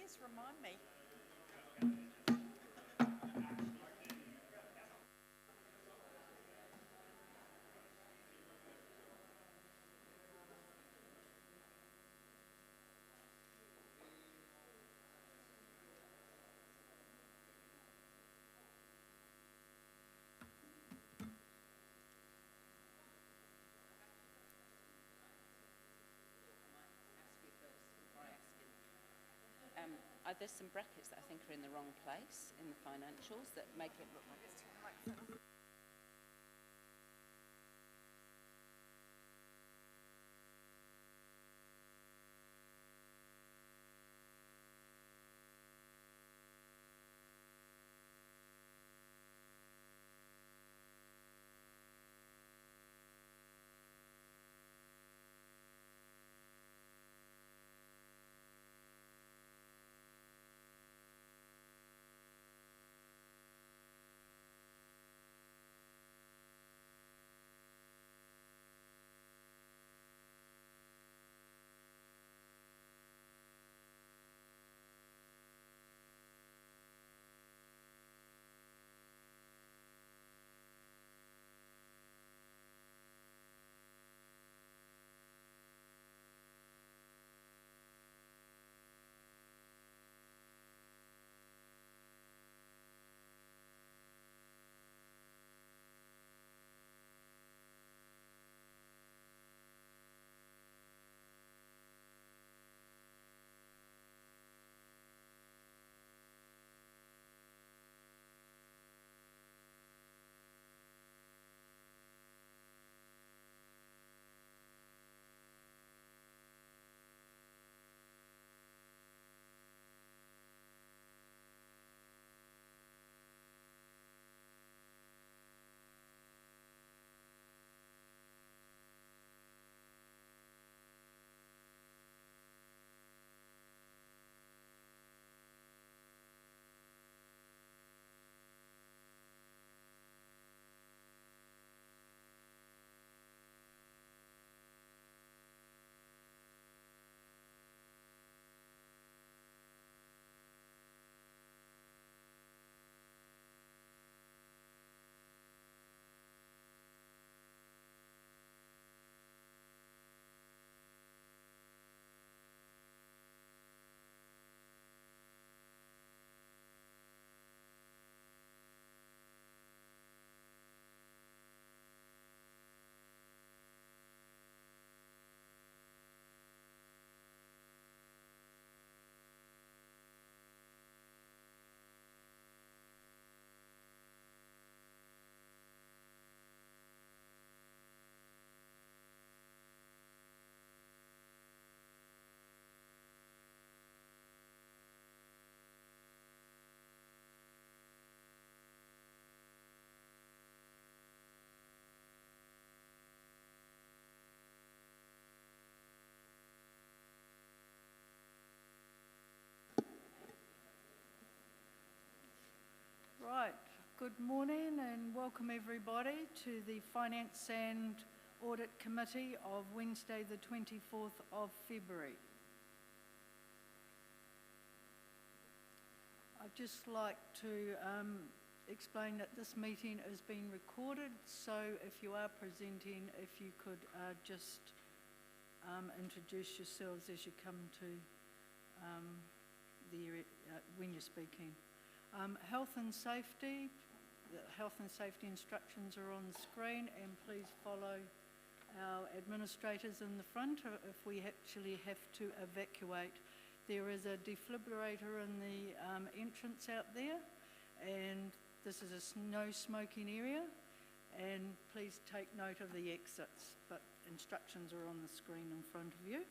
just remind me. There's some brackets that I think are in the wrong place in the financials that make it look like it's Right, good morning and welcome everybody to the Finance and Audit Committee of Wednesday the 24th of February. I'd just like to explain that this meeting is being recorded, so if you are presenting, if you could just introduce yourselves as you come to the area when you're speaking. Health and safety. The health and safety instructions are on the screen, and please follow our administrators in the front if we actually have to evacuate. There is a defibrillator in the entrance out there, and this is a no smoking area, and please take note of the exits, but instructions are on the screen in front of you.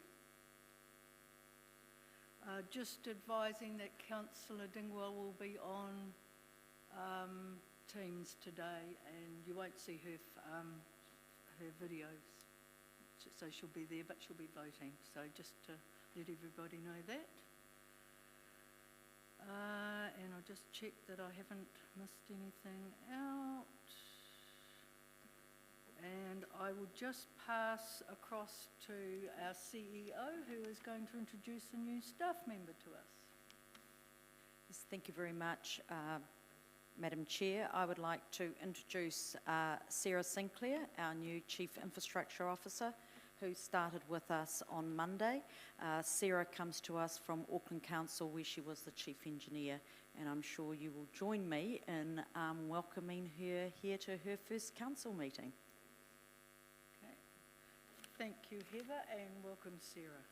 Just advising that Councillor Dingwell will be on Teams today, and you won't see her videos, so she'll be there, but she'll be voting. So just to let everybody know that. And I'll just check that I haven't missed anything out. And I will just pass across to our CEO, who is going to introduce a new staff member to us. Thank you very much, Madam Chair. I would like to introduce Sarah Sinclair, our new Chief Infrastructure Officer, who started with us on Monday. Sarah comes to us from Auckland Council, where she was the Chief Engineer, and I'm sure you will join me in welcoming her here to her first council meeting. Okay. Thank you, Heather, and welcome, Sarah.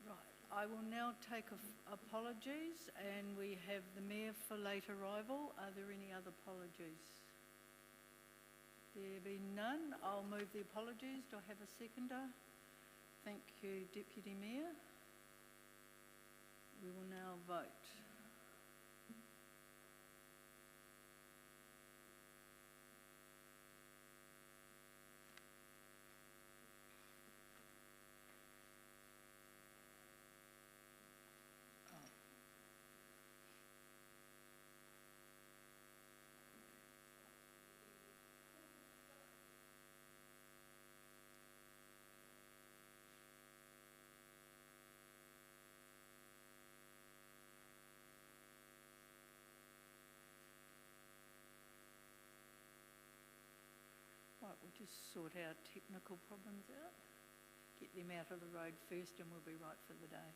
Right, I will now take apologies, and we have the Mayor for late arrival. Are there any other apologies? There be none. I'll move the apologies. Do I have a seconder? Thank you, Deputy Mayor. We will now vote. Right, we'll just sort our technical problems out, get them out of the road first, and we'll be right for the day.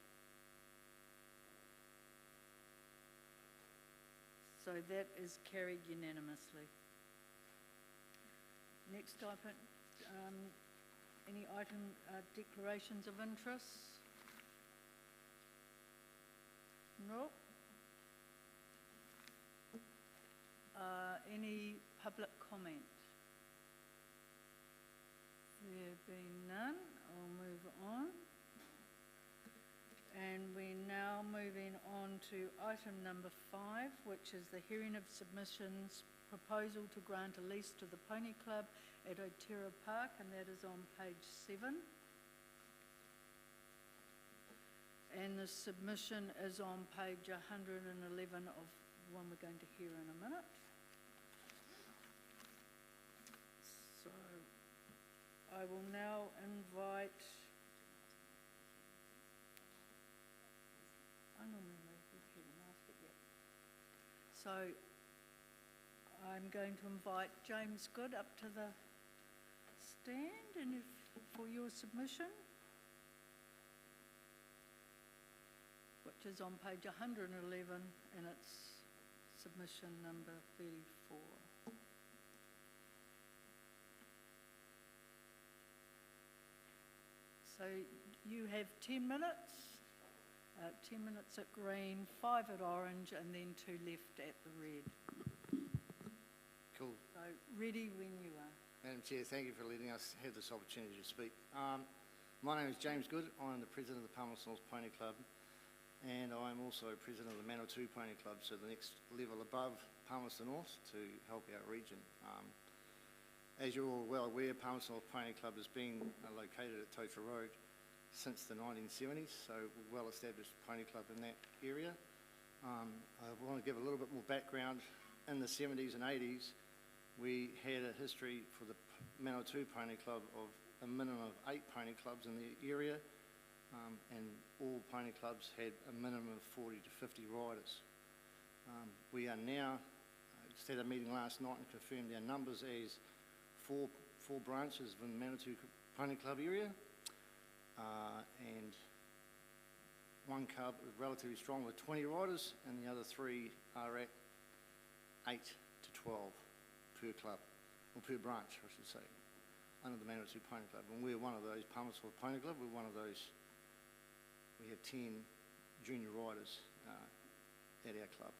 So that is carried unanimously. Next item, any item declarations of interest? No. Any public comment? There being none, I'll move on. And we're now moving on to item number 5, which is the hearing of submissions, proposal to grant a lease to the Pony Club at Otera Park, and that is on page 7. And the submission is on page 111 of the one we're going to hear in a minute. So I will now invite, I normally move this here and ask it yet. So I'm going to invite James Good up to the stand and for your submission, which is on page 111, and it's submission number 34. So you have 10 minutes, 10 minutes at green, 5 at orange, and then 2 left at the red. Cool. So ready when you are. Madam Chair, thank you for letting us have this opportunity to speak. My name is James Good. I'm the President of the Palmerston North Pony Club, and I'm also President of the Manawatu Pony Club, so the next level above Palmerston North to help our region. As you're all well aware, Palmerston North Pony Club has been located at Totara Road since the 1970s, so a well-established pony club in that area. I want to give a little bit more background. In the 70s and 80s, we had a history for the Manawatu Pony Club of a minimum of 8 pony clubs in the area, and all pony clubs had a minimum of 40 to 50 riders. We are now, just had a meeting last night and confirmed our numbers as four branches within the Manawatu Pony Club area, and one club is relatively strong with 20 riders, and the other 3 are at 8 to 12 per club, or per branch, I should say, under the Manawatu Pony Club. And we're one of those. Palmerston Pony Club, we're one of those. We have 10 junior riders at our club.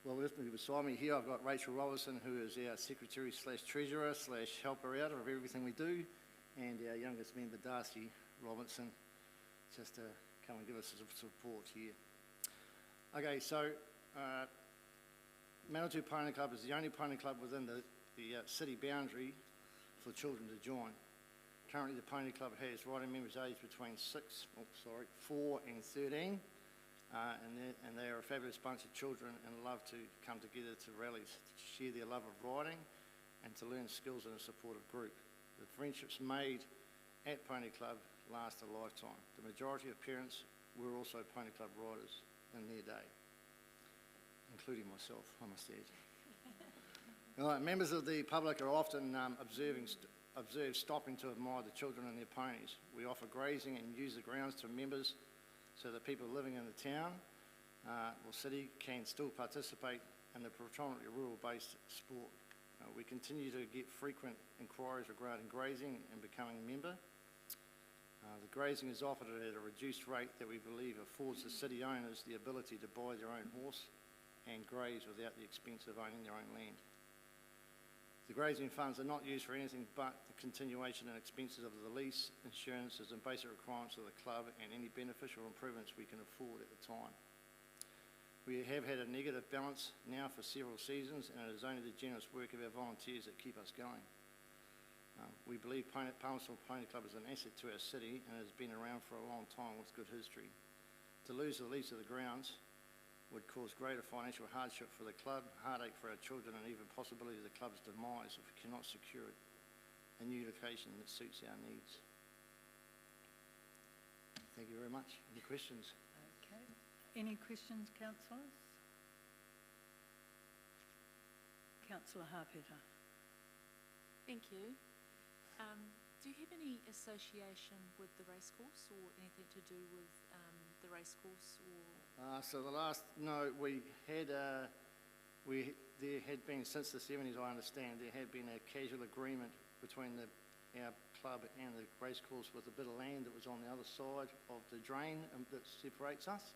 Well, with me beside me here, I've got Rachel Robertson, who is our secretary / treasurer / helper out of everything we do, and our youngest member, Darcy Robinson, just to come and give us some support here. Okay, so Manawatu Pony Club is the only pony club within the city boundary for children to join. Currently, the pony club has riding members aged between 4 and 13. And they are a fabulous bunch of children and love to come together to rallies, to share their love of riding and to learn skills in a supportive group. The friendships made at Pony Club last a lifetime. The majority of parents were also Pony Club riders in their day, including myself, I must add. Right, members of the public are often observed stopping to admire the children and their ponies. We offer grazing and use the grounds to members so that people living in the town or city can still participate in the predominantly rural-based sport. We continue to get frequent inquiries regarding grazing and becoming a member. The grazing is offered at a reduced rate that we believe affords the city owners the ability to buy their own horse and graze without the expense of owning their own land. The grazing funds are not used for anything but the continuation and expenses of the lease, insurances and basic requirements of the club and any beneficial improvements we can afford at the time. We have had a negative balance now for several seasons, and it is only the generous work of our volunteers that keep us going. We believe Palmerston Pony Club is an asset to our city and has been around for a long time with good history. To lose the lease of the grounds would cause greater financial hardship for the club, heartache for our children, and even possibility of the club's demise if we cannot secure a new location that suits our needs. Thank you very much. Any questions? Okay. Any questions, councillors? Councillor Harpeta. Thank you. Do you have any association with the racecourse or anything to do with the racecourse or? There had been, since the 70s I understand, there had been a casual agreement between our club and the racecourse with a bit of land that was on the other side of the drain that separates us,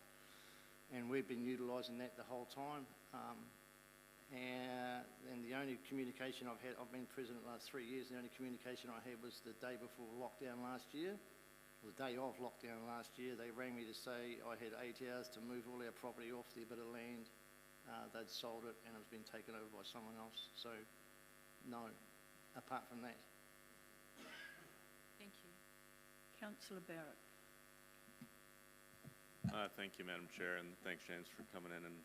and we've been utilising that the whole time. And the only communication I've had, I've been president the last 3 years, the only communication I had was the day before lockdown last year, or the day of lockdown last year. They rang me to say I had 8 hours to move all our property off their bit of land. They'd sold it and it was been taken over by someone else. So, no, apart from that. Thank you. Councillor Barrett. Thank you, Madam Chair, and thanks, James, for coming in and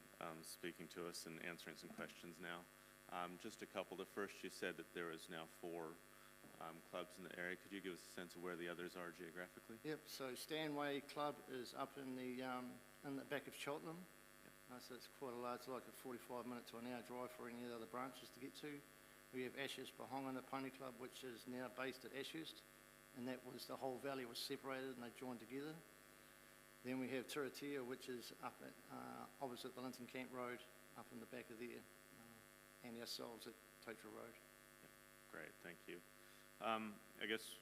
speaking to us and answering some questions now. Just a couple. The first, you said that there is now 4 clubs in the area. Could you give us a sense of where the others are geographically? Yep, so Stanway Club is up in the back of Cheltenham. Yep. So it's quite a large, like a 45-minute to an hour drive for any of the other branches to get to. We have Ashurst Bahongan, the Pony Club, which is now based at Ashurst, and that was, the whole valley was separated and they joined together. Then we have Turitea, which is up at, opposite the Linton Camp Road, up in the back of there, and ourselves at Totra Road. Yep. Great, thank you. I guess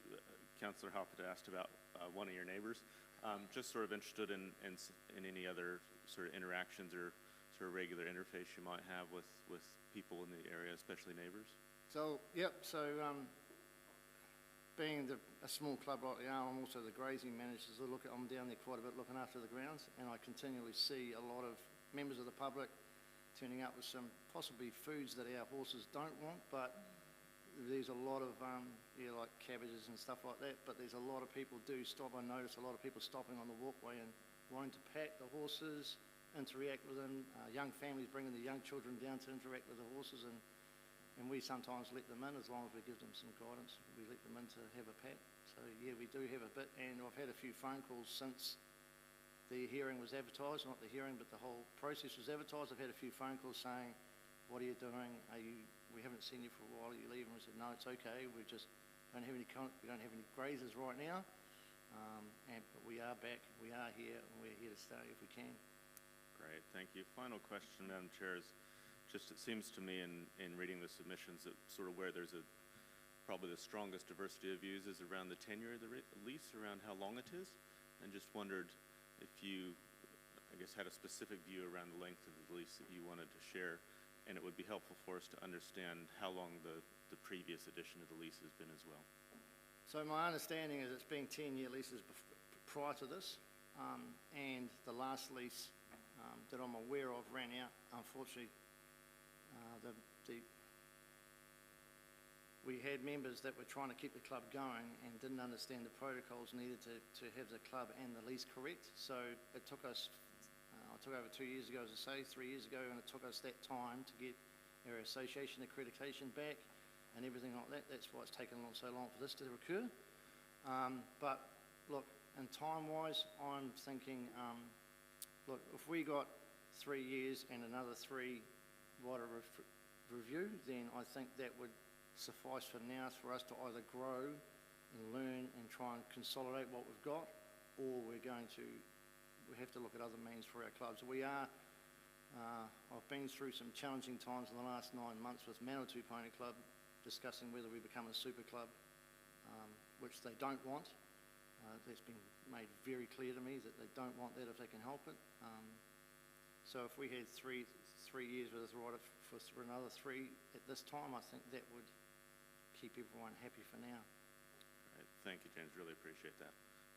Councillor Halpert asked about one of your neighbours. Just sort of interested in any other sort of interactions or sort of regular interface you might have with people in the area, especially neighbours. So, yep, so being a small club like I'm also the grazing manager, so I'm down there quite a bit looking after the grounds, and I continually see a lot of members of the public turning up with some possibly foods that our horses don't want, but there's a lot of, like cabbages and stuff like that, but there's a lot of people do stop. I notice a lot of people stopping on the walkway and wanting to pat the horses, interact with them, young families bringing the young children down to interact with the horses, and we sometimes let them in as long as we give them some guidance. We let them in to have a pat. So yeah, we do have a bit, and I've had a few phone calls since the hearing was advertised, not the hearing, but the whole process was advertised. I've had a few phone calls saying, what are you doing? We haven't seen you for a while, are you leaving? I said, no, it's okay. We just don't have any grazers right now, but we are back, we are here, and we're here to stay if we can. Great, thank you. Final question, Madam Chair, is just, it seems to me in reading the submissions that sort of where there's probably the strongest diversity of views is around the tenure of the lease, around how long it is, and just wondered if you, I guess, had a specific view around the length of the lease that you wanted to share, and it would be helpful for us to understand how long the previous edition of the lease has been as well. So my understanding is it's been 10-year leases prior to this, and the last lease that I'm aware of ran out, unfortunately. We had members that were trying to keep the club going and didn't understand the protocols needed to have the club and the lease correct. So it took us, I took over 2 years ago, as I say, 3 years ago, and it took us that time to get our association accreditation back and everything like that. That's why it's taken so long for this to occur. But look, and time-wise, I'm thinking, look, if we got 3 years and another 3 rider review, then I think that would suffice for now for us to either grow and learn and try and consolidate what we've got, or we have to look at other means for our clubs. I've been through some challenging times in the last 9 months with Manawatu Pony Club, discussing whether we become a super club, which they don't want. That's been made very clear to me that they don't want that if they can help it. So if we had three years with us right for another 3 at this time, I think that would keep everyone happy for now. Right. Thank you, James. Really appreciate that,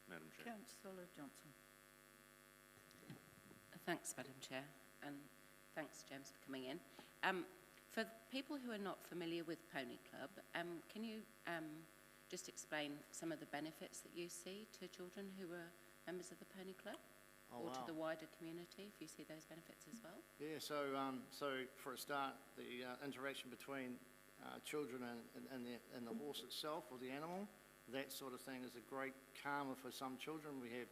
Madam Chair. Councillor Johnson. Thanks, Madam Chair, and thanks, James, for coming in. For people who are not familiar with Pony Club, can you just explain some of the benefits that you see to children who are members of the Pony Club, or to the wider community, if you see those benefits as well? Yeah, so for a start, the interaction between children and the horse itself, or the animal, that sort of thing is a great calmer for some children. We have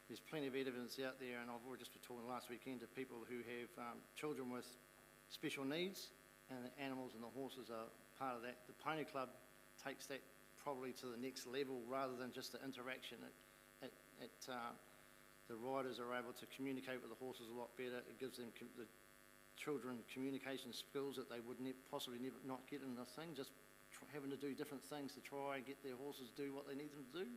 there's plenty of evidence out there, and I've already just been talking last weekend to people who have children with special needs, and the animals and the horses are part of that. The Pony Club takes that probably to the next level, rather than just the interaction. The riders are able to communicate with the horses a lot better. It gives them the children communication skills that they would possibly not get in the thing, just having to do different things to try and get their horses do what they need them to do.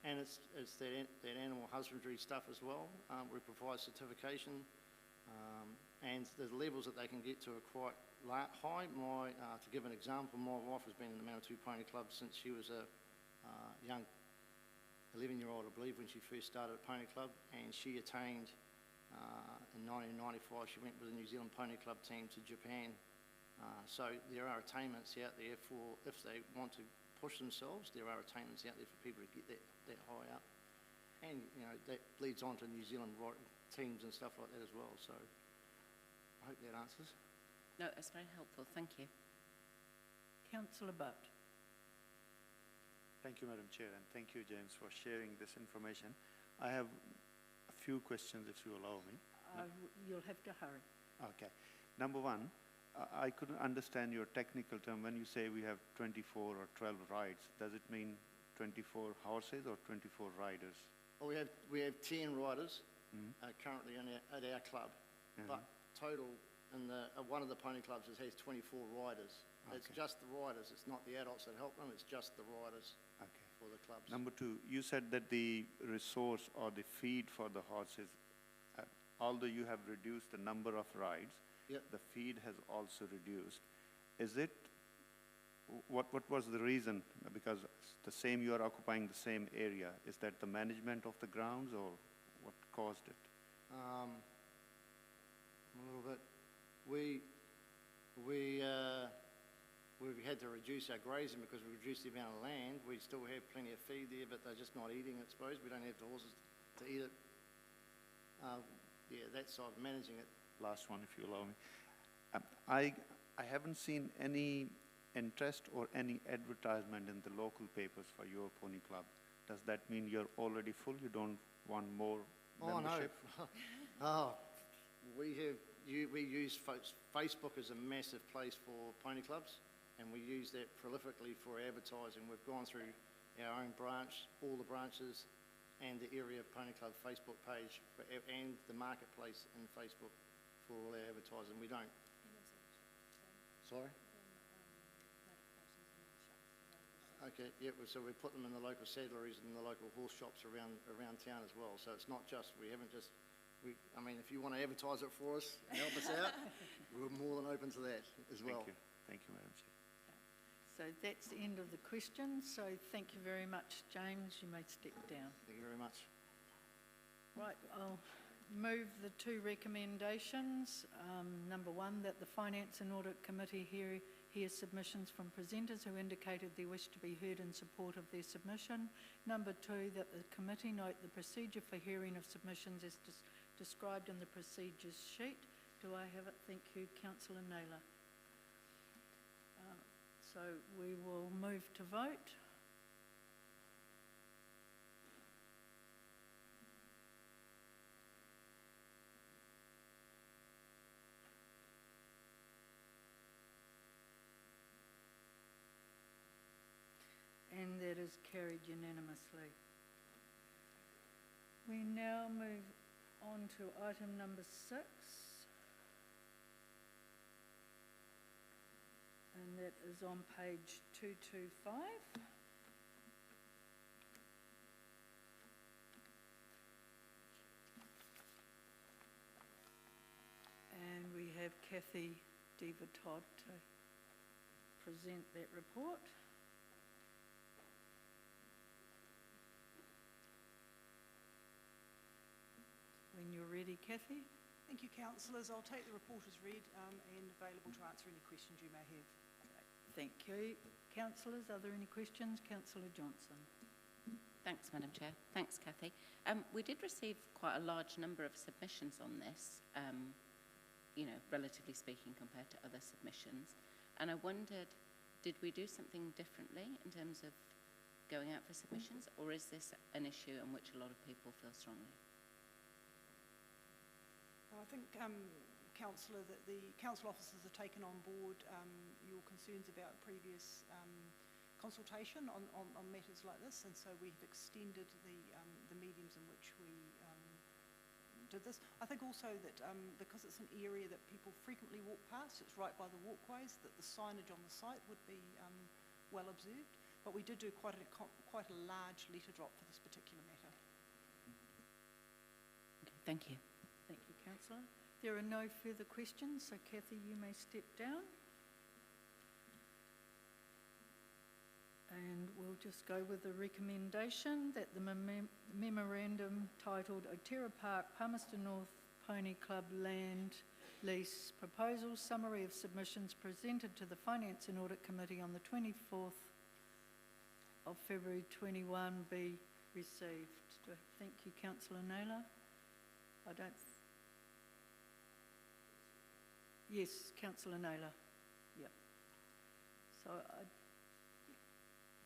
And it's that animal husbandry stuff as well. We provide certification, and the levels that they can get to are quite high. To give an example, my wife has been in the Manawatu Pony Club since she was a young 11-year-old, I believe, when she first started at Pony Club, and she attained in 1995. She went with the New Zealand Pony Club team to Japan. So there are attainments out there for, if they want to push themselves, there are attainments out there for people to get that high up. And, you know, that leads on to New Zealand teams and stuff like that as well. So I hope that answers. No, that's very helpful. Thank you. Councillor Butt. Thank you, Madam Chair, and thank you, James, for sharing this information. I have a few questions, if you allow me. You'll have to hurry. Okay. Number one, I couldn't understand your technical term. When you say we have 24 or 12 rides, does it mean 24 horses or 24 riders? Well, we have 10 riders currently at our club, but total in one of the pony clubs has 24 riders. Okay. It's just the riders. It's not the adults that help them. It's just the riders for the clubs. Number two, you said that the resource or the feed for the horses, although you have reduced the number of rides, the feed has also reduced. Is it, what was the reason? Because you are occupying the same area. Is that the management of the grounds, or what caused it? A little bit. We had to reduce our grazing because we reduced the amount of land. We still have plenty of feed there, but they're just not eating it, I suppose. We don't have the horses to eat it. Yeah, that side of managing it. Last one, if you allow me. I haven't seen any interest or any advertisement in the local papers for your pony club. Does that mean you're already full? You don't want more membership? Oh, no. We use Facebook as a massive place for pony clubs, and we use that prolifically for advertising. We've gone through our own branch, all the branches, and the area pony club Facebook page, and the marketplace in Facebook for all our advertising. We don't. Sorry? Okay, yeah, so we put them in the local saddleries and the local horse shops around town as well. So it's not just, we haven't just, I mean, if you want to advertise it for us and help us out, we're more than open to that as well. Thank you, Madam Chair. So that's the end of the questions. So thank you very much, James. You may step down. Thank you very much. Right, I'll move the 2 recommendations. Number 1, that the Finance and Audit Committee hear submissions from presenters who indicated they wish to be heard in support of their submission. Number 2, that the committee note the procedure for hearing of submissions is described in the procedures sheet. Do I have it? Thank you, Councillor Naylor. So we will move to vote. is carried unanimously. We now move on to item number 6. And that is on page 225. And we have Kathy Diva-Todd to present that report. When you're ready, Kathy. Thank you, councillors. I'll take the report as read and available to answer any questions you may have. Thank you. Councillors, are there any questions? Councillor Johnson. Thanks, Madam Chair. Thanks, Kathy. We did receive quite a large number of submissions on this, you know, relatively speaking compared to other submissions. And I wondered, did we do something differently in terms of going out for submissions, or is this an issue on which a lot of people feel strongly? I think, councillor, that the council officers have taken on board your concerns about previous consultation on matters like this, and so we've extended the mediums in which we did this. I think also that because it's an area that people frequently walk past, it's right by the walkways, that the signage on the site would be well observed. But we did do quite a large letter drop for this particular matter. Okay, thank you. Thank you, councillor. There are no further questions, so Kathy, you may step down. And we'll just go with the recommendation that the memorandum titled Otira Park, Palmerston North Pony Club Land Lease Proposal Summary of Submissions presented to the Finance and Audit Committee on the 24th of February 21 be received. Thank you, Councillor Naylor. I don't... Yes, Councillor Naylor. Yep. So,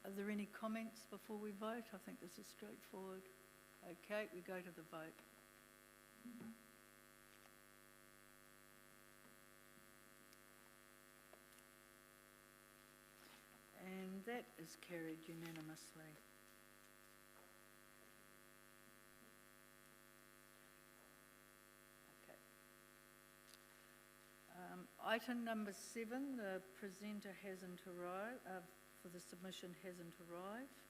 are there any comments before we vote? I think this is straightforward. Okay, we go to the vote. And that is carried unanimously. Item number 7, the presenter hasn't arrived, for the submission hasn't arrived.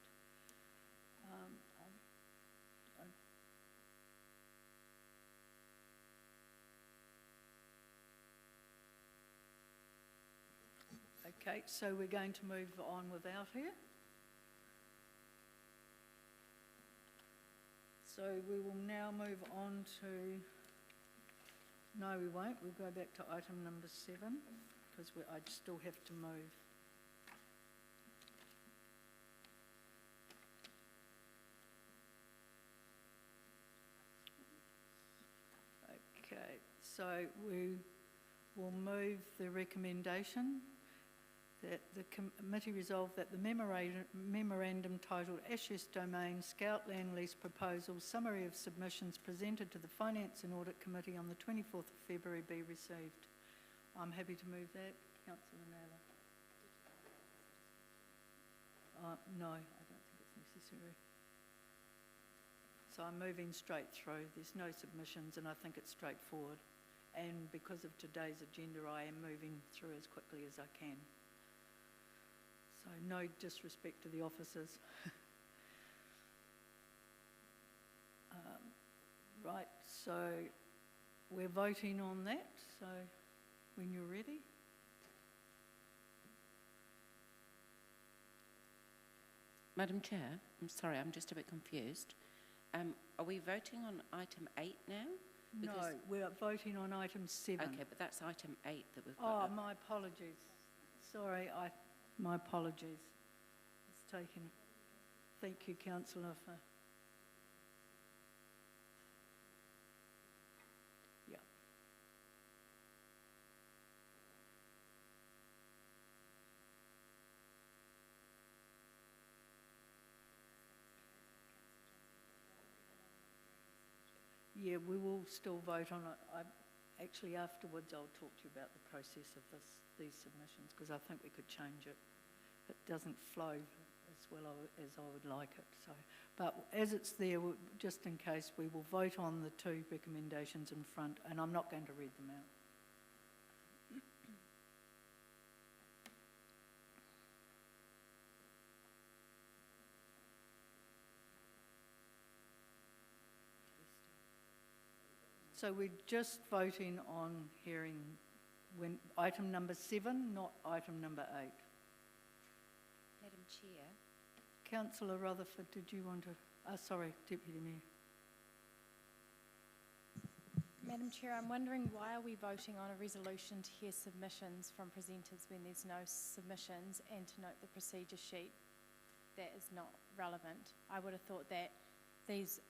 Okay, so we're going to move on without her. So we will now move on to... No, we won't. We'll go back to item number 7 because I still have to move. Okay, so we will move the recommendation that the committee resolve that the memorandum titled Ashurst Domain Scout Land Lease Proposal Summary of Submissions presented to the Finance and Audit Committee on the 24th of February be received. I'm happy to move that. Councillor Naylor. No, I don't think it's necessary. So I'm moving straight through. There's no submissions and I think it's straightforward. And because of today's agenda, I am moving through as quickly as I can. So no disrespect to the officers. Right, so we're voting on that, so when you're ready. Madam Chair, I'm sorry, I'm just a bit confused. Are we voting on item 8 now? No, we're voting on item 7. Okay, but that's item 8 that we've got. Oh, my apologies. Sorry, my apologies. It's taken. Thank you, Councillor. Yeah. Yeah, we will still vote on it. Actually, afterwards, I'll talk to you about the process of these submissions because I think we could change it. It doesn't flow as as well as I would like it. So, but as it's there, just in case, we will vote on the two recommendations in front, and I'm not going to read them out. So we're just voting on hearing item number 7, not item number 8. Madam Chair, Councillor Rutherford, did you want to... sorry, Deputy Mayor. Madam Chair, I'm wondering why are we voting on a resolution to hear submissions from presenters when there's no submissions, and to note the procedure sheet? That is not relevant. I would have thought that these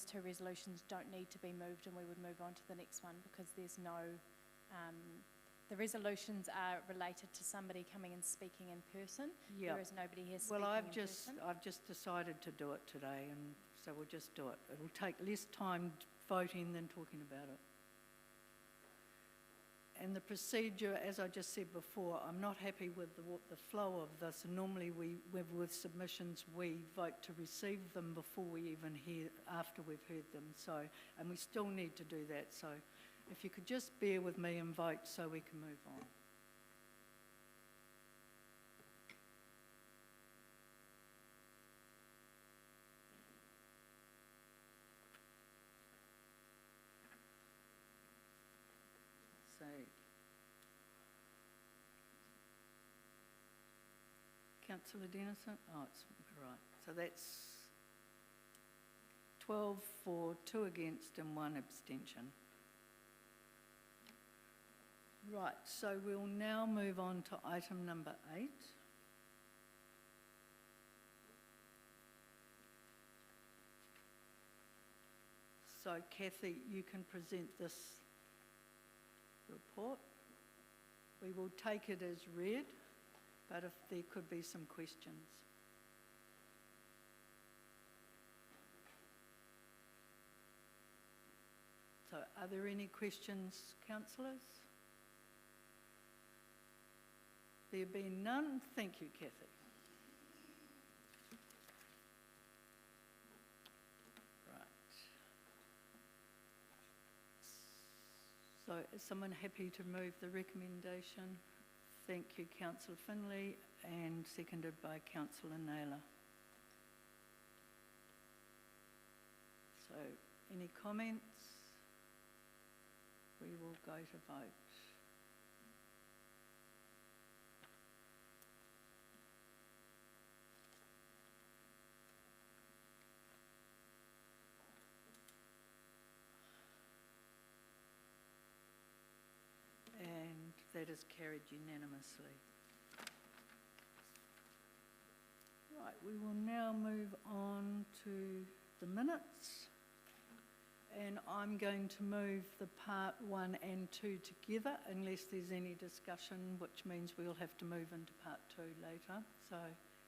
two resolutions don't need to be moved and we would move on to the next one, because there's no, the resolutions are related to somebody coming and speaking in person. Yeah. There is nobody here speaking Well, in person. I've just decided to do it today, and so we'll just do it. It'll take less time voting than talking about it. And the procedure, as I just said before, I'm not happy with the flow of this. And normally with submissions, we vote to receive them before we even after we've heard them. So, and we still need to do that. So if you could just bear with me and vote so we can move on. So, Councillor Denison? Oh, it's right. So that's 12 for, 2 against and 1 abstention. Right, so we'll now move on to item number 8. So Kathy, you can present this report. We will take it as read, but if there could be some questions. So are there any questions, councillors? There being none, thank you, Kathy. So is someone happy to move the recommendation? Thank you, Councillor Finlay, and seconded by Councillor Naylor. So any comments? We will go to vote. And that is carried unanimously. Right, we will now move on to the minutes. And I'm going to move the part 1 and 2 together unless there's any discussion, which means we'll have to move into part 2 later. So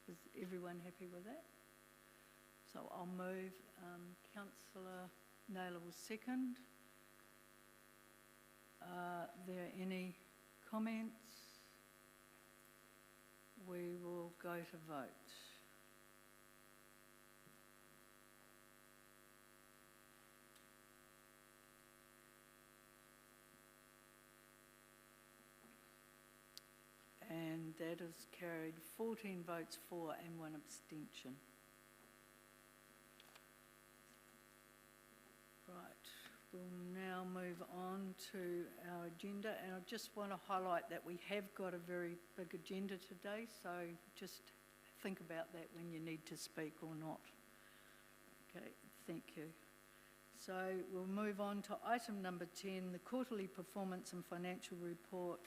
is everyone happy with that? So I'll move. Councillor Naylor will second. Are there any comments? We will go to vote. And that is carried 14 votes for and 1 abstention. Right, we'll now move on to our agenda, and I just want to highlight that we have got a very big agenda today, so just think about that when you need to speak or not. Okay, thank you. So we'll move on to item number 10, the quarterly performance and financial report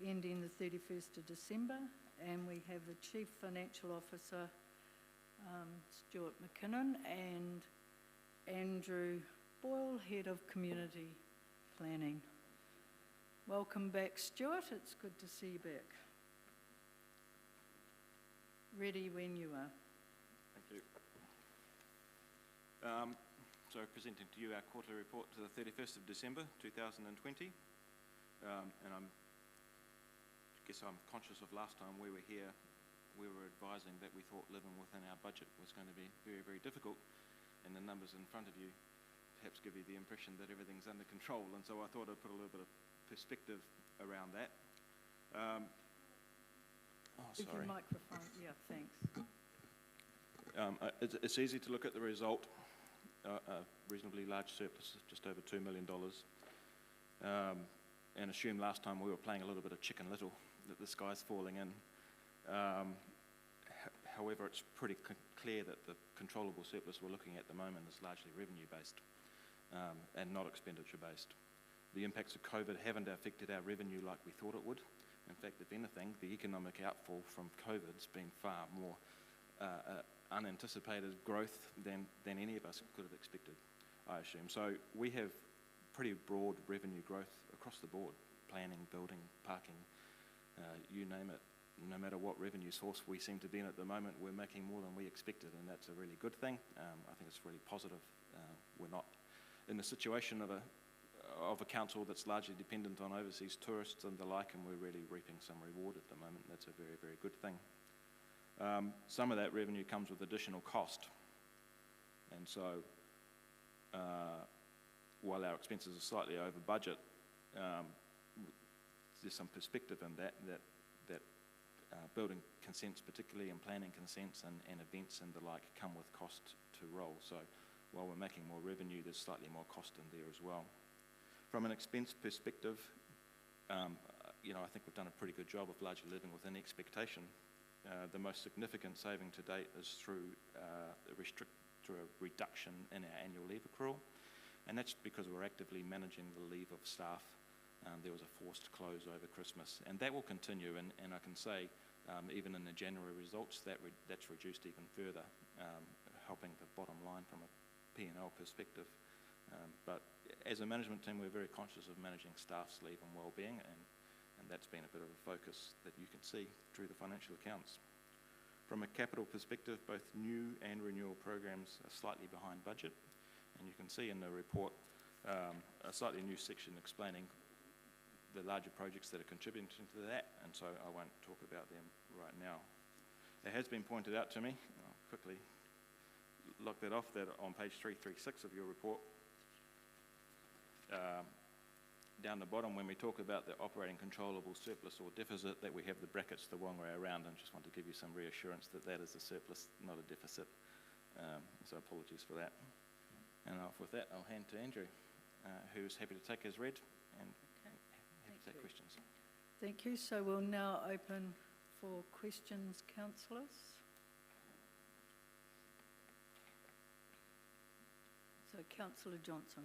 ending the 31st of December, and we have the Chief Financial Officer, Stuart McKinnon, and Andrew Boyle, Head of Community Planning. Welcome back, Stuart. It's good to see you back. Ready when you are. Thank you. So presenting to you our quarterly report to the 31st of December 2020, and I guess I'm conscious of last time we were here, we were advising that we thought living within our budget was going to be very, very difficult, and the numbers in front of you perhaps give you the impression that everything's under control, and so I thought I'd put a little bit of perspective around that. Speaking microphone, yeah, thanks. It's easy to look at the result, a reasonably large surplus, just over $2 million, and assume last time we were playing a little bit of Chicken Little, that the sky's falling in. However, it's pretty clear that the controllable surplus we're looking at the moment is largely revenue-based and not expenditure-based. The impacts of COVID haven't affected our revenue like we thought it would. In fact, if anything, the economic outfall from COVID's been far more unanticipated growth than any of us could have expected, I assume. So we have pretty broad revenue growth across the board, planning, building, parking, you name it. No matter what revenue source we seem to be in at the moment, we're making more than we expected, and that's a really good thing. I think it's really positive. We're not in the situation of a council that's largely dependent on overseas tourists and the like, and we're really reaping some reward at the moment. That's a very, very good thing. Some of that revenue comes with additional cost, and so while our expenses are slightly over budget, there's some perspective in that building consents particularly, and planning consents and events and the like come with cost to roll. So while we're making more revenue, there's slightly more cost in there as well. From an expense perspective, I think we've done a pretty good job of largely living within expectation. The most significant saving to date is through a reduction in our annual leave accrual, and that's because we're actively managing the leave of staff. There was a forced close over Christmas, and that will continue, and I can say even in the January results that's reduced even further, helping the bottom line from a P&L perspective. But as a management team, we're very conscious of managing staff's leave and well-being, and that's been a bit of a focus that you can see through the financial accounts. From a capital perspective, both new and renewal programs are slightly behind budget, and you can see in the report a slightly new section explaining the larger projects that are contributing to that, and so I won't talk about them right now. It has been pointed out to me, I'll quickly lock that off, that on page 336 of your report, down the bottom when we talk about the operating controllable surplus or deficit, that we have the brackets the wrong way around, and just want to give you some reassurance that that is a surplus, not a deficit. So apologies for that. And with that, I'll hand to Andrew, who's happy to take as read and happy to take questions. Thank you. So we'll now open for questions, councillors. So Councillor Johnson.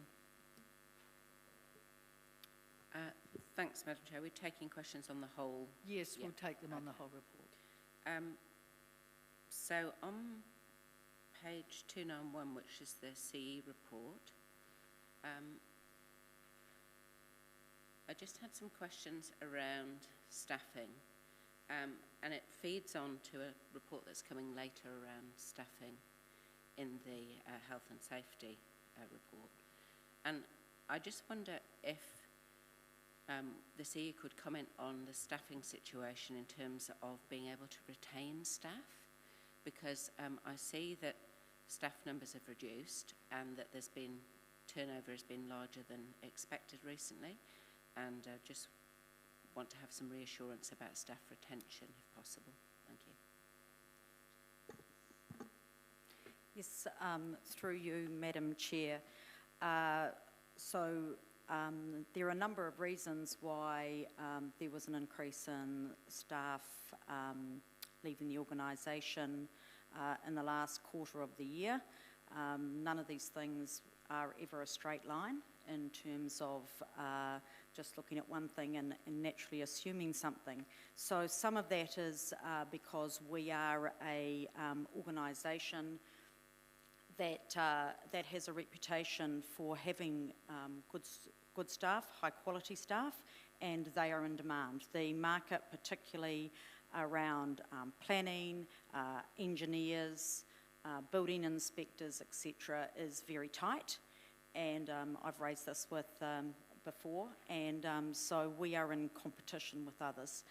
Thanks, Madam Chair. We're taking questions on the whole. Yes, yeah. we'll take them on the whole report. So on page 291, which is the CE report, I just had some questions around staffing, and it feeds on to a report that's coming later around staffing in the health and safety report. And I just wonder if the CE could comment on the staffing situation in terms of being able to retain staff, because I see that staff numbers have reduced and that turnover has been larger than expected recently, and just want to have some reassurance about staff retention if possible. Thank you. Yes, through you, Madam Chair. There are a number of reasons why there was an increase in staff leaving the organisation in the last quarter of the year. None of these things are ever a straight line in terms of just looking at one thing and naturally assuming something. So some of that is because we are a organisation that has a reputation for having good staff, high quality staff, and they are in demand. The market, particularly around planning, engineers, building inspectors, etc., is very tight, and I've raised this with before, and so we are in competition with others.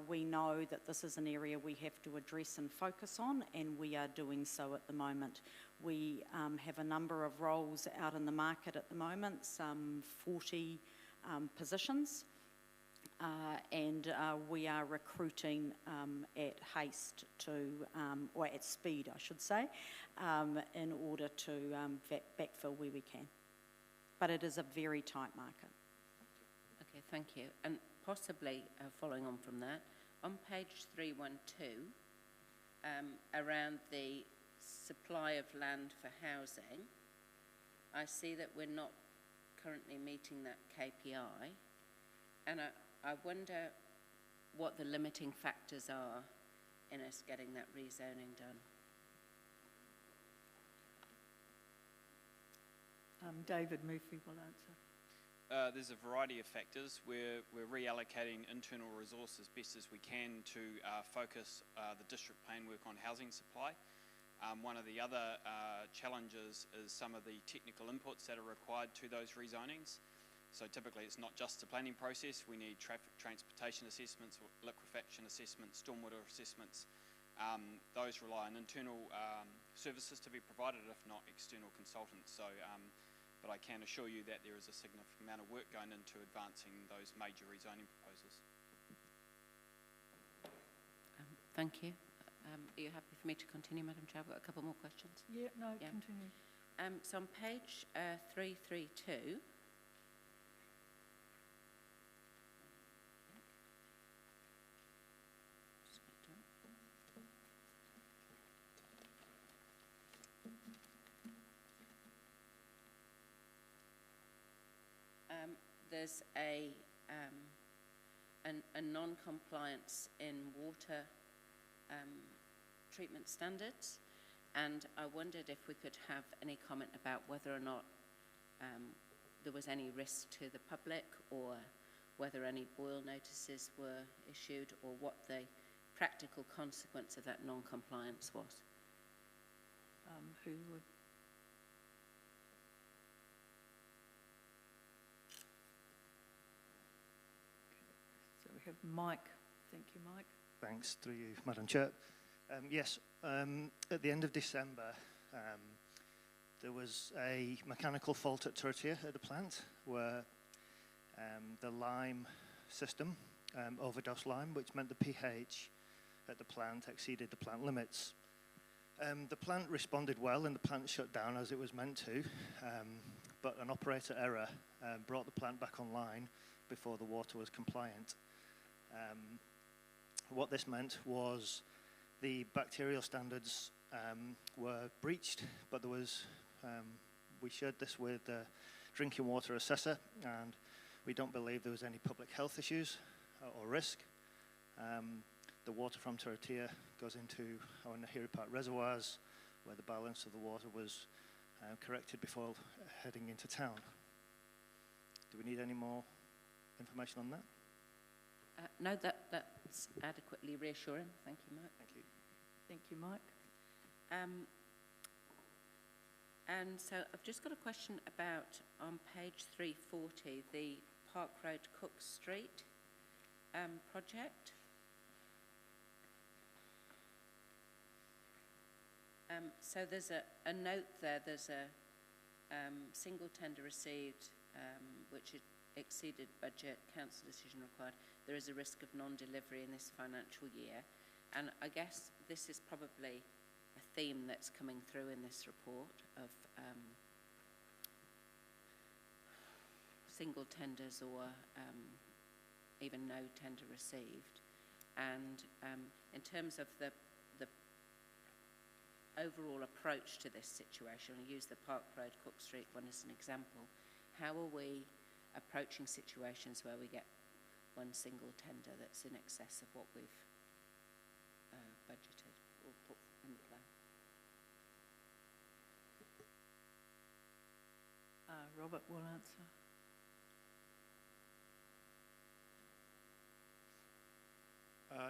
We know that this is an area we have to address and focus on, and we are doing so at the moment. We have a number of roles out in the market at the moment, some 40 positions, and we are recruiting at haste or at speed, I should say, in order to backfill where we can. But it is a very tight market. Okay, thank you. And possibly following on from that, on page 312, around the supply of land for housing, I see that we're not currently meeting that KPI, and I wonder what the limiting factors are in us getting that rezoning done. David Murphy will answer. There's a variety of factors. We're reallocating internal resources best as we can to focus the district plan work on housing supply. One of the other challenges is some of the technical inputs that are required to those rezonings. So typically it's not just the planning process. We need traffic transportation assessments, liquefaction assessments, stormwater assessments. Those rely on internal services to be provided, if not external consultants. So, but I can assure you that there is a significant amount of work going into advancing those major rezoning proposals. Thank you. Are you happy for me to continue, Madam Chair? I've got a couple more questions. Yeah, no, continue. So on page 332, there's a non-compliance in water treatment standards, and I wondered if we could have any comment about whether or not there was any risk to the public, or whether any boil notices were issued, or what the practical consequence of that non-compliance was. Who would? So we have Mike. Thank you, Mike. Thanks, through you, Madam Chair. Yes, at the end of December, there was a mechanical fault at Tortilla at the plant where the lime system overdosed lime, which meant the pH at the plant exceeded the plant limits. The plant responded well and the plant shut down as it was meant to, but an operator error brought the plant back online before the water was compliant. What this meant was the bacterial standards were breached, but there was, we shared this with the drinking water assessor, and we don't believe there was any public health issues or risk. The water from Tortilla goes into our Nahiri Park reservoirs, where the balance of the water was corrected before heading into town. Do we need any more information on that? No, that's adequately reassuring. Thank you, Mike. Thank you. Thank you, Mike. And so I've just got a question about, on page 340, the Park Road Cook Street project. So there's a note there, there's a single tender received, which exceeded budget, council decision required. There is a risk of non-delivery in this financial year. And I guess this is probably a theme that's coming through in this report of single tenders or even no tender received. And in terms of the overall approach to this situation, I'll use the Park Road Cook Street one as an example. How are we approaching situations where we get one single tender that's in excess of what we've budgeted or put in the plan? Robert will answer.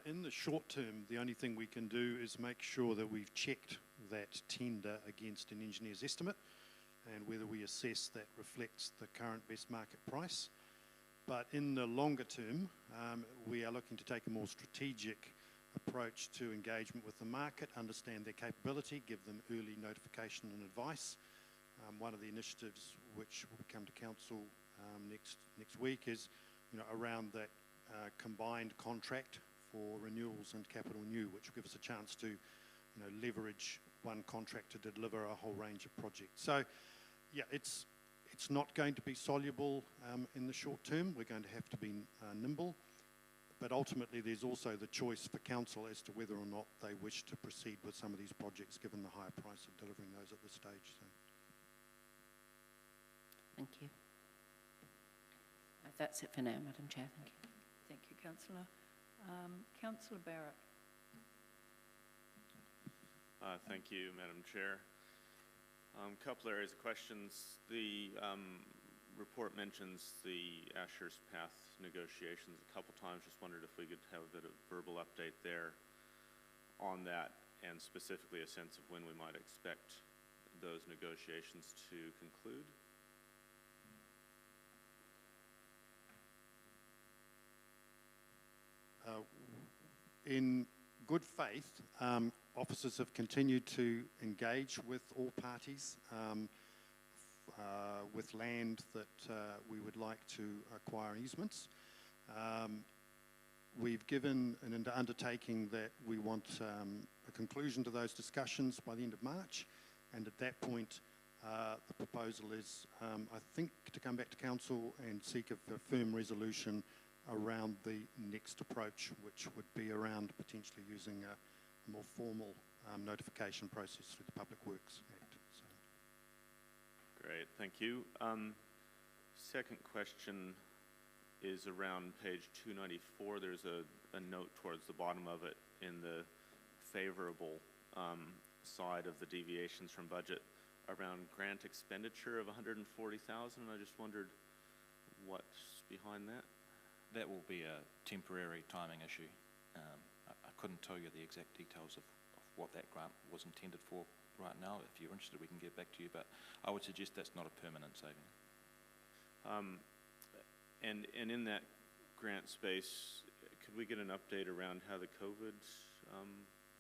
In the short term, the only thing we can do is make sure that we've checked that tender against an engineer's estimate and whether we assess that reflects the current best market price. But in the longer term, we are looking to take a more strategic approach to engagement with the market, understand their capability, give them early notification and advice. One of the initiatives which will come to council next week is, around that combined contract for renewals and capital new, which will give us a chance to, leverage one contract to deliver a whole range of projects. So, yeah, it's not going to be soluble in the short term. We're going to have to be nimble. But ultimately, there's also the choice for council as to whether or not they wish to proceed with some of these projects, given the higher price of delivering those at this stage. So. Thank you. That's it for now, Madam Chair. Thank you. Thank you, Councillor. Councillor Barrett. Thank you, Madam Chair. Couple areas of questions. The report mentions the Ashurst Path negotiations a couple times. Just wondered if we could have a bit of verbal update there on that, and specifically a sense of when we might expect those negotiations to conclude. In good faith, officers have continued to engage with all parties with land that we would like to acquire easements. We've given an undertaking that we want a conclusion to those discussions by the end of March, and at that point the proposal is, I think, to come back to council and seek a firm resolution around the next approach, which would be around potentially using a more formal notification process through the Public Works Act. So. Great, thank you. Second question is around page 294. There's a note towards the bottom of it in the favourable side of the deviations from budget around grant expenditure of 140,000. I just wondered what's behind that. That will be a temporary timing issue. I couldn't tell you the exact details of what that grant was intended for right now. If you're interested, we can get back to you, but I would suggest that's not a permanent saving. And in that grant space, could we get an update around how the COVID,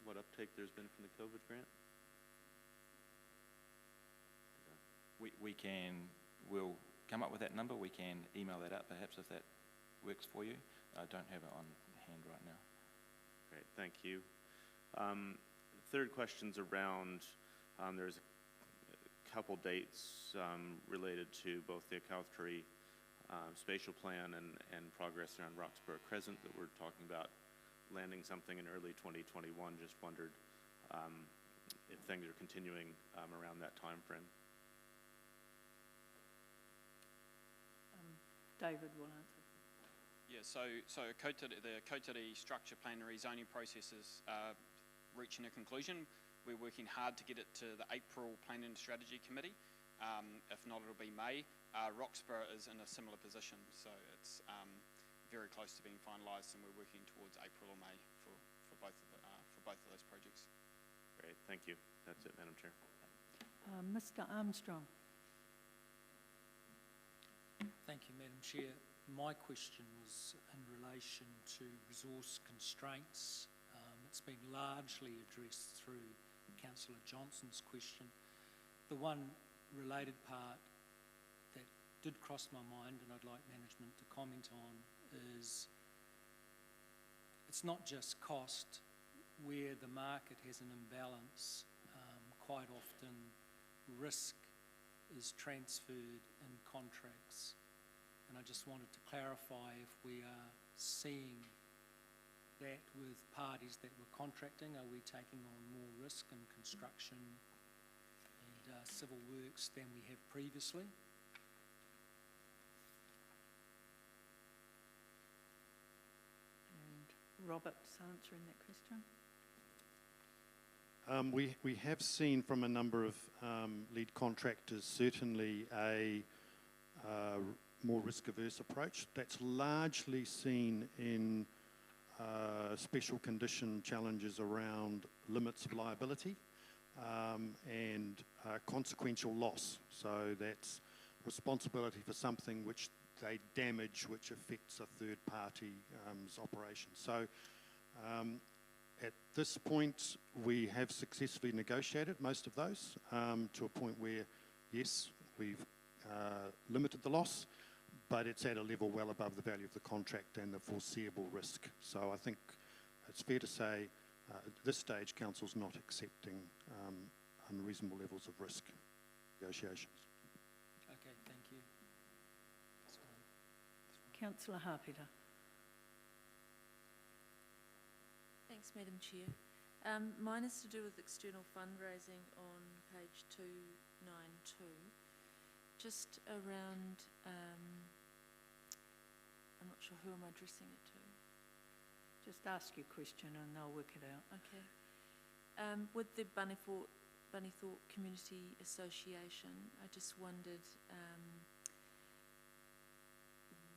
what uptake there's been from the COVID grant? We'll come up with that number. We can email that out perhaps if that works for you. I don't have it on hand right now. Great, thank you. Third question's around, there's a couple dates related to both the Acautri spatial plan and progress around Roxburgh Crescent that we're talking about landing something in early 2021. Just wondered if things are continuing around that time frame. David will answer. Yeah, so the Acautri structure plan and rezoning process is reaching a conclusion. We're working hard to get it to the April Planning and Strategy Committee. If not, it'll be May. Roxburgh is in a similar position, so it's very close to being finalised, and we're working towards April or May for both of those projects. Great, thank you. That's it, Madam Chair. Mr. Armstrong. Thank you, Madam Chair. My question was in relation to resource constraints. It's been largely addressed through Councillor Johnson's question. The one related part that did cross my mind, and I'd like management to comment on, is it's not just cost. Where the market has an imbalance, quite often risk is transferred in contracts. And I just wanted to clarify if we are seeing that with parties that we're contracting. Are we taking on more risk in construction and civil works than we have previously? And Robert's answering that question. We have seen from a number of lead contractors certainly a more risk-averse approach. That's largely seen in special condition challenges around limits of liability and consequential loss. So that's responsibility for something which a damage which affects a third party's operation. So at this point, we have successfully negotiated most of those to a point where, yes, we've limited the loss, but it's at a level well above the value of the contract and the foreseeable risk. So I think it's fair to say at this stage, Council's not accepting unreasonable levels of risk negotiations. Okay, thank you. Councillor Harpeta. Thanks, Madam Chair. Mine is to do with external fundraising on page 292. Just around, I'm not sure who I'm addressing it to. Just ask your question and they'll work it out. Okay. With the Bunnythorpe Community Association, I just wondered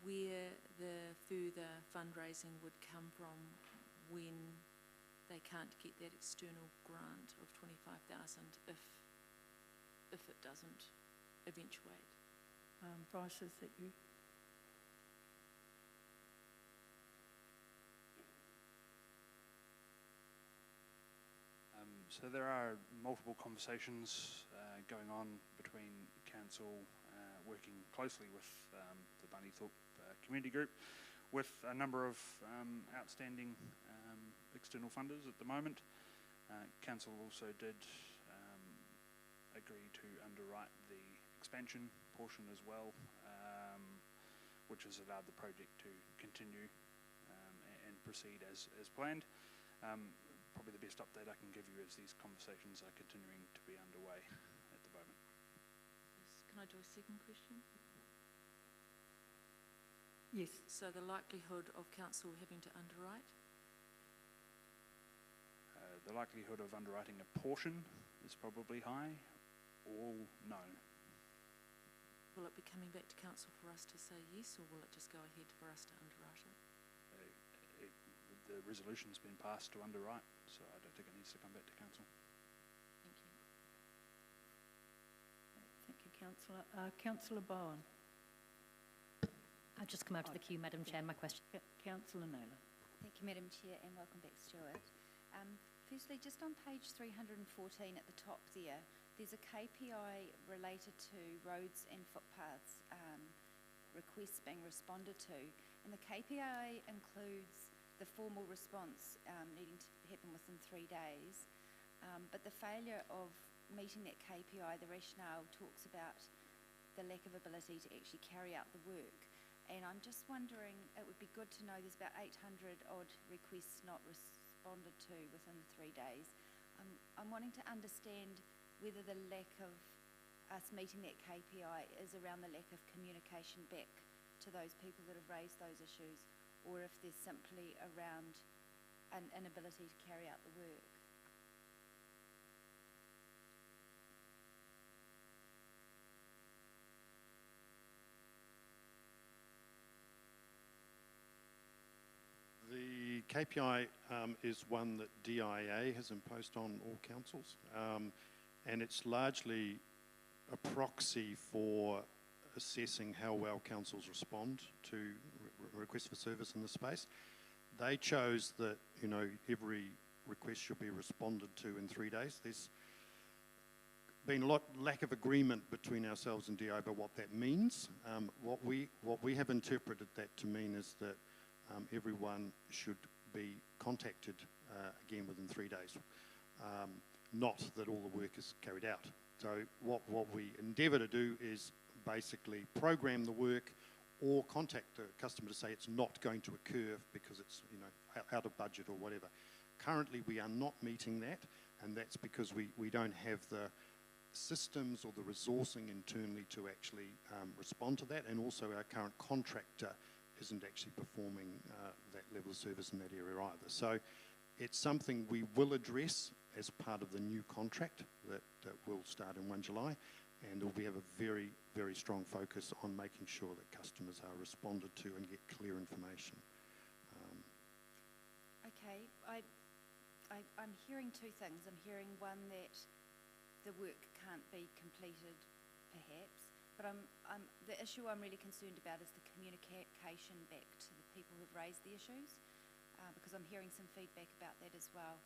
where the further fundraising would come from when they can't get that external grant of 25,000 if it doesn't eventuate. Bryce, is that you? So there are multiple conversations going on between Council, working closely with the Bunnythorpe Community Group, with a number of outstanding external funders at the moment. Council also did agree to underwrite the expansion portion as well, which has allowed the project to continue and proceed as planned. Probably the best update I can give you is these conversations are continuing to be underway at the moment. Yes. Can I do a second question? Yes. So the likelihood of Council having to underwrite? The likelihood of underwriting a portion is probably high, or no. Will it be coming back to Council for us to say yes, or will it just go ahead for us to underwrite it? The resolution's been passed to underwrite, so I don't think it needs to come back to Council. Thank you. Thank you, Councillor. Councillor Bowen. I've just come out to the queue, Madam Chair. My question. Councillor Naylor. Thank you, Madam Chair, and welcome back, Stuart. Firstly, just on page 314 at the top there, there's a KPI related to roads and footpaths requests being responded to, and the KPI includes the formal response needing to happen within 3 days, but the failure of meeting that KPI, the rationale talks about the lack of ability to actually carry out the work. And I'm just wondering, it would be good to know there's about 800 odd requests not responded to within the 3 days. I'm wanting to understand whether the lack of us meeting that KPI is around the lack of communication back to those people that have raised those issues, or if there's simply around an inability to carry out the work. The KPI is one that DIA has imposed on all councils, and it's largely a proxy for assessing how well councils respond to requests for service in this space. They chose that, you know, every request should be responded to in 3 days. There's been a lack of agreement between ourselves and DIA about what that means. What we have interpreted that to mean is that everyone should be contacted again within 3 days, not that all the work is carried out. So what we endeavour to do is basically program the work or contact the customer to say it's not going to occur because it's, you know, out of budget or whatever. Currently we are not meeting that, and that's because we don't have the systems or the resourcing internally to actually respond to that, and also our current contractor isn't actually performing that level of service in that area either. So it's something we will address as part of the new contract that will start in 1 July, and we have a very, very strong focus on making sure that customers are responded to and get clear information. Okay, I'm hearing two things. I'm hearing one, that the work can't be completed perhaps, But the issue I'm really concerned about is the communication back to the people who've raised the issues, because I'm hearing some feedback about that as well.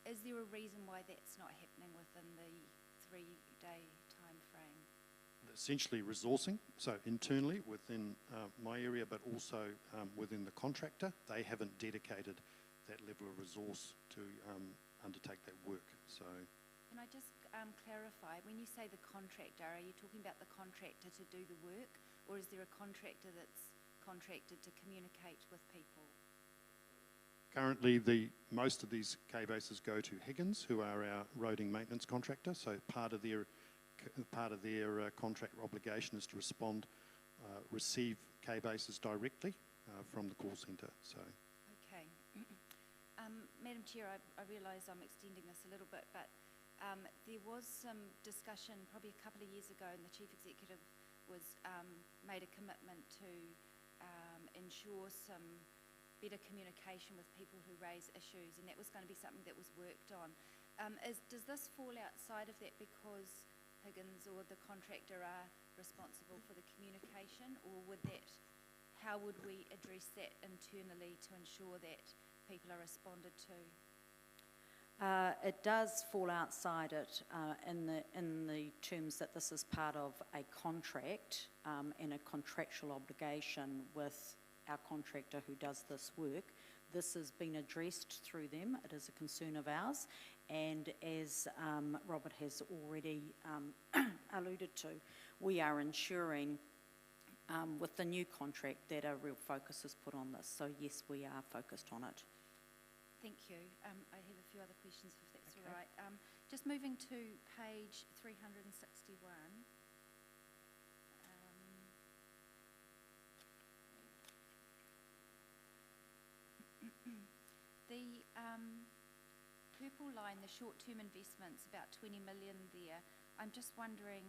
Is there a reason why that's not happening within the 3-day time frame? Essentially resourcing, so internally within my area, but also within the contractor, they haven't dedicated that level of resource to undertake that work. So, can I just clarify, when you say the contractor, are you talking about the contractor to do the work, or is there a contractor that's contracted to communicate with people? currently, most of these K-bases go to Higgins, who are our roading maintenance contractor. So part of their contract obligation is to receive K-bases directly from the call centre. So. Okay. Madam Chair, I realise I'm extending this a little bit, but there was some discussion probably a couple of years ago, and the Chief Executive made a commitment to ensure some better communication with people who raise issues, and that was going to be something that was worked on. Does this fall outside of that because Higgins or the contractor are responsible for the communication, or how would we address that internally to ensure that people are responded to? It does fall outside it in the terms that this is part of a contract and a contractual obligation with our contractor who does this work. This has been addressed through them. It is a concern of ours, and as Robert has already alluded to, we are ensuring with the new contract that a real focus is put on this. So yes, we are focused on it. Thank you. I have a few other questions, if that's all right. Just moving to page 361. The purple line, the short-term investments, about 20 million there. I'm just wondering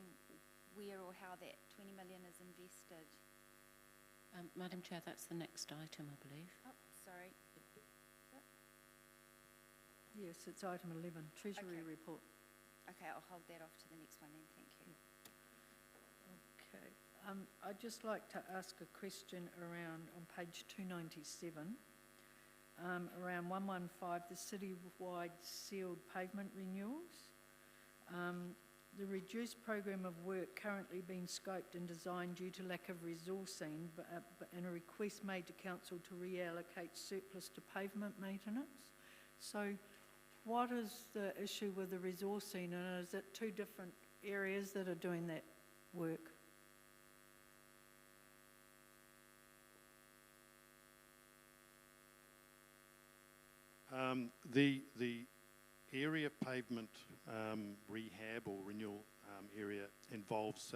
where or how that 20 million is invested. Madam Chair, that's the next item, I believe. Oh, sorry. Yes, it's item 11, Treasury Report. Okay, I'll hold that off to the next one then, thank you. Okay. I'd just like to ask a question around, on page 297, around 115, the city-wide sealed pavement renewals. The reduced program of work currently being scoped and designed due to lack of resourcing, and a request made to council to reallocate surplus to pavement maintenance. So what is the issue with the resourcing, and is it two different areas that are doing that work? The area pavement rehab or renewal area involves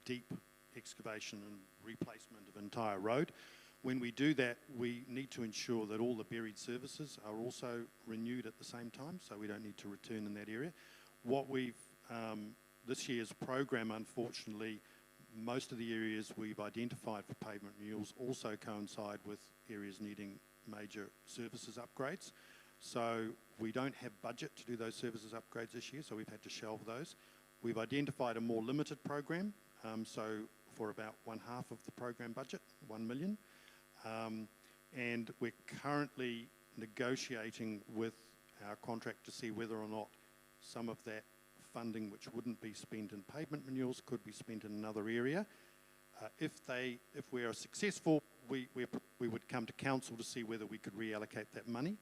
deep excavation and replacement of entire road. When we do that, we need to ensure that all the buried services are also renewed at the same time, so we don't need to return in that area. What we've, this year's program, unfortunately, most of the areas we've identified for pavement renewals also coincide with areas needing major services upgrades. So we don't have budget to do those services upgrades this year, so we've had to shelve those. We've identified a more limited program, so for about 1/2 of the program budget, 1 million. And we're currently negotiating with our contract to see whether or not some of that funding which wouldn't be spent in pavement renewals could be spent in another area. If we are successful, we would come to council to see whether we could reallocate that money.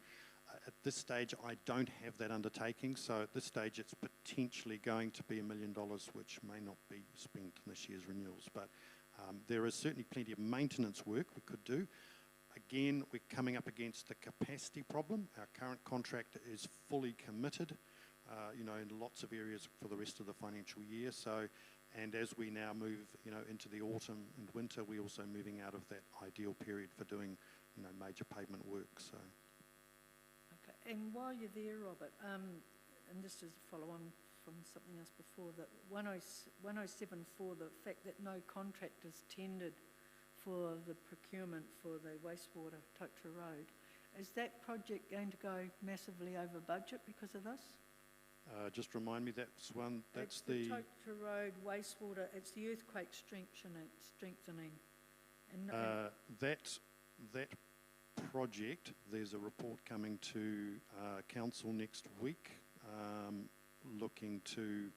At this stage, I don't have that undertaking, so at this stage it's potentially going to be $1 million, which may not be spent in this year's renewals. But there is certainly plenty of maintenance work we could do. Again, we're coming up against the capacity problem. Our current contractor is fully committed, in lots of areas for the rest of the financial year. So, and as we now move, into the autumn and winter, we're also moving out of that ideal period for doing, major pavement work. So. Okay. And while you're there, Robert, and this is a follow-on from something else before, that 107.4, the fact that no contractors tendered for the procurement for the wastewater Totara Road, is that project going to go massively over budget because of this? Just remind me, that's one, that's It's the the, Tokta Road wastewater, it's the earthquake strengthening. And that project, there's a report coming to council next week, looking to,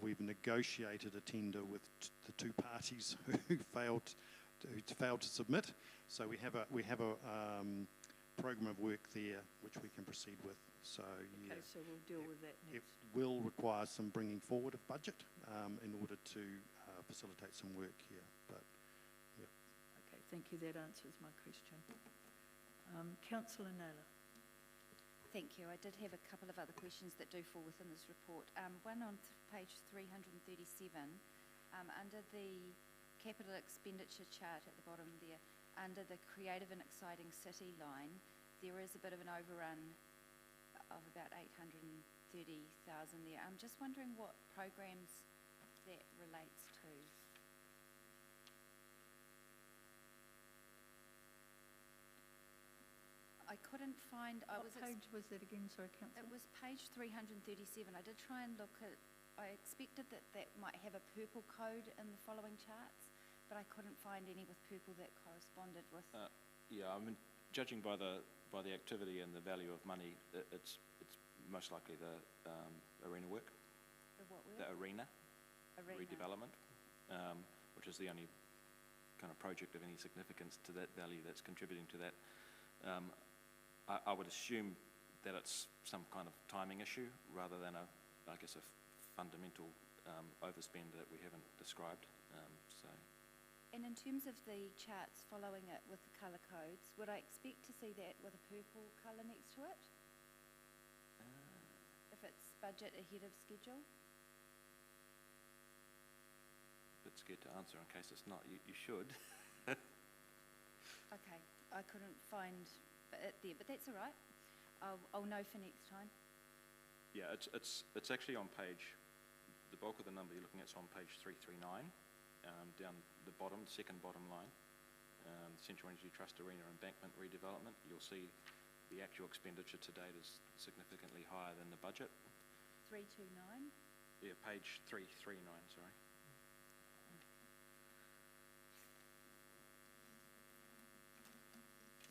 we've negotiated a tender with the two parties who failed to submit. So we have a program of work there which we can proceed with. So yeah, Okay, so we'll deal with that it next. will require some bringing forward of budget in order to facilitate some work here. But yeah. Okay, thank you, that answers my question. Councillor Naylor. Thank you. I did have a couple of other questions that do fall within this report. One on page 337, under the capital expenditure chart at the bottom there, under the creative and exciting city line, there is a bit of an overrun of about 830,000 there. I'm just wondering what programs that relates to. I couldn't find. What page was that again, sorry, Councillor? It was page 337. I did try and look at, I expected that that might have a purple code in the following charts, but I couldn't find any with purple that corresponded with. Yeah, I mean, judging by the activity and the value of money, it's most likely the arena work. The what work? The arena. Redevelopment, which is the only kind of project of any significance to that value that's contributing to that. I would assume that it's some kind of timing issue rather than a fundamental overspend that we haven't described. And in terms of the charts following it with the colour codes, would I expect to see that with a purple colour next to it? If it's budget ahead of schedule? Bit scared to answer in case it's not. You should. Okay, I couldn't find it there, but that's all right. I'll know for next time. Yeah, it's actually on page, the bulk of the number you're looking at is on page 339, down the bottom, second bottom line, Central Energy Trust Arena Embankment Redevelopment. You'll see the actual expenditure to date is significantly higher than the budget. 329? Yeah, page 339, sorry.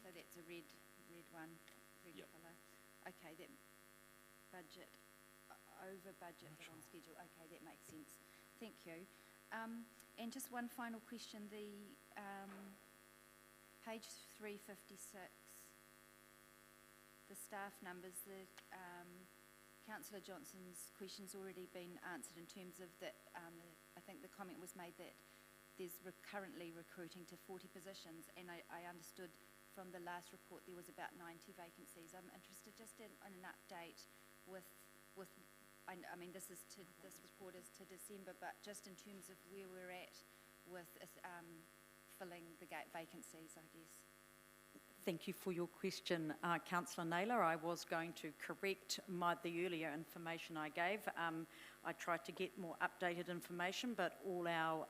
So that's a red one, red Yep. colour. Okay, that budget, over budget but on schedule. Okay, that makes sense. Thank you. And just one final question, the page 356, the staff numbers, Councillor Johnson's question's already been answered in terms of that, I think the comment was made that there's currently recruiting to 40 positions, and I understood from the last report there was about 90 vacancies. I'm interested just in an update with I mean this report is to December, but just in terms of where we're at with filling the vacancies, I guess. Thank you for your question, Councillor Naylor. I was going to correct the earlier information I gave. I tried to get more updated information, but all our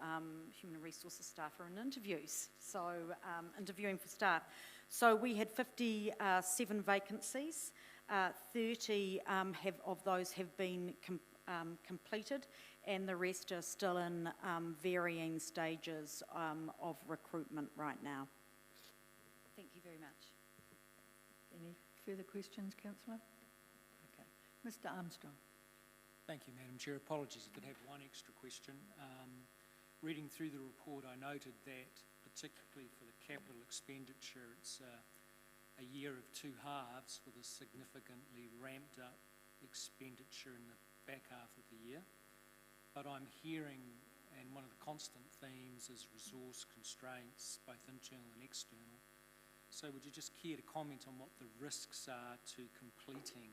human resources staff are in interviews, so interviewing for staff. So we had 57 vacancies. 30 of those have been completed, and the rest are still in varying stages of recruitment right now. Thank you very much. Any further questions, Councillor? Okay. Mr Armstrong. Thank you, Madam Chair. Apologies, I did have one extra question. Reading through the report, I noted that, particularly for the capital expenditure, it's a year of two halves with a significantly ramped up expenditure in the back half of the year. But I'm hearing, and one of the constant themes is resource constraints, both internal and external. So would you just care to comment on what the risks are to completing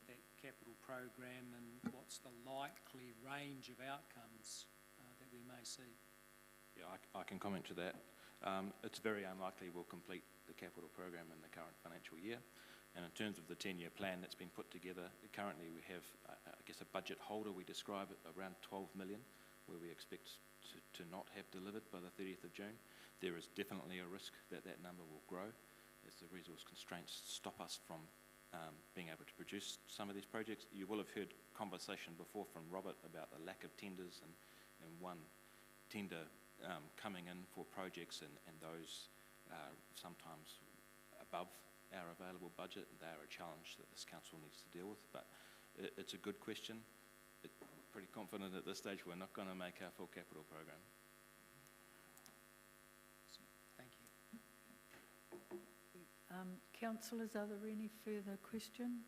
that capital program and what's the likely range of outcomes that we may see? Yeah, I can comment to that. It's very unlikely we'll complete the capital program in the current financial year. And in terms of the 10-year plan that's been put together, currently we have, I guess, a budget holder, we describe it around 12 million, where we expect to not have delivered by the 30th of June. There is definitely a risk that that number will grow as the resource constraints stop us from being able to produce some of these projects. You will have heard conversation before from Robert about the lack of tenders and one tender coming in for projects and those sometimes above our available budget. They are a challenge that this council needs to deal with, but it's a good question. Pretty confident at this stage we're not going to make our full capital program. Thank you. Councillors, are there any further questions?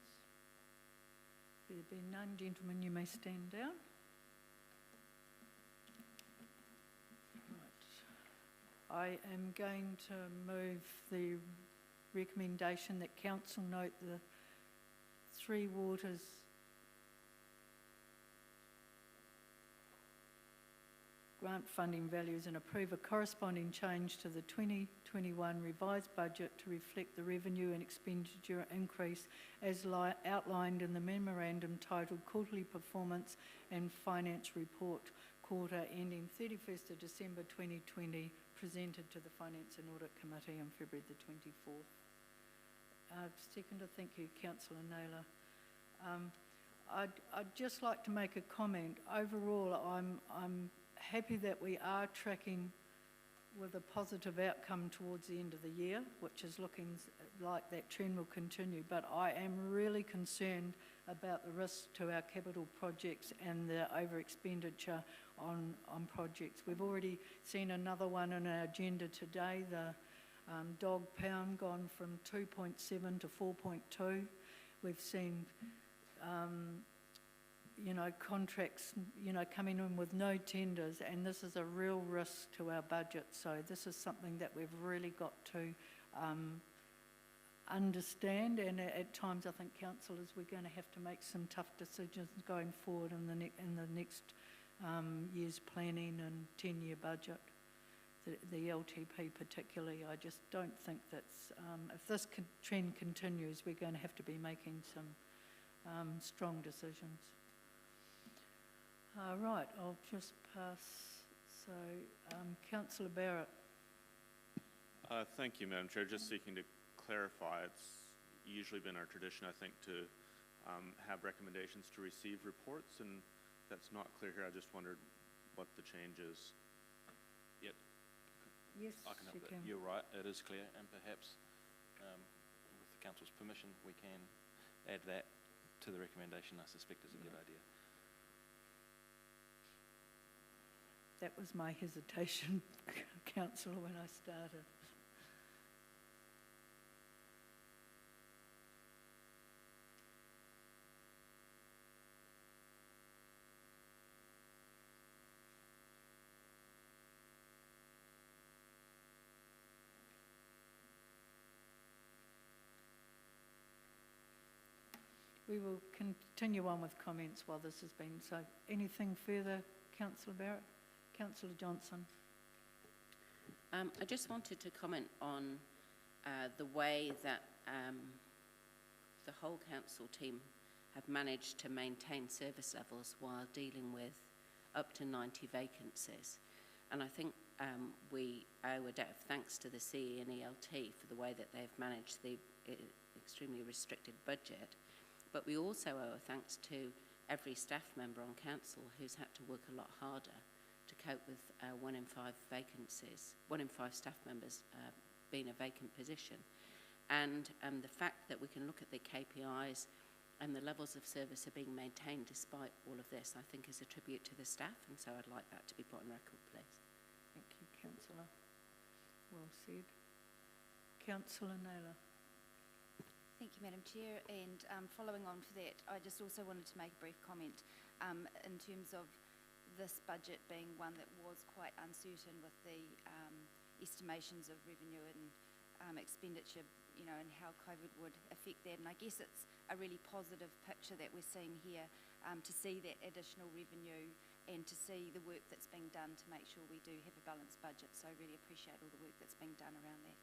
There being none, gentlemen, you may stand down. Right. I am going to move the recommendation that council note the Three Waters grant funding values and approve a corresponding change to the 2021 revised budget to reflect the revenue and expenditure increase as outlined in the memorandum titled Quarterly Performance and Finance Report Quarter ending 31st of December 2020, presented to the Finance and Audit Committee on February the 24th. Seconder, thank you, Councillor Naylor. I'd just like to make a comment. Overall, I'm happy that we are tracking with a positive outcome towards the end of the year, which is looking like that trend will continue. But I am really concerned about the risk to our capital projects and the over expenditure on projects. We've already seen another one on our agenda today, the dog pound gone from 2.7 to 4.2. We've seen contracts, coming in with no tenders, and this is a real risk to our budget. So this is something that we've really got to understand, and at times I think councillors, we're going to have to make some tough decisions going forward in the next year's planning and 10-year budget. The LTP particularly, I just don't think that's, if this trend continues, we're going to have to be making some strong decisions. Right, I'll just pass. So, Councillor Barrett. Thank you, Madam Chair. Just seeking to clarify, it's usually been our tradition, I think, to have recommendations to receive reports, and that's not clear here. I just wondered what the change is. Yep. Yes, I can help that. You're right, it is clear, and perhaps with the council's permission, we can add that to the recommendation. I suspect is a good idea. That was my hesitation, Councillor, when I started. We will continue on with comments while this has been. So anything further, Councillor Barrett? Councillor Johnson. I just wanted to comment on the way that the whole council team have managed to maintain service levels while dealing with up to 90 vacancies. And I think we owe a debt of thanks to the CE and ELT for the way that they've managed the extremely restricted budget. But we also owe a thanks to every staff member on council who's had to work a lot harder to cope with 1 in 5 vacancies, 1 in 5 staff members being a vacant position. And the fact that we can look at the KPIs and the levels of service are being maintained despite all of this, I think is a tribute to the staff, and so I'd like that to be put on record, please. Thank you, Councillor. Well said. Councillor Naylor. Thank you, Madam Chair, and following on for that, I just also wanted to make a brief comment in terms of this budget being one that was quite uncertain with the estimations of revenue and expenditure, and how COVID would affect that. And I guess it's a really positive picture that we're seeing here, to see that additional revenue and to see the work that's being done to make sure we do have a balanced budget. So I really appreciate all the work that's being done around that.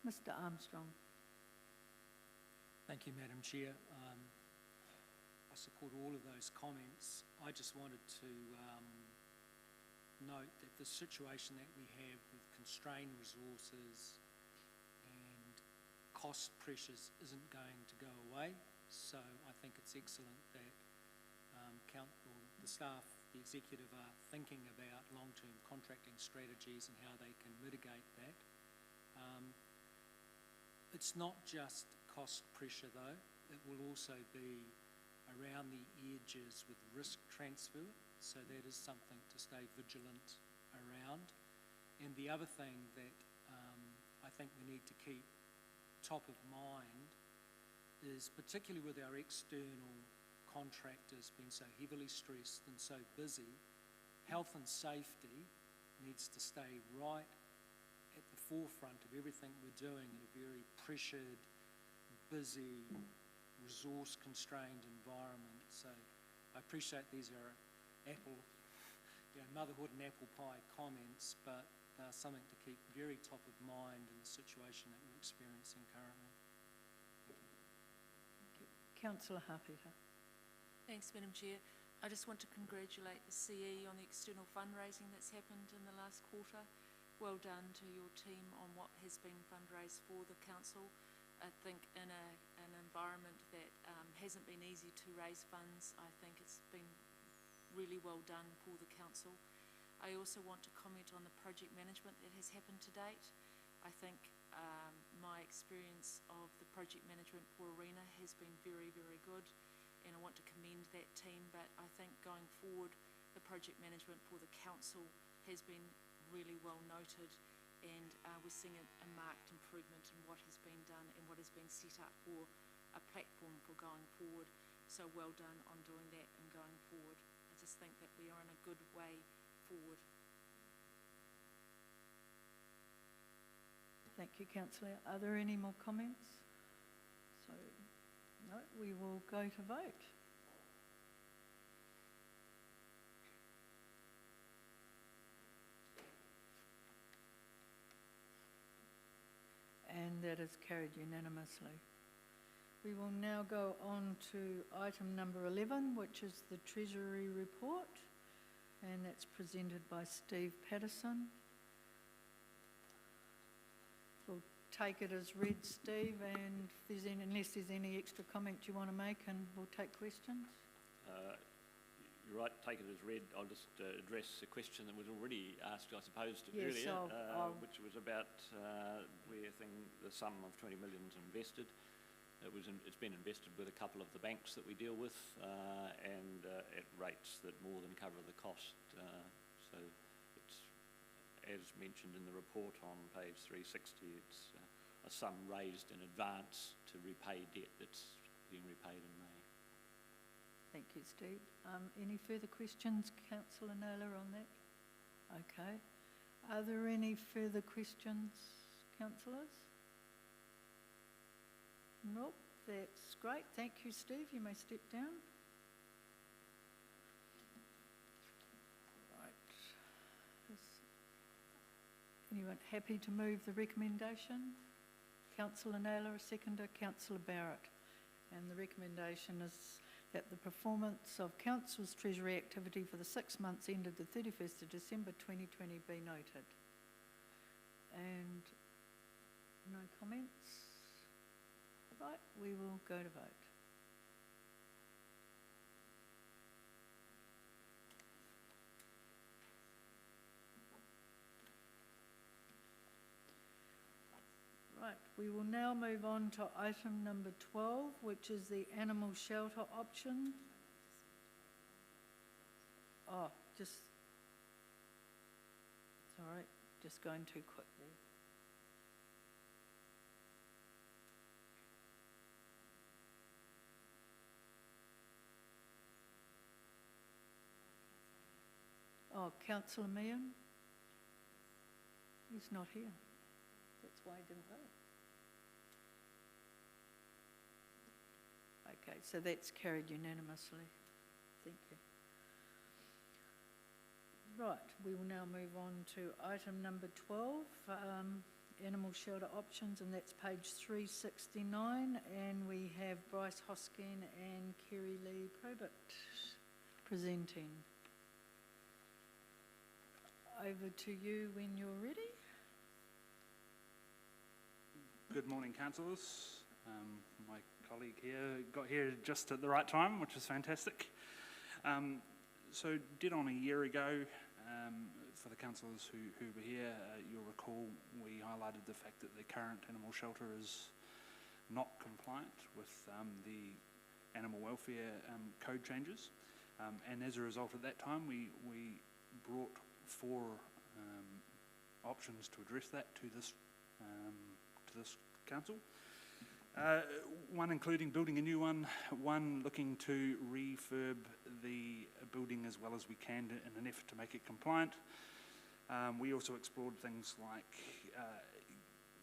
Mr. Armstrong. Thank you, Madam Chair. I support all of those comments. I just wanted to note that the situation that we have with constrained resources and cost pressures isn't going to go away. So I think it's excellent that the staff, the executive are thinking about long-term contracting strategies and how they can mitigate that. It's not just cost pressure though, it will also be around the edges with risk transfer, so that is something to stay vigilant around. And the other thing that I think we need to keep top of mind is, particularly with our external contractors being so heavily stressed and so busy, health and safety needs to stay right at the forefront of everything we're doing in a very pressured, busy, resource-constrained environment. So I appreciate these are motherhood and apple pie comments, but something to keep very top of mind in the situation that we're experiencing currently. Councillor Hapeta. Thanks, Madam Chair. I just want to congratulate the CE on the external fundraising that's happened in the last quarter. Well done to your team on what has been fundraised for the council. I think in an environment that hasn't been easy to raise funds, I think it's been really well done for the council. I also want to comment on the project management that has happened to date. I think my experience of the project management for Arena has been very, very good, and I want to commend that team, but I think going forward, the project management for the council has been really well noted, and we're seeing a marked improvement in what has been done and what has been set up for a platform for going forward. So well done on doing that and going forward. I just think that we are in a good way forward. Thank you, Councillor. Are there any more comments? So, no, we will go to vote. And that is carried unanimously. We will now go on to item number 11, which is the Treasury Report, and that's presented by Steve Patterson. We'll take it as read, Steve, and unless there's any extra comment you want to make, and we'll take questions. You're right, take it as read. I'll just address a question that was already asked, I suppose, Yes, earlier, which was about where the sum of 20 million is invested. It's been invested with a couple of the banks that we deal with, and at rates that more than cover the cost. So it's, as mentioned in the report on page 360, it's a sum raised in advance to repay debt that's being repaid in May. Thank you, Steve. Any further questions, Councillor Naylor, on that? Okay. Are there any further questions, councillors? Nope, that's great. Thank you, Steve. You may step down. Right. Is anyone happy to move the recommendation? Councillor Naylor, a seconder. Councillor Barrett. And the recommendation is that the performance of Council's Treasury activity for the 6 months ended the 31st of December 2020 be noted. And no comments? Right, we will go to vote. Right, we will now move on to item number 12, which is the animal shelter option. Oh, sorry, just going too quickly. Oh, Councillor Meehan? He's not here. That's why I didn't vote. Okay, so that's carried unanimously. Thank you. Right, we will now move on to item number 12, animal shelter options, and that's page 369, and we have Bryce Hoskin and Kerry Lee Probert presenting. Over to you when you're ready. Good morning, councillors. My colleague here got here just at the right time, which is fantastic. So dead on a year ago, for the councillors who were here, you'll recall we highlighted the fact that the current animal shelter is not compliant with the animal welfare code changes. And as a result at that time, we brought 4 options to address that to this council. One including building a new one looking to refurb the building as well as we can in an effort to make it compliant. We also explored things like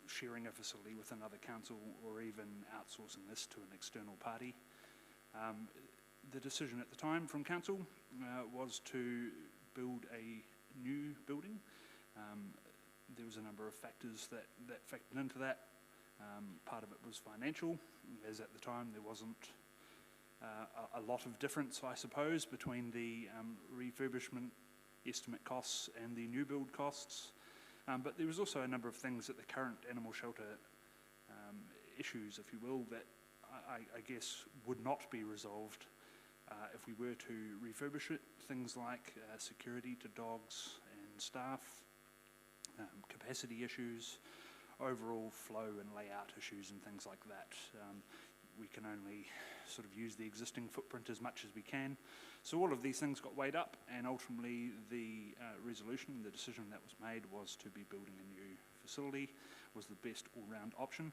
sharing a facility with another council or even outsourcing this to an external party. The decision at the time from council was to build a new building. There was a number of factors that factored into that. Part of it was financial, as at the time there wasn't a lot of difference, I suppose, between the refurbishment estimate costs and the new build costs. But there was also a number of things that the current animal shelter issues, if you will, that I guess would not be resolved if we were to refurbish it. Things like security to dogs and staff, capacity issues, overall flow and layout issues and things like that. We can only sort of use the existing footprint as much as we can. So all of these things got weighed up, and ultimately the resolution, the decision that was made was to be building a new facility was the best all-round option.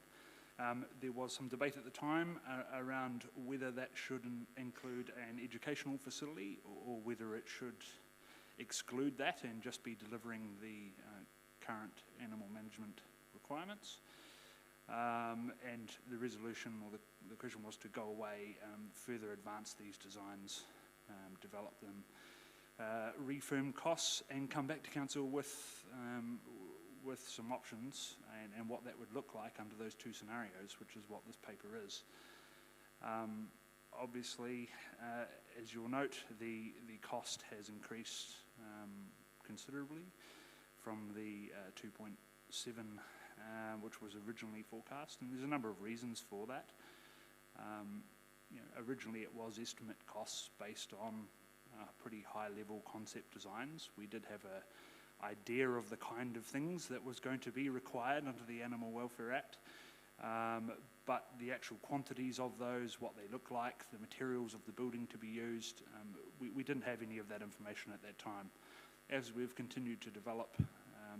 There was some debate at the time around whether that should include an educational facility or whether it should exclude that and just be delivering the current animal management requirements. And the resolution or the question was to go away, further advance these designs, develop them, refirm costs, and come back to council with some options and what that would look like under those 2 scenarios, which is what this paper is. Obviously, as you'll note, the cost has increased considerably from the 2.7 which was originally forecast, and there's a number of reasons for that. Originally it was estimate costs based on pretty high-level concept designs. We did have an idea of the kind of things that was going to be required under the Animal Welfare Act, but the actual quantities of those, what they look like, the materials of the building to be used, we didn't have any of that information at that time. As we've continued to develop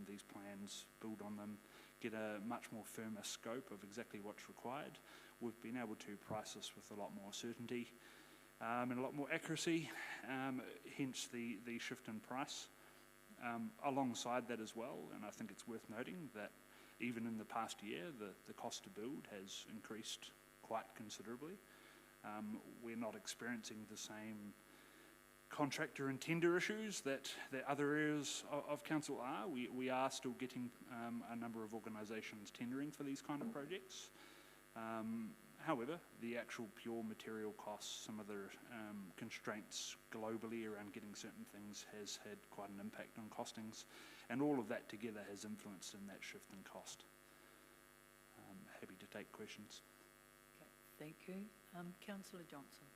these plans, build on them, get a much more firmer scope of exactly what's required, we've been able to price this with a lot more certainty and a lot more accuracy, hence the shift in price. Alongside that as well, and I think it's worth noting that even in the past year, the cost to build has increased quite considerably. We're not experiencing the same contractor and tender issues that other areas of council are. We are still getting a number of organisations tendering for these kind of projects. However, the actual pure material costs, some of the constraints globally around getting certain things has had quite an impact on costings, and all of that together has influenced in that shift in cost. Happy to take questions. Okay, thank you. Councillor Johnson.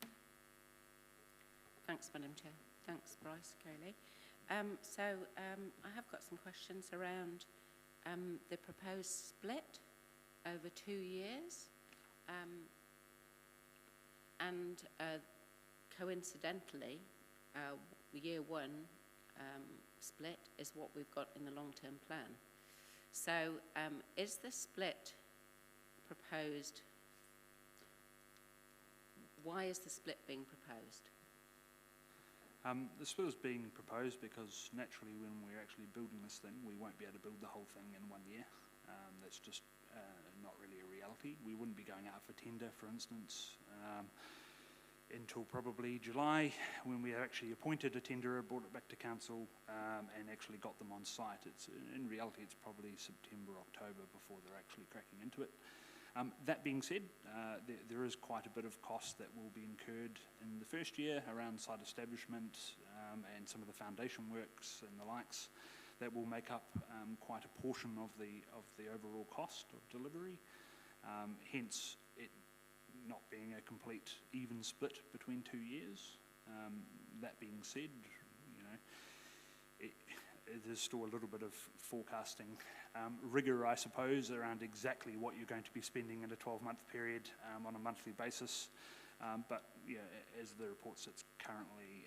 Thanks, Madam Chair. Thanks, Bryce, Kaylee. I have got some questions around the proposed split over 2 years. And coincidentally, year 1 split is what we've got in the long-term plan. So is the split proposed? Why is the split being proposed? The split is being proposed because naturally when we're actually building this thing, we won't be able to build the whole thing in 1 year. That's just not really a reality. We wouldn't be going out for tender, for instance, until probably July, when we actually appointed a tenderer, brought it back to council, and actually got them on site. In reality, it's probably September, October before they're actually cracking into it. That being said, there is quite a bit of cost that will be incurred in the first year around site establishment and some of the foundation works and the likes that will make up quite a portion of the overall cost of delivery. hence it not being a complete even split between 2 years. That being said, you know, there's still a little bit of forecasting rigour, I suppose, around exactly what you're going to be spending in a 12-month period on a monthly basis. But yeah, as the report sits currently,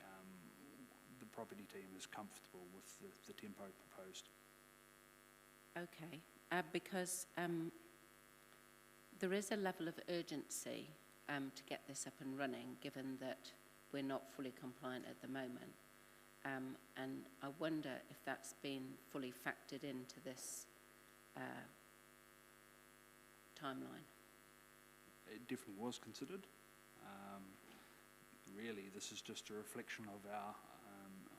the property team is comfortable with the tempo proposed. Okay, because there is a level of urgency to get this up and running, given that we're not fully compliant at the moment. And I wonder if that's been fully factored into this timeline. It definitely was considered. Really, this is just a reflection of our,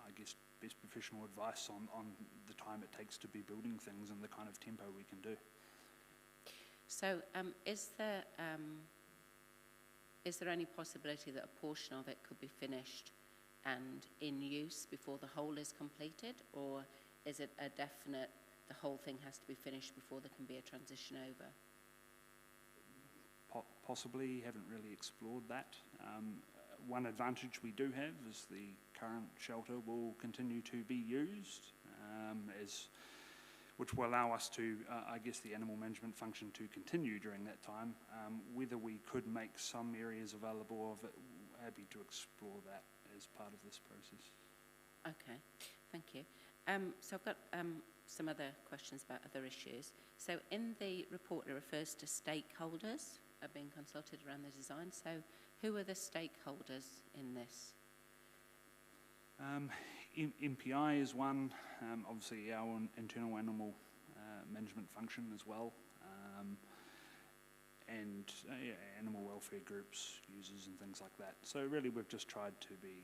I guess, best professional advice on the time it takes to be building things and the kind of tempo we can do. So is there any possibility that a portion of it could be finished and in use before the whole is completed, or is it a definite, the whole thing has to be finished before there can be a transition over? Possibly, haven't really explored that. One advantage we do have is the current shelter will continue to be used, which will allow us to, I guess, the animal management function to continue during that time. Whether we could make some areas available of it, happy to explore that as part of this process. Okay, thank you. So I've got some other questions about other issues. So in the report, it refers to stakeholders are being consulted around the design. So who are the stakeholders in this? MPI is one, obviously our internal animal management function as well, and animal welfare groups, users and things like that. So really we've just tried to be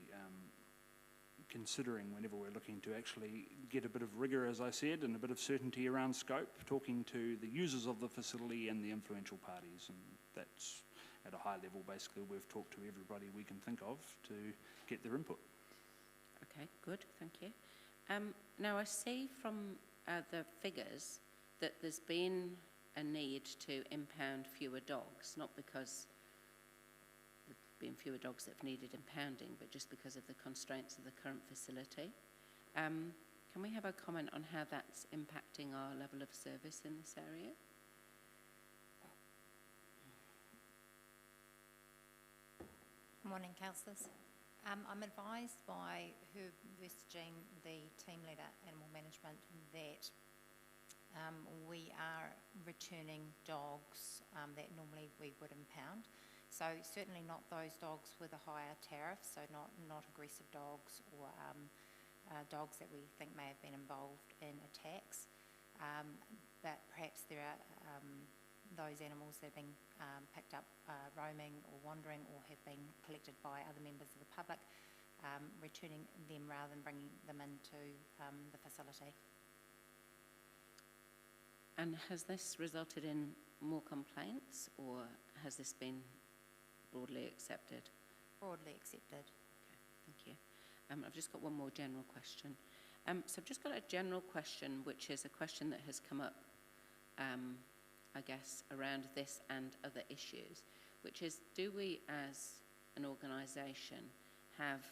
considering whenever we're looking to actually get a bit of rigour, as I said, and a bit of certainty around scope, talking to the users of the facility and the influential parties, and that's at a high level. Basically we've talked to everybody we can think of to get their input. Okay, good, thank you. Now I see from the figures that there's been a need to impound fewer dogs, not because there have been fewer dogs that have needed impounding, but just because of the constraints of the current facility. Can we have a comment on how that's impacting our level of service in this area? Morning, councillors. I'm advised by Herb Vesterjean, the team leader, animal management, that we are returning dogs that normally we would impound. So certainly not those dogs with a higher tariff, so not aggressive dogs or dogs that we think may have been involved in attacks. But perhaps there are those animals that have been picked up roaming or wandering or have been collected by other members of the public, returning them rather than bringing them into the facility. And has this resulted in more complaints, or has this been broadly accepted? Broadly accepted. Okay, thank you. I've just got one more general question. So I've just got a general question, which is a question that has come up I guess, around this and other issues, which is, do we as an organisation have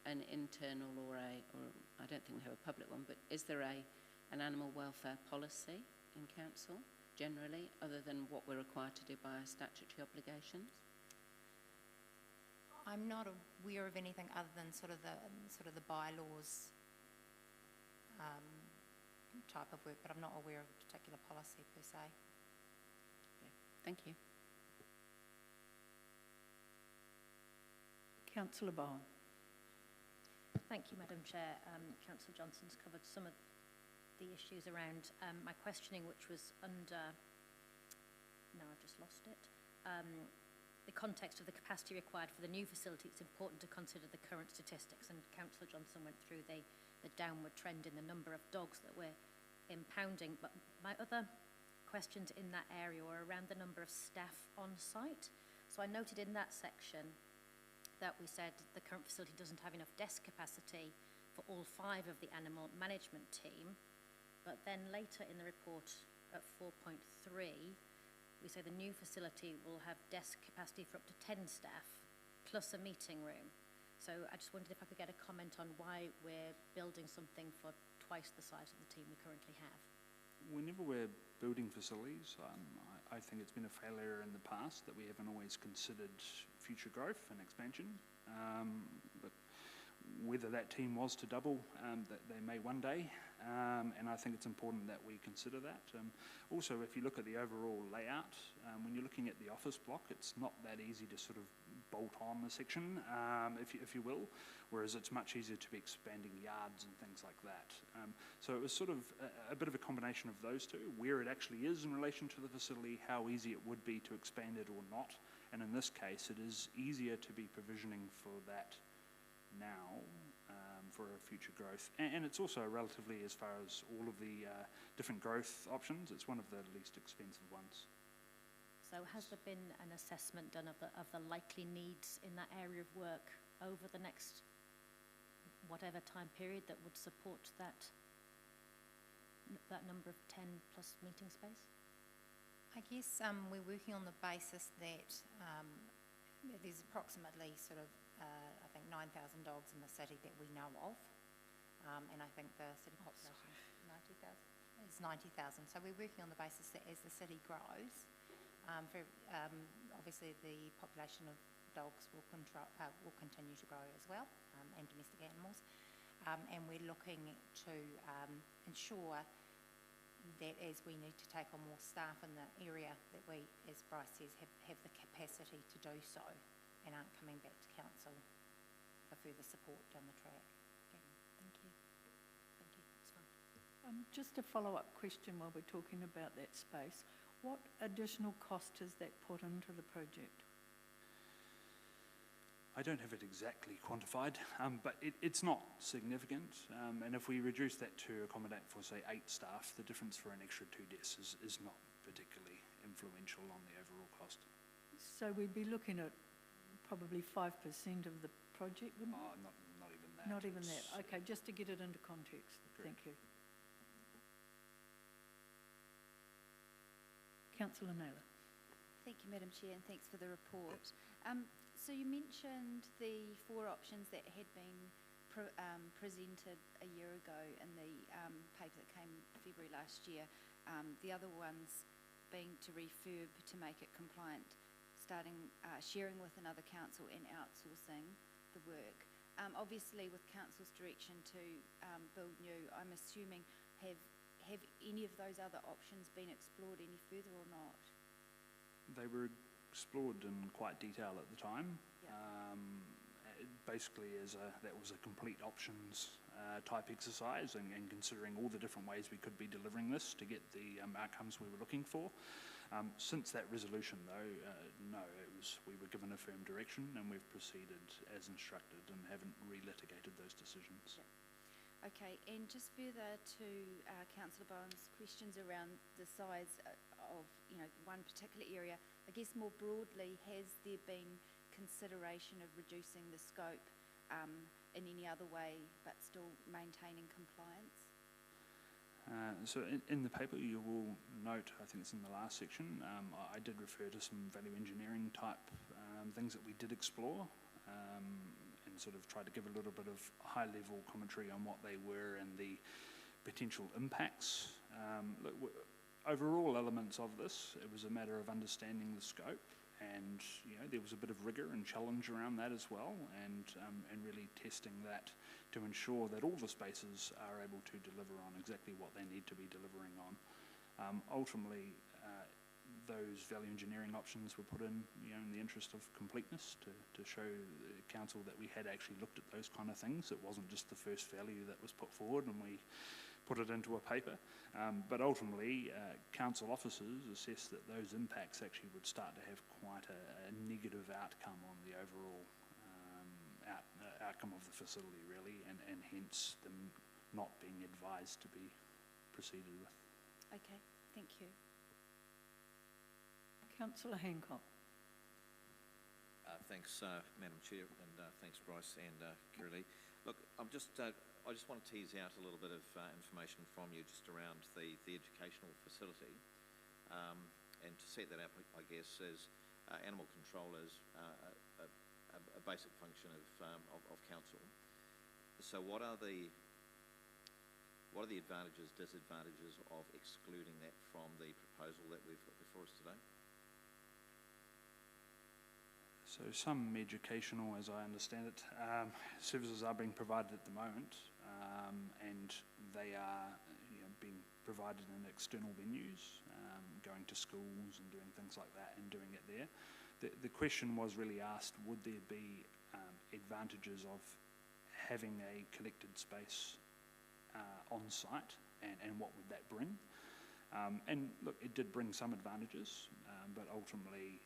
an internal or I don't think we have a public one, but is there an animal welfare policy in council generally, other than what we're required to do by our statutory obligations? I'm not aware of anything other than sort of the bylaws type of work, but I'm not aware of a particular policy per se. Thank you. Councillor Bowen. Thank you, Madam Chair. Councillor Johnson's covered some of the issues around my questioning, which was under, now I've just lost it, the context of the capacity required for the new facility. It's important to consider the current statistics, and Councillor Johnson went through the downward trend in the number of dogs that we're impounding. But my other questions in that area were around the number of staff on site. So I noted in that section that we said the current facility doesn't have enough desk capacity for all 5 of the animal management team, but then later in the report at 4.3 we say the new facility will have desk capacity for up to 10 staff, plus a meeting room. So I just wondered if I could get a comment on why we're building something for twice the size of the team we currently have. Whenever we're building facilities, I think it's been a failure in the past that we haven't always considered future growth and expansion. But whether that team was to double, that they may one day, and I think it's important that we consider that. Also, if you look at the overall layout, when you're looking at the office block, it's not that easy to sort of bolt on the section, if you will, whereas it's much easier to be expanding yards and things like that. So it was sort of a bit of a combination of those two, where it actually is in relation to the facility, how easy it would be to expand it or not. And in this case, it is easier to be provisioning for that now, for future growth. And it's also relatively, as far as all of the different growth options, it's one of the least expensive ones. So has there been an assessment done of the likely needs in that area of work over the next whatever time period that would support that number of 10 plus meeting space? I guess we're working on the basis that there's approximately sort of, I think, 9,000 dogs in the city that we know of. And I think the city population is 90,000. So we're working on the basis that as the city grows, obviously the population of dogs will continue to grow as well, and domestic animals. And we're looking to ensure that as we need to take on more staff in the area, that we, as Bryce says, have the capacity to do so and aren't coming back to council for further support down the track. Okay, thank you. Thank you, it's fine. Just a follow-up question while we're talking about that space. What additional cost has that put into the project? I don't have it exactly quantified, but it's not significant. And if we reduce that to accommodate for, say, 8 staff, the difference for an extra 2 desks is not particularly influential on the overall cost. So we'd be looking at probably 5% of the project, wouldn't we? Oh, not even that. Not even that. Okay, just to get it into context. Correct. Thank you. Councillor Naylor. Thank you, Madam Chair, and thanks for the report. So you mentioned the 4 options that had been presented a year ago in the paper that came February last year. The other ones being to refurb to make it compliant, sharing with another council and outsourcing the work. Obviously, with council's direction to build new, I'm assuming have any of those other options been explored any further or not? They were explored in quite detail at the time. Yep. Basically, that was a complete options type exercise, and considering all the different ways we could be delivering this to get the outcomes we were looking for. Since that resolution, though, no, we were given a firm direction, and we've proceeded as instructed and haven't relitigated those decisions. Yep. Okay, and just further to Councillor Bowen's questions around the size of, one particular area, I guess more broadly, has there been consideration of reducing the scope in any other way but still maintaining compliance? So in the paper you will note, I think it's in the last section, I did refer to some value engineering type things that we did explore, and sort of try to give a little bit of high level commentary on what they were and the potential impacts. Overall elements of this, it was a matter of understanding the scope, and there was a bit of rigour and challenge around that as well, and really testing that to ensure that all the spaces are able to deliver on exactly what they need to be delivering on. Ultimately, those value engineering options were put in the interest of completeness, to show the council that we had actually looked at those kind of things. It wasn't just the first value that was put forward and we put it into a paper, but ultimately council officers assessed that those impacts actually would start to have quite a negative outcome on the overall outcome of the facility, really, and hence them not being advised to be proceeded with. Okay, thank you. Councillor Hancock. Thanks, Madam Chair, and thanks, Bryce and Kiralee. Look, I just want to tease out a little bit of information from you just around the educational facility. and to set that up, I guess, as animal control is a basic function of council. So what are the advantages, disadvantages of excluding that from the proposal that we've got before us today? So some educational, as I understand it, services are being provided at the moment, and they are being provided in external venues, going to schools and doing things like that and doing it there. The question was really asked, would there be advantages of having a collected space on site, and what would that bring? And look, it did bring some advantages, but ultimately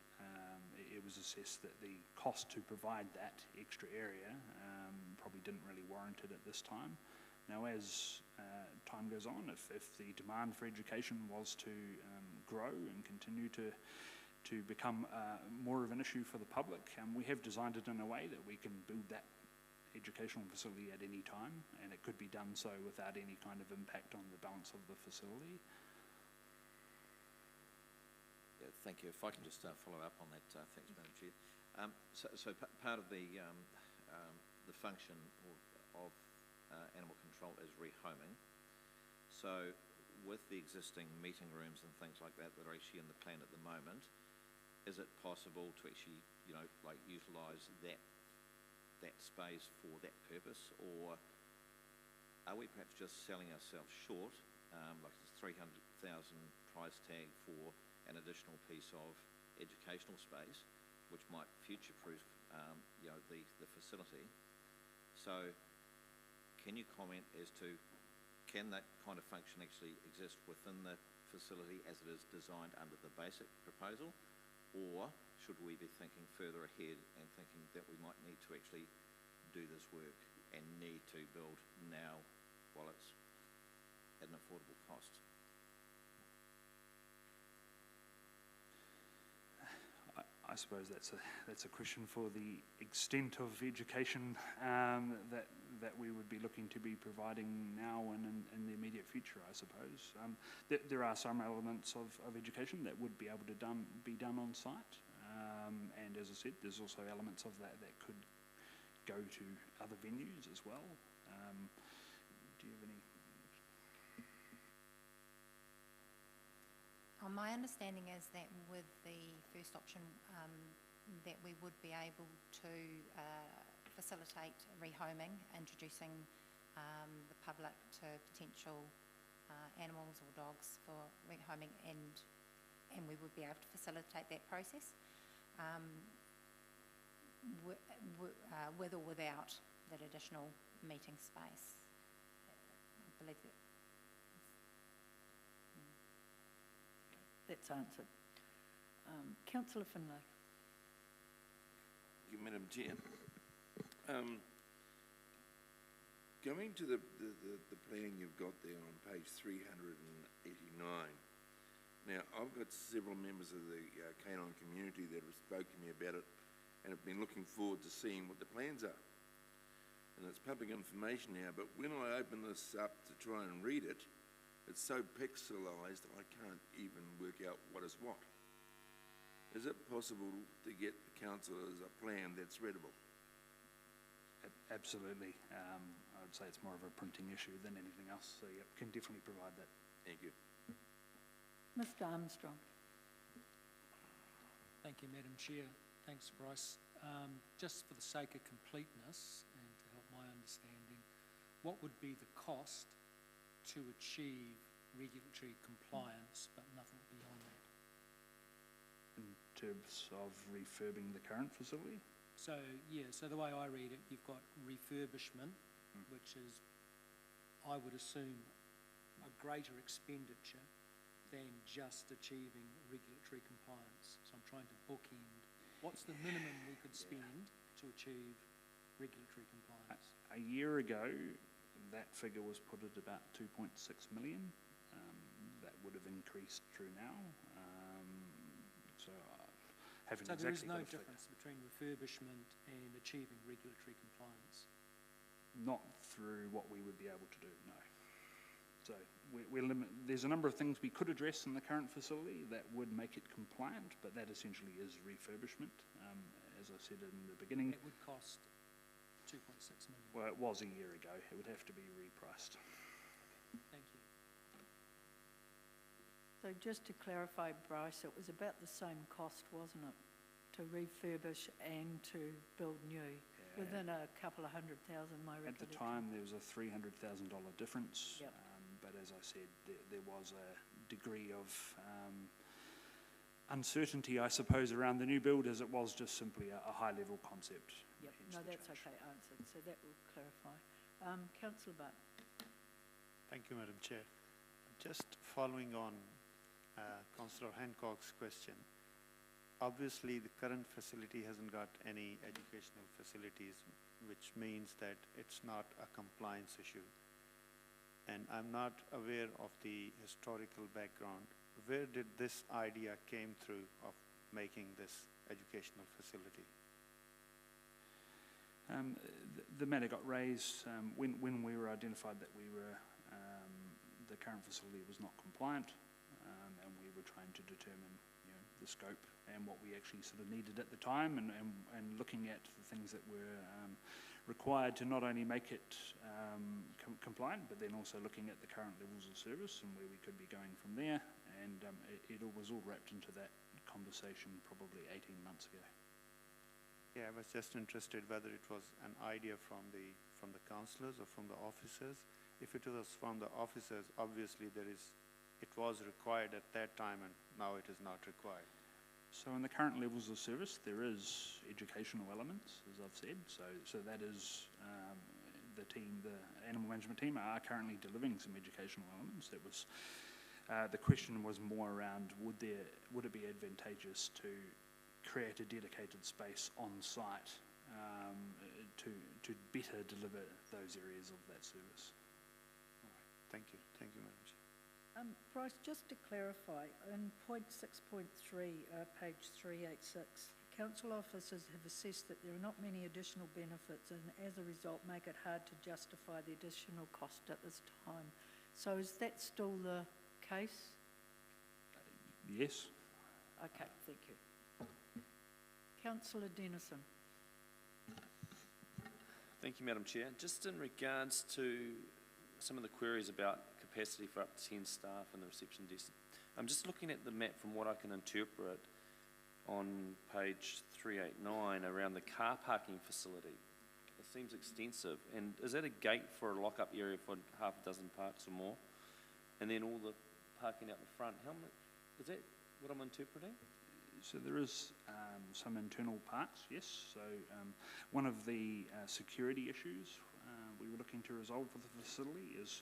it was assessed that the cost to provide that extra area probably didn't really warrant it at this time. Now, as time goes on, if the demand for education was to grow and continue to become more of an issue for the public, we have designed it in a way that we can build that educational facility at any time, and it could be done so without any kind of impact on the balance of the facility. Yeah, thank you. If I can just follow up on that, thanks, Madam Chair. So part of the function of animal control is rehoming. So with the existing meeting rooms and things like that are actually in the plan at the moment, is it possible to actually, utilise that space for that purpose, or are we perhaps just selling ourselves short, like this 300,000 price tag for an additional piece of educational space, which might future-proof, the facility? So, can you comment as to, can that kind of function actually exist within the facility as it is designed under the basic proposal, or should we be thinking further ahead and thinking that we might need to actually do this work and need to build now while it's at an affordable cost? I suppose that's a question for the extent of education that we would be looking to be providing now and in the immediate future, I suppose. There are some elements of education that would be able to be done on site, and as I said, there's also elements of that could go to other venues as well. Do you have any? My understanding is that with the first option, that we would be able to facilitate rehoming, introducing the public to potential animals or dogs for rehoming, and we would be able to facilitate that process with or without that additional meeting space. I believe that. That's answered. Councillor Finlay. Thank you, Madam Chair. Going to the planning you've got there on page 389. Now, I've got several members of the canine community that have spoken to me about it and have been looking forward to seeing what the plans are. And it's public information now, but when I open this up to try and read it, it's so pixelised I can't even work out what is what. Is it possible to get the councillors a plan that's readable? Absolutely. I would say it's more of a printing issue than anything else, so yep, can definitely provide that. Thank you. Mr Armstrong. Thank you, Madam Chair. Thanks, Bryce. Just for the sake of completeness and to help my understanding, what would be the cost to achieve regulatory compliance, but nothing beyond that? In terms of refurbing the current facility? So, yeah, so the way I read it, you've got refurbishment, which is, I would assume, a greater expenditure than just achieving regulatory compliance. So I'm trying to bookend, what's the minimum we could spend to achieve regulatory compliance? A year ago, that figure was put at about 2.6 million. That would have increased through now. So there is no difference between refurbishment and achieving regulatory compliance? Not through what we would be able to do, no. So there's a number of things we could address in the current facility that would make it compliant, but that essentially is refurbishment. As I said in the beginning. It would cost 2.6 million. Well, it was a year ago. It would have to be repriced. Thank you. So just to clarify, Bryce, it was about the same cost, wasn't it, to refurbish and to build new, within a couple of $100,000, my recollection? At the time, there was a $300,000 difference, Yep. but as I said, there was a degree of uncertainty, I suppose, around the new build, as it was just simply a high-level concept. Yep, no, that's okay, answered, so that will clarify. Councillor Butt. Thank you, Madam Chair. Just following on Councillor Hancock's question, obviously the current facility hasn't got any educational facilities, which means that it's not a compliance issue. And I'm not aware of the historical background. Where did this idea came through of making this educational facility? The matter got raised when we were identified that the current facility was not compliant, and we were trying to determine the scope and what we actually sort of needed at the time, and looking at the things that were required to not only make it compliant, but then also looking at the current levels of service and where we could be going from there. And it was all wrapped into that conversation probably 18 months ago. Yeah, I was just interested whether it was an idea from the councillors or from the officers. If it was from the officers, obviously it was required at that time, and now it is not required. So in the current levels of service, there is educational elements, as I've said. So that is the team, the animal management team, are currently delivering some educational elements. That was the question was more around would it be advantageous to create a dedicated space on site to better deliver those areas of that service. All right. Thank you, Madam Chair. Bryce, just to clarify, in point 6.3, page 386, council officers have assessed that there are not many additional benefits and as a result make it hard to justify the additional cost at this time. So is that still the case? Yes. Okay, thank you. Councillor Denison. Thank you, Madam Chair. Just in regards to some of the queries about capacity for up to 10 staff in the reception desk, I'm just looking at the map from what I can interpret on page 389 around the car parking facility. It seems extensive. And is that a gate for a lock-up area for half a dozen parks or more? And then all the parking out the front, how much, is that what I'm interpreting? So there is some internal parts, yes. So one of the security issues we were looking to resolve for the facility is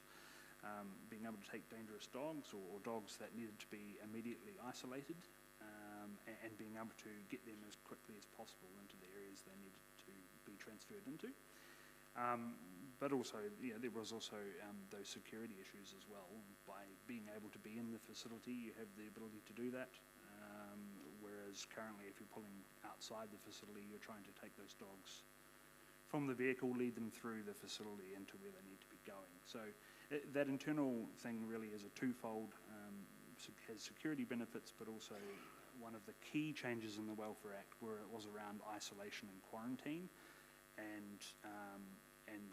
being able to take dangerous dogs or dogs that needed to be immediately isolated and being able to get them as quickly as possible into the areas they needed to be transferred into. But also, there was also those security issues as well. By being able to be in the facility, you have the ability to do that. Whereas currently, if you're pulling outside the facility, you're trying to take those dogs from the vehicle, lead them through the facility into where they need to be going. So that internal thing really is a twofold, has security benefits, but also one of the key changes in the Welfare Act where it was around isolation and quarantine, and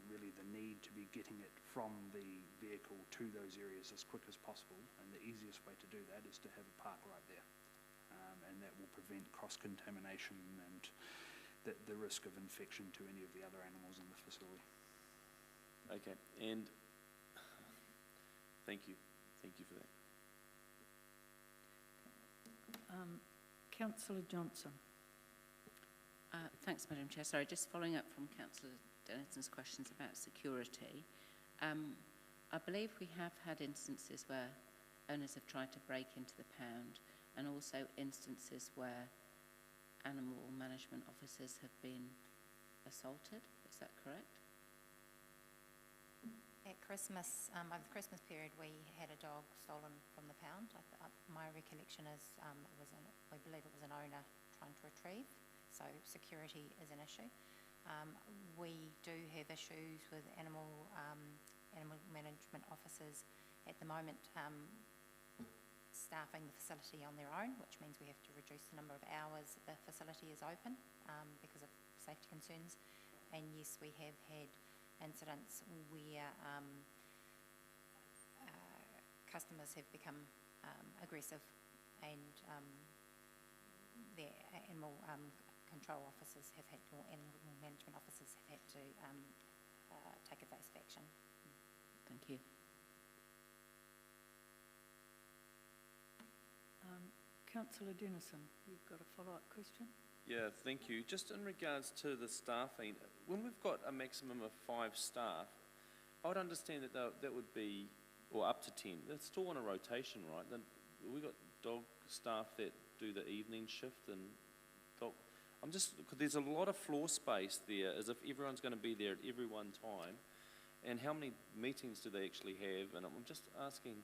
really the need to be getting it from the vehicle to those areas as quick as possible. And the easiest way to do that is to have a park right there. And that will prevent cross-contamination and the risk of infection to any of the other animals in the facility. Okay, and thank you for that. Councillor Johnson. Thanks, Madam Chair. Sorry, just following up from Councillor Denison's questions about security. I believe we have had instances where owners have tried to break into the pound, and also instances where animal management officers have been assaulted. Is that correct? At Christmas, over the Christmas period, we had a dog stolen from the pound. My recollection is I believe it was an owner trying to retrieve, so security is an issue. We do have issues with animal management officers at the moment staffing the facility on their own, which means we have to reduce the number of hours the facility is open because of safety concerns. And yes, we have had incidents where customers have become aggressive and their animal control officers have had, or animal management officers have had to take evasive action. Thank you. Councillor Dennison, you've got a follow-up question? Yeah, thank you. Just in regards to the staffing, when we've got a maximum of 5 staff, I would understand that that would be, or up to 10. That's still on a rotation, right? Then we've got dog staff that do the evening shift and dog. I'm just, cause there's a lot of floor space there, as if everyone's going to be there at every one time. And how many meetings do they actually have? And I'm just asking,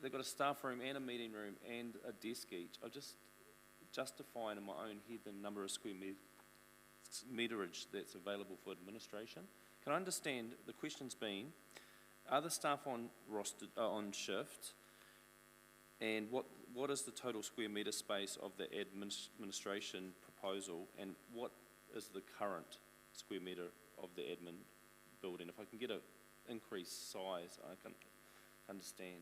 they've got a staff room and a meeting room and a desk each. I just justifying in my own head the number of square meterage that's available for administration. Can I understand, the question's been, are the staff on on shift, and what is the total square metre space of the administration proposal, and what is the current square metre of the admin building? If I can get an increased size, I can understand.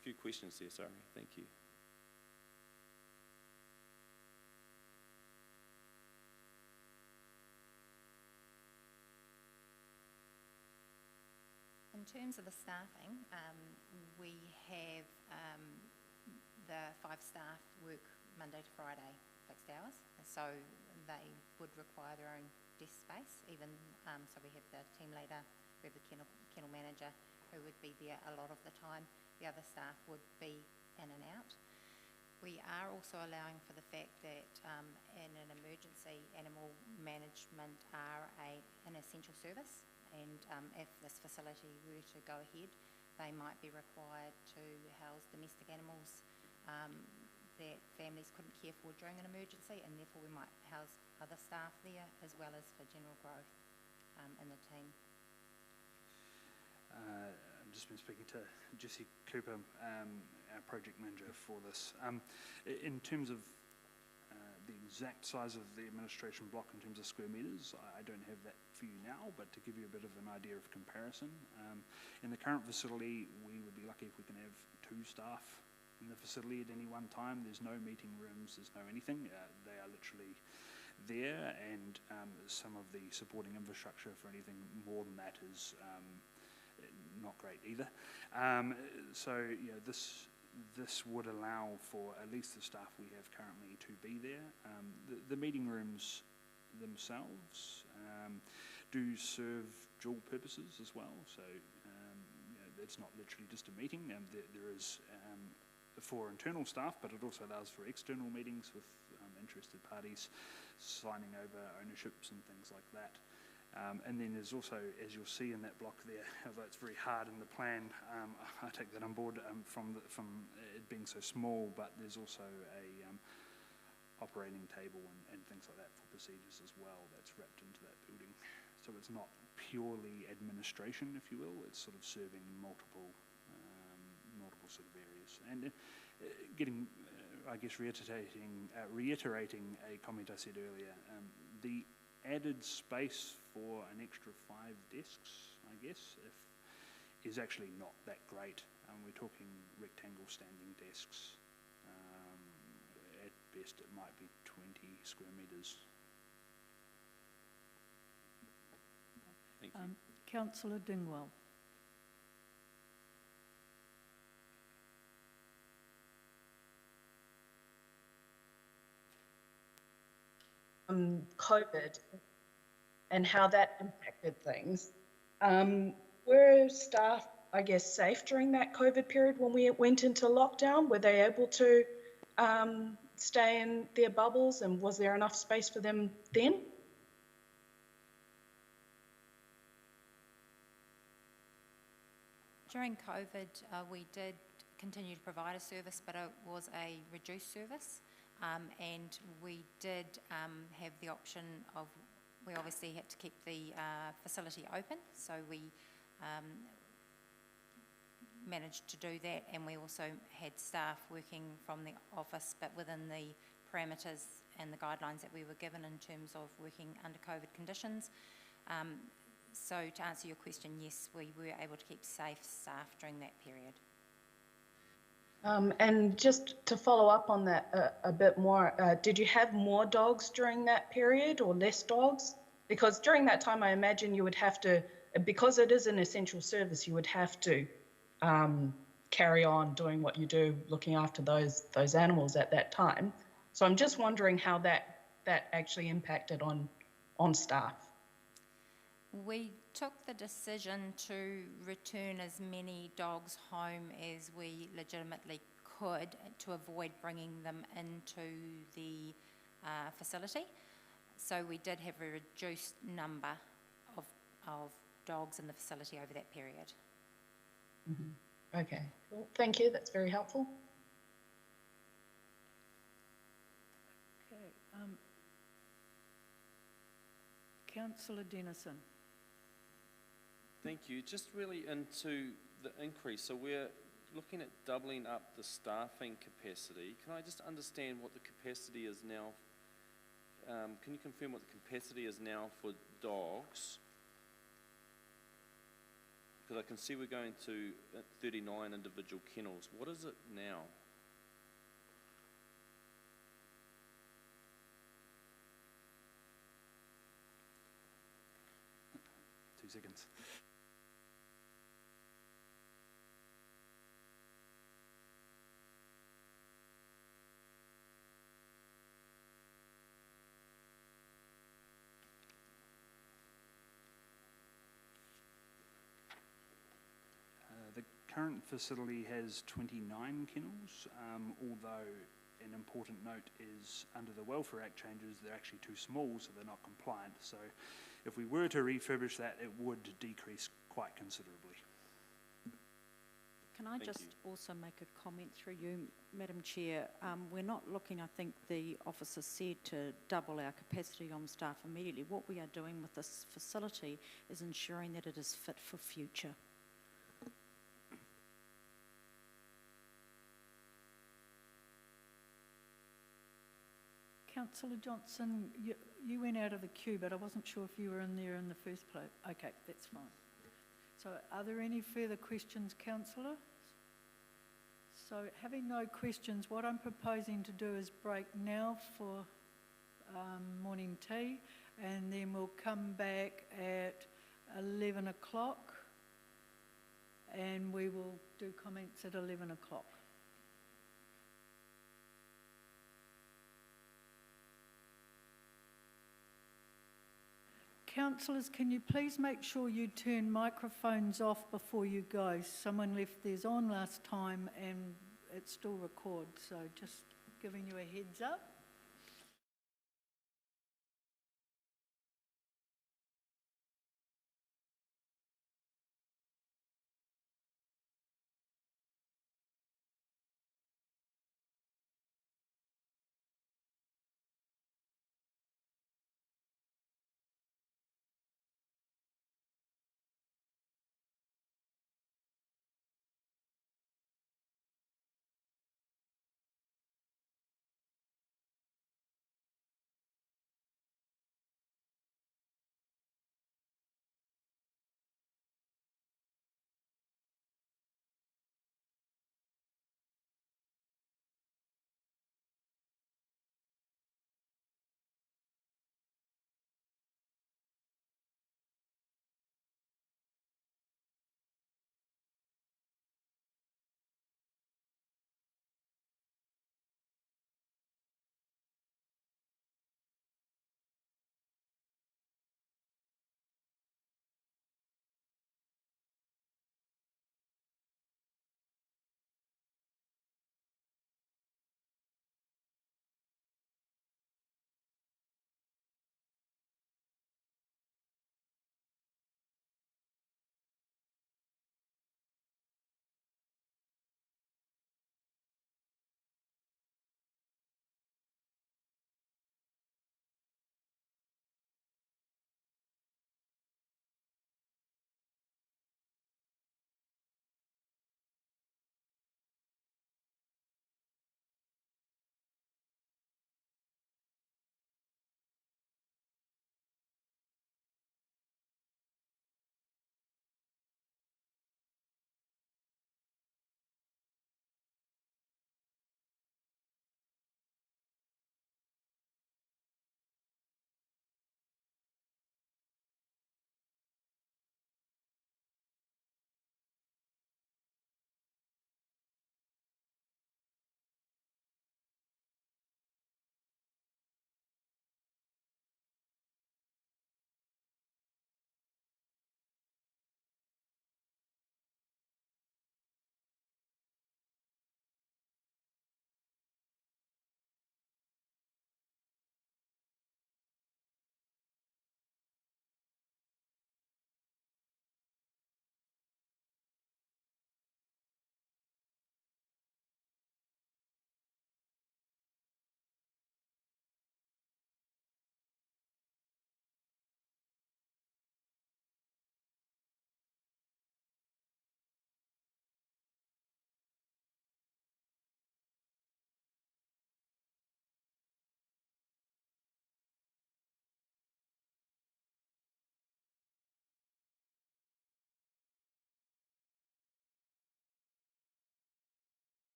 A few questions there, sorry, thank you. In terms of the staffing, we have the 5 staff work Monday to Friday, fixed hours, so they would require their own desk space, even, so we have the team leader, we have the kennel manager who would be there a lot of the time. The other staff would be in and out. We are also allowing for the fact that in an emergency, animal management are an essential service, and if this facility were to go ahead, they might be required to house domestic animals that families couldn't care for during an emergency, and therefore we might house other staff there as well as for general growth in the team. I've just been speaking to Jessie Cooper, our project manager for this. In terms of the exact size of the administration block in terms of square metres, I don't have that for you now, but to give you a bit of an idea of comparison, in the current facility we would be lucky if we can have 2 staff in the facility at any one time. There's no meeting rooms, there's no anything. They are literally there, and some of the supporting infrastructure for anything more than that is not great either. So yeah, this would allow for at least the staff we have currently to be there. The meeting rooms themselves do serve dual purposes as well, so you know, it's not literally just a meeting. There is for internal staff, but it also allows for external meetings with interested parties, signing over ownerships and things like that. And then there's also, as you'll see in that block there, although it's very hard in the plan, I take that on board from it being so small, but there's also a operating table and things like that for procedures as well that's wrapped into that building. So it's not purely administration, if you will, it's sort of serving multiple sort of areas. And I guess reiterating a comment I said earlier, the added space for an extra 5 desks, I guess, is actually not that great. We're talking rectangle standing desks. At best, it might be 20 square metres. Thank you. Councillor Dingwall. COVID and how that impacted things. Were staff, I guess, safe during that COVID period when we went into lockdown? Were they able to stay in their bubbles, and was there enough space for them then? During COVID, we did continue to provide a service, but it was a reduced service. And we did have the option of, we obviously had to keep the facility open, so we managed to do that, and we also had staff working from the office, but within the parameters and the guidelines that we were given in terms of working under COVID conditions. So to answer your question, yes, we were able to keep safe staff during that period. And just to follow up on that a bit more, did you have more dogs during that period or less dogs? Because during that time, I imagine you would have to, because it is an essential service, you would have to carry on doing what you do, looking after those animals at that time. So I'm just wondering how that actually impacted on staff. We took the decision to return as many dogs home as we legitimately could to avoid bringing them into the facility. So we did have a reduced number of dogs in the facility over that period. Mm-hmm. Okay, cool. Thank you. That's very helpful. Okay. Councillor Dennison. Thank you. Just really into the increase. So we're looking at doubling up the staffing capacity. Can I just understand what the capacity is now? Can you confirm what the capacity is now for dogs? Because I can see we're going to 39 individual kennels. What is it now? Seconds. The current facility has 29 kennels, although an important note is under the Welfare Act changes, they're actually too small, so they're not compliant. So if we were to refurbish that, it would decrease quite considerably. Can I just also make a comment through you, Madam Chair? We're not looking, I think the officer said, to double our capacity on staff immediately. What we are doing with this facility is ensuring that it is fit for future. Councillor Johnson, you went out of the queue, but I wasn't sure if you were in there in the first place. Okay, that's fine. So are there any further questions, Councillor? So having no questions, what I'm proposing to do is break now for morning tea, and then we'll come back at 11 o'clock, and we will do comments at 11 o'clock. Councillors, can you please make sure you turn microphones off before you go? Someone left theirs on last time and it still records, so just giving you a heads up.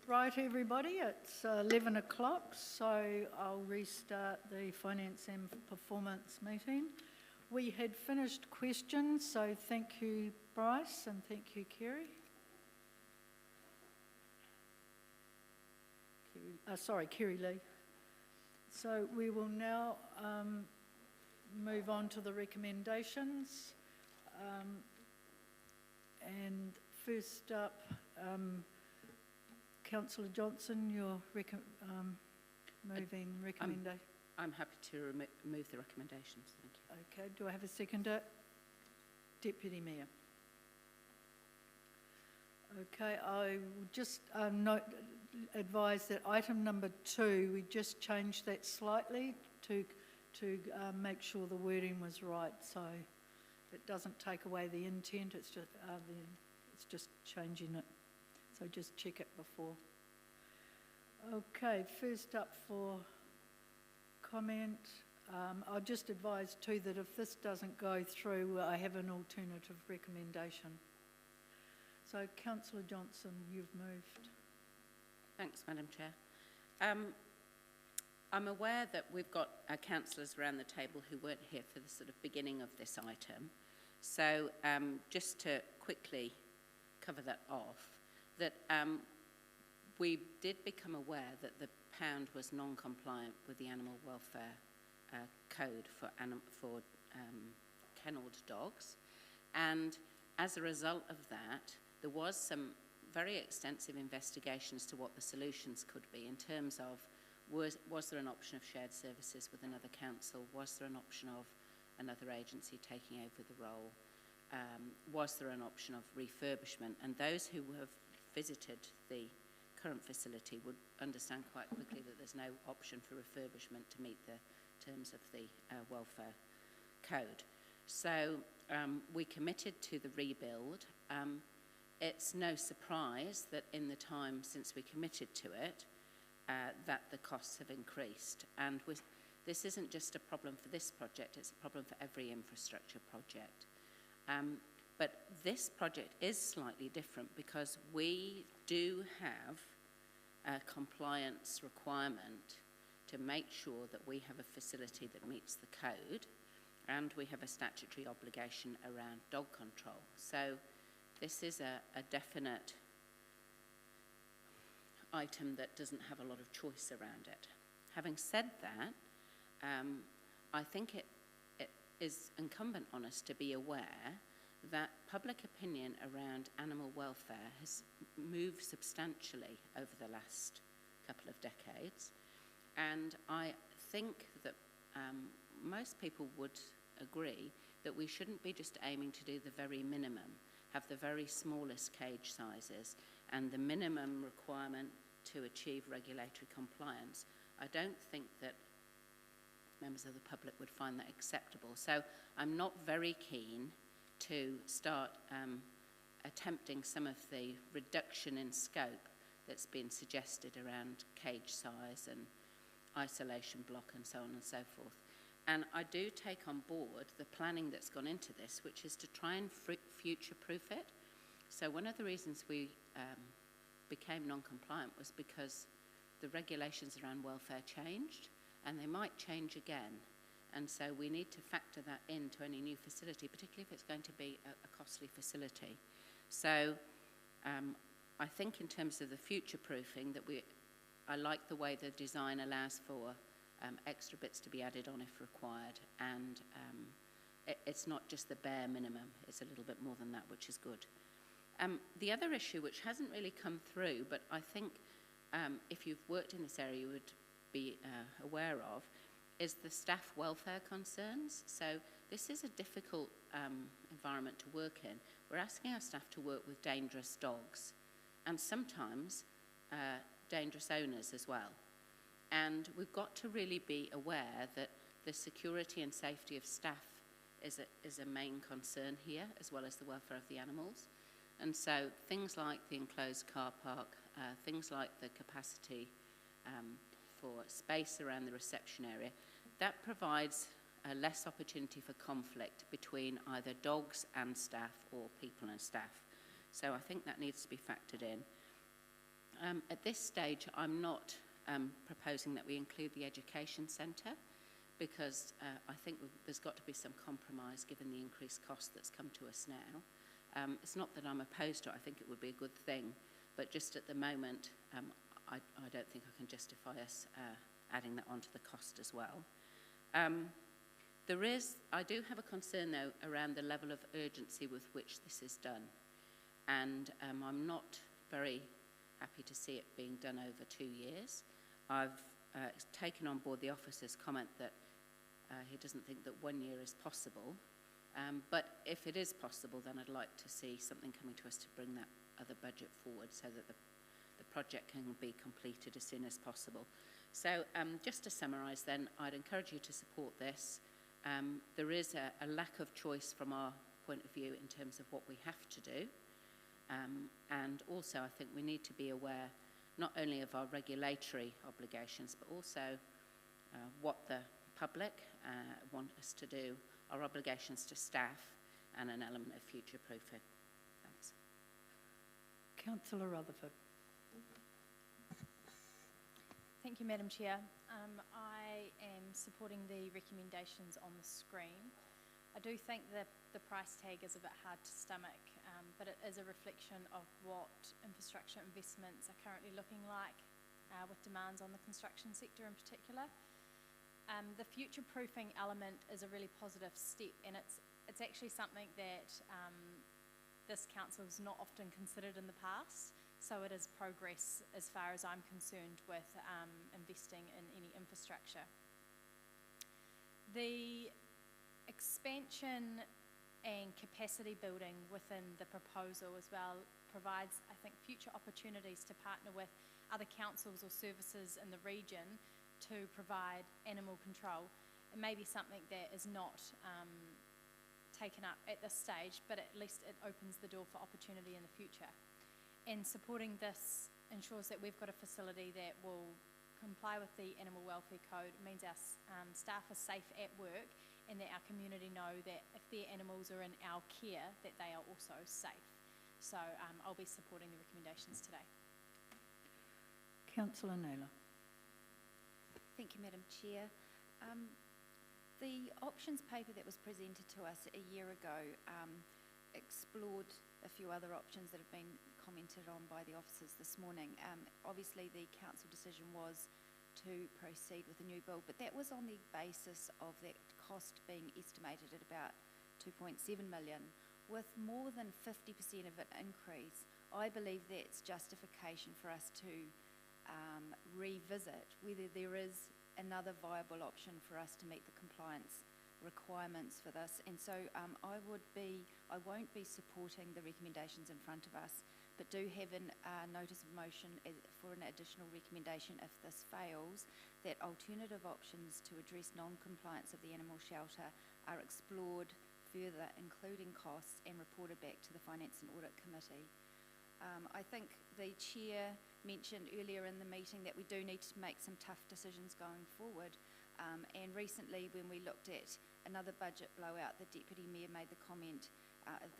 Right, everybody, it's 11 o'clock, so I'll restart the Finance and Performance meeting. We had finished questions, so thank you, Bryce, and thank you, Kerry. Kerry Lee. So we will now move on to the recommendations. And first up, Councillor Johnson, you're moving recommendation. I'm happy to move the recommendations, thank you. Okay, do I have a seconder? Deputy Mayor. Okay, I will just advise that item number 2, we just changed that slightly to make sure the wording was right, so it doesn't take away the intent, it's just changing it. So just check it before. Okay, first up for comment, I'll just advise too that if this doesn't go through, I have an alternative recommendation. So Councillor Johnson, you've moved. Thanks, Madam Chair. I'm aware that we've got councillors around the table who weren't here for the sort of beginning of this item. So just to quickly cover that off, that we did become aware that the pound was non-compliant with the Animal Welfare Code for kennelled dogs, and as a result of that, there was some very extensive investigation as to what the solutions could be in terms of was there an option of shared services with another council, was there an option of another agency taking over the role, was there an option of refurbishment, and those who have visited the current facility would understand quite quickly that there's no option for refurbishment to meet the terms of the welfare code. So we committed to the rebuild. It's no surprise that in the time since we committed to it, that the costs have increased. And this isn't just a problem for this project, it's a problem for every infrastructure project. But this project is slightly different because we do have a compliance requirement to make sure that we have a facility that meets the code, and we have a statutory obligation around dog control. So this is a definite item that doesn't have a lot of choice around it. Having said that, I think it is incumbent on us to be aware that public opinion around animal welfare has moved substantially over the last couple of decades, and I think that most people would agree that we shouldn't be just aiming to do the very minimum, have the very smallest cage sizes and the minimum requirement to achieve regulatory compliance. I don't think that members of the public would find that acceptable. So I'm not very keen to start attempting some of the reduction in scope that's been suggested around cage size and isolation block and so on and so forth. And I do take on board the planning that's gone into this, which is to try and future-proof it. So one of the reasons we became non-compliant was because the regulations around welfare changed, and they might change again. And so we need to factor that into any new facility, particularly if it's going to be a costly facility. So I think in terms of the future-proofing, that I like the way the design allows for extra bits to be added on if required, and it's not just the bare minimum, it's a little bit more than that, which is good. The other issue, which hasn't really come through, but I think if you've worked in this area you would be aware of, is the staff welfare concerns. So this is a difficult environment to work in. We're asking our staff to work with dangerous dogs, and sometimes dangerous owners as well. And we've got to really be aware that the security and safety of staff is a main concern here, as well as the welfare of the animals. And so things like the enclosed car park, things like the capacity for space around the reception area, that provides less opportunity for conflict between either dogs and staff or people and staff. So I think that needs to be factored in. At this stage, I'm not proposing that we include the education centre because I think there's got to be some compromise given the increased cost that's come to us now. It's not that I'm opposed to it, I think it would be a good thing, but just at the moment, I don't think I can justify us adding that onto the cost as well. I do have a concern though around the level of urgency with which this is done, and I'm not very happy to see it being done over 2 years. I've taken on board the officer's comment that he doesn't think that 1 year is possible, but if it is possible, then I'd like to see something coming to us to bring that other budget forward so that the project can be completed as soon as possible. So just to summarise then, I'd encourage you to support this. There is a lack of choice from our point of view in terms of what we have to do. And also I think we need to be aware not only of our regulatory obligations, but also what the public want us to do, our obligations to staff, and an element of future-proofing. Thanks. Councillor Rutherford. Thank you, Madam Chair. I am supporting the recommendations on the screen. I do think that the price tag is a bit hard to stomach, but it is a reflection of what infrastructure investments are currently looking like with demands on the construction sector in particular. The future-proofing element is a really positive step, and it's actually something that this council has not often considered in the past, so it is progress as far as I'm concerned with investing in any infrastructure. The expansion and capacity building within the proposal as well provides, I think, future opportunities to partner with other councils or services in the region to provide animal control. It may be something that is not taken up at this stage, but at least it opens the door for opportunity in the future. And supporting this ensures that we've got a facility that will comply with the Animal Welfare Code. It means our staff are safe at work, and that our community know that if their animals are in our care, that they are also safe. So I'll be supporting the recommendations today. Councillor Naylor. Thank you, Madam Chair. The options paper that was presented to us a year ago explored a few other options that have been commented on by the officers this morning. Obviously, the council decision was to proceed with a new build, but that was on the basis of that cost being estimated at about 2.7 million. With more than 50% of it increase, I believe that's justification for us to revisit whether there is another viable option for us to meet the compliance requirements for this. And so I won't be supporting the recommendations in front of us, but do have a notice of motion for an additional recommendation if this fails, that alternative options to address non-compliance of the animal shelter are explored further, including costs, and reported back to the Finance and Audit Committee. I think the Chair mentioned earlier in the meeting that we do need to make some tough decisions going forward. And recently, when we looked at another budget blowout, the Deputy Mayor made the comment,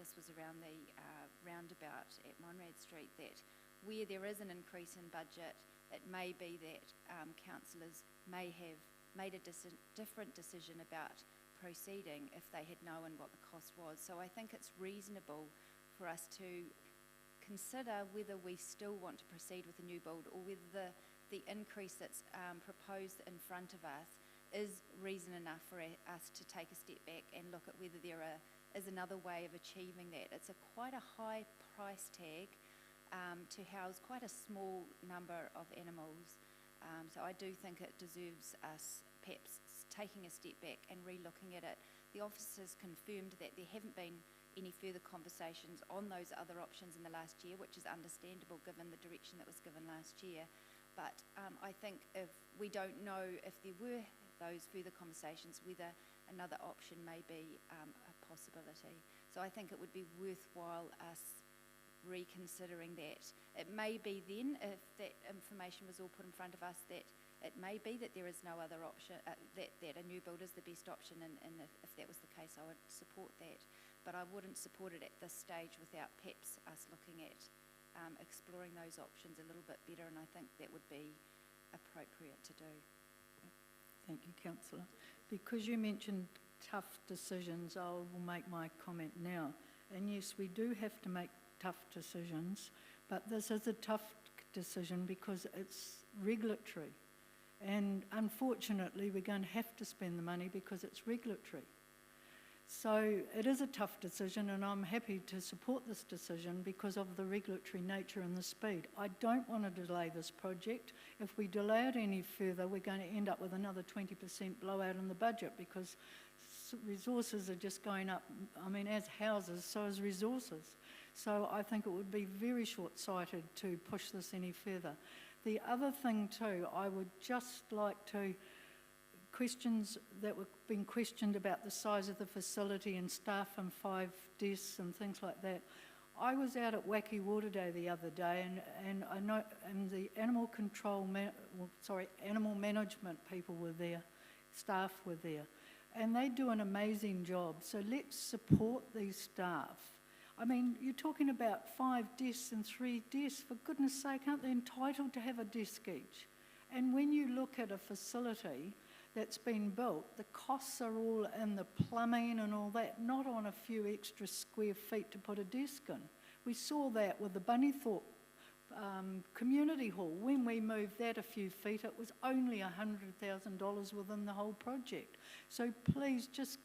this was around the roundabout at Monrad Street, that where there is an increase in budget, it may be that councillors may have made a different decision about proceeding if they had known what the cost was. So I think it's reasonable for us to consider whether we still want to proceed with a new build, or whether the increase that's proposed in front of us is reason enough for us to take a step back and look at whether there is another way of achieving that. It's quite a high price tag to house quite a small number of animals. So I do think it deserves us perhaps taking a step back and re-looking at it. The officers confirmed that there haven't been any further conversations on those other options in the last year, which is understandable given the direction that was given last year. But I think if we don't know if there were those further conversations, whether another option may be a possibility. So I think it would be worthwhile us reconsidering that. It may be then, if that information was all put in front of us, that it may be that there is no other option, that a new build is the best option, and if that was the case, I would support that. But I wouldn't support it at this stage without perhaps us looking at exploring those options a little bit better, and I think that would be appropriate to do. Thank you, Councillor. Because you mentioned tough decisions, I will make my comment now. And yes, we do have to make tough decisions, but this is a tough decision because it's regulatory. And unfortunately, we're going to have to spend the money because it's regulatory. So it is a tough decision, and I'm happy to support this decision because of the regulatory nature and the speed. I don't want to delay this project. If we delay it any further, we're going to end up with another 20% blowout in the budget because resources are just going up. I mean, as houses, so as resources. So I think it would be very short-sighted to push this any further. The other thing too, I would just like to, questions that were being questioned about the size of the facility and staff and 5 desks and things like that. I was out at Wacky Water Day the other day, and I know, and the animal management people were there, staff were there, and they do an amazing job. So let's support these staff. I mean, you're talking about 5 desks and 3 desks. For goodness sake, aren't they entitled to have a desk each? And when you look at a facility that's been built, the costs are all in the plumbing and all that, not on a few extra square feet to put a desk in. We saw that with the Bunnythorpe Community Hall. When we moved that a few feet, it was only $100,000 within the whole project. So please just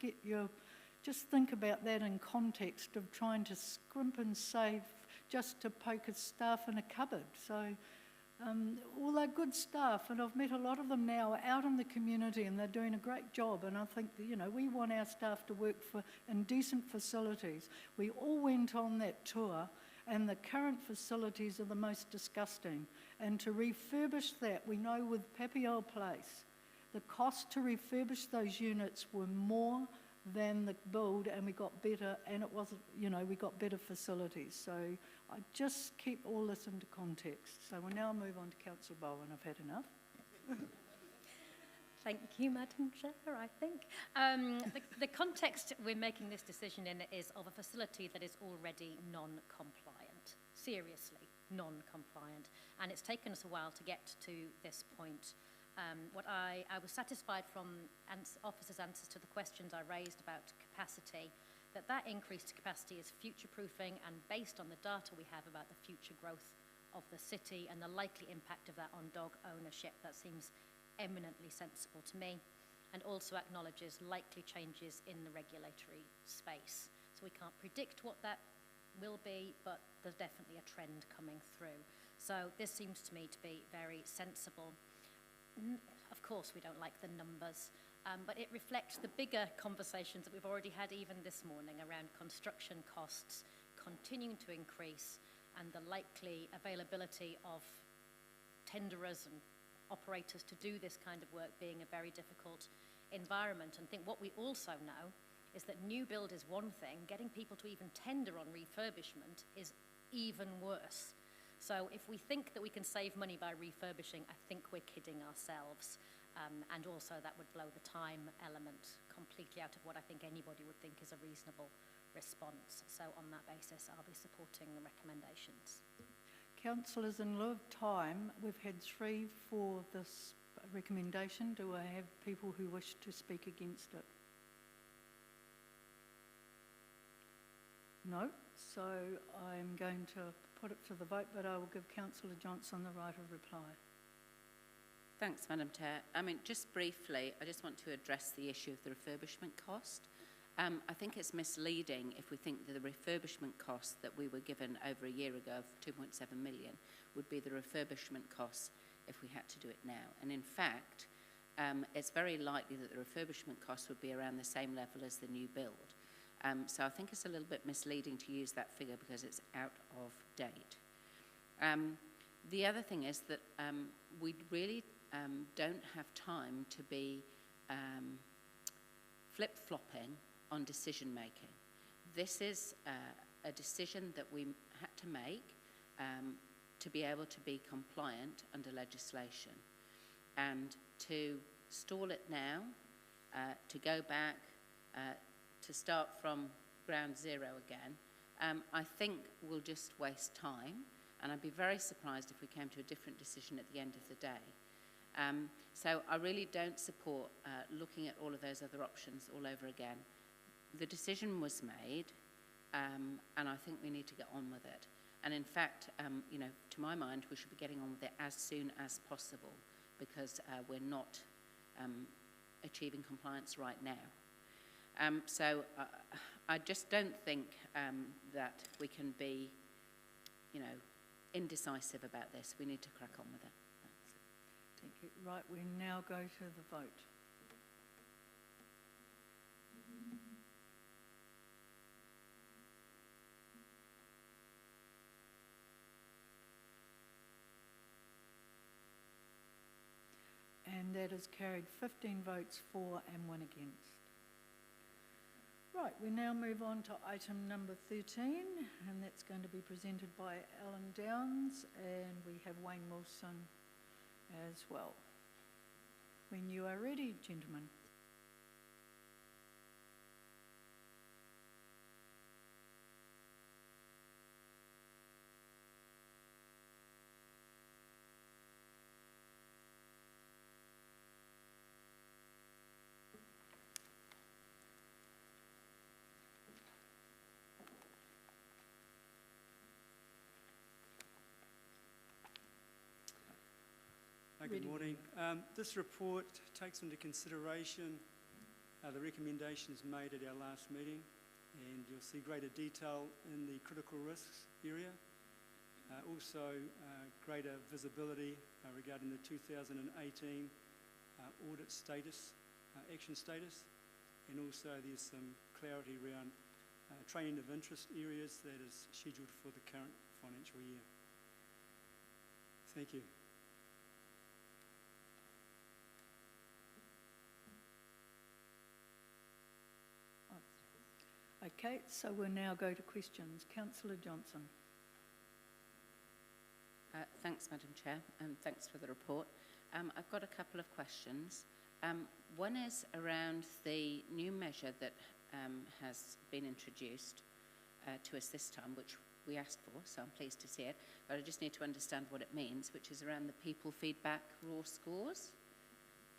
think about that in context of trying to scrimp and save just to poke a staff in a cupboard. So all they're good staff, and I've met a lot of them now out in the community, and they're doing a great job. And I think that, you know, we want our staff to work in decent facilities. We all went on that tour, and the current facilities are the most disgusting. And to refurbish that, we know with Papiol Place, the cost to refurbish those units were more than the build, and we got better, and it wasn't, you know, we got better facilities. So I just keep all this into context. So we'll now move on to Councillor Bowen. I've had enough. Thank you, Madam Chair, I think. The context we're making this decision in is of a facility that is already non-compliant, seriously non-compliant, and it's taken us a while to get to this point. What I was satisfied from officers' answers to the questions I raised about capacity, that increased capacity is future-proofing, and based on the data we have about the future growth of the city and the likely impact of that on dog ownership, that seems eminently sensible to me, and also acknowledges likely changes in the regulatory space. So we can't predict what that will be, but there's definitely a trend coming through. So this seems to me to be very sensible. Of course, we don't like the numbers, but it reflects the bigger conversations that we've already had even this morning around construction costs continuing to increase and the likely availability of tenderers and operators to do this kind of work being a very difficult environment. And I think what we also know is that new build is one thing, getting people to even tender on refurbishment is even worse. So if we think that we can save money by refurbishing, I think we're kidding ourselves. And also that would blow the time element completely out of what I think anybody would think is a reasonable response. So on that basis, I'll be supporting the recommendations. Councillors, in lieu of time, we've had 3 for this recommendation. Do I have people who wish to speak against it? No. So I'm going to put it to the vote, but I will give Councillor Johnson the right of reply. Thanks, Madam Chair. I mean, just briefly, I just want to address the issue of the refurbishment cost. I think it's misleading if we think that the refurbishment cost that we were given over a year ago of 2.7 million would be the refurbishment costs if we had to do it now. And in fact, it's very likely that the refurbishment cost would be around the same level as the new build. So I think it's a little bit misleading to use that figure because it's out of date. The other thing is that we really don't have time to be flip-flopping on decision making. This is a decision that we had to make to be able to be compliant under legislation. And to stall it now, to go back, to start from ground zero again, I think we'll just waste time. and I'd be very surprised if we came to a different decision at the end of the day. So I really don't support looking at all of those other options all over again. The decision was made, and I think we need to get on with it. And in fact, you know, to my mind, we should be getting on with it as soon as possible, because we're not achieving compliance right now. So I just don't think that we can be, you know, indecisive about this. We need to crack on with it. Thanks. Thank you. Right, we now go to the vote. And that is carried 15 votes for and 1 against. Right, we now move on to item number 13, and that's going to be presented by Alan Downs, and we have Wayne Wilson as well. When you are ready, gentlemen. Good morning. This report takes into consideration the recommendations made at our last meeting, and you'll see greater detail in the critical risks area. Also, greater visibility regarding the 2018 audit status, action status, and also there's some clarity around training of interest areas that is scheduled for the current financial year. Thank you. Okay, so we'll now go to questions. Councillor Johnson. Thanks, Madam Chair, and thanks for the report. I've got a couple of questions. One is around the new measure that has been introduced to us this time, which we asked for, so I'm pleased to see it, but I just need to understand what it means, which is around the people feedback raw scores.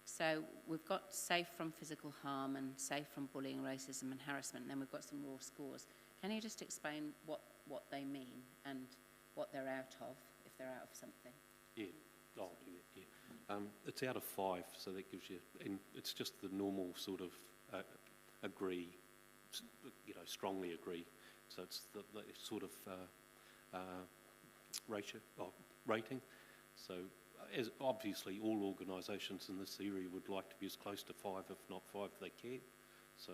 So we've got safe from physical harm and safe from bullying, racism and harassment, and then we've got some raw scores. Can you just explain what they mean and what they're out of, if they're out of something? Yeah, I'll do that, yeah. It's out of 5, so that gives you, and it's just the normal sort of agree, you know, strongly agree. So it's the sort of rating. So as obviously all organisations in this area would like to be as close to 5, if not 5, they can. So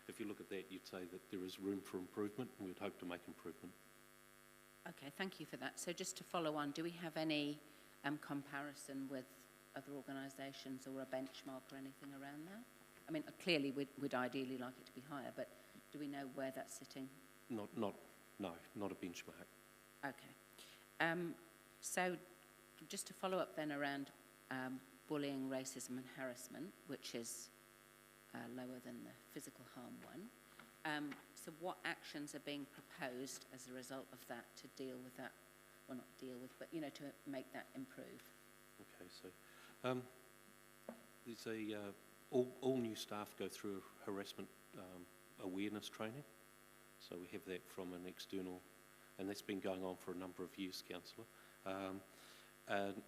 if you look at that, you'd say that there is room for improvement, and we'd hope to make improvement. Okay, thank you for that. So just to follow on, do we have any comparison with other organisations or a benchmark or anything around that? I mean, clearly we'd ideally like it to be higher, but do we know where that's sitting? No, not a benchmark. Okay. So just to follow up then around bullying, racism and harassment, which is lower than the physical harm one. So what actions are being proposed as a result of that to deal with that, well not deal with, but you know, to make that improve? Okay, so there's a, all new staff go through harassment awareness training. So we have that from an external, and that's been going on for a number of years, Councillor.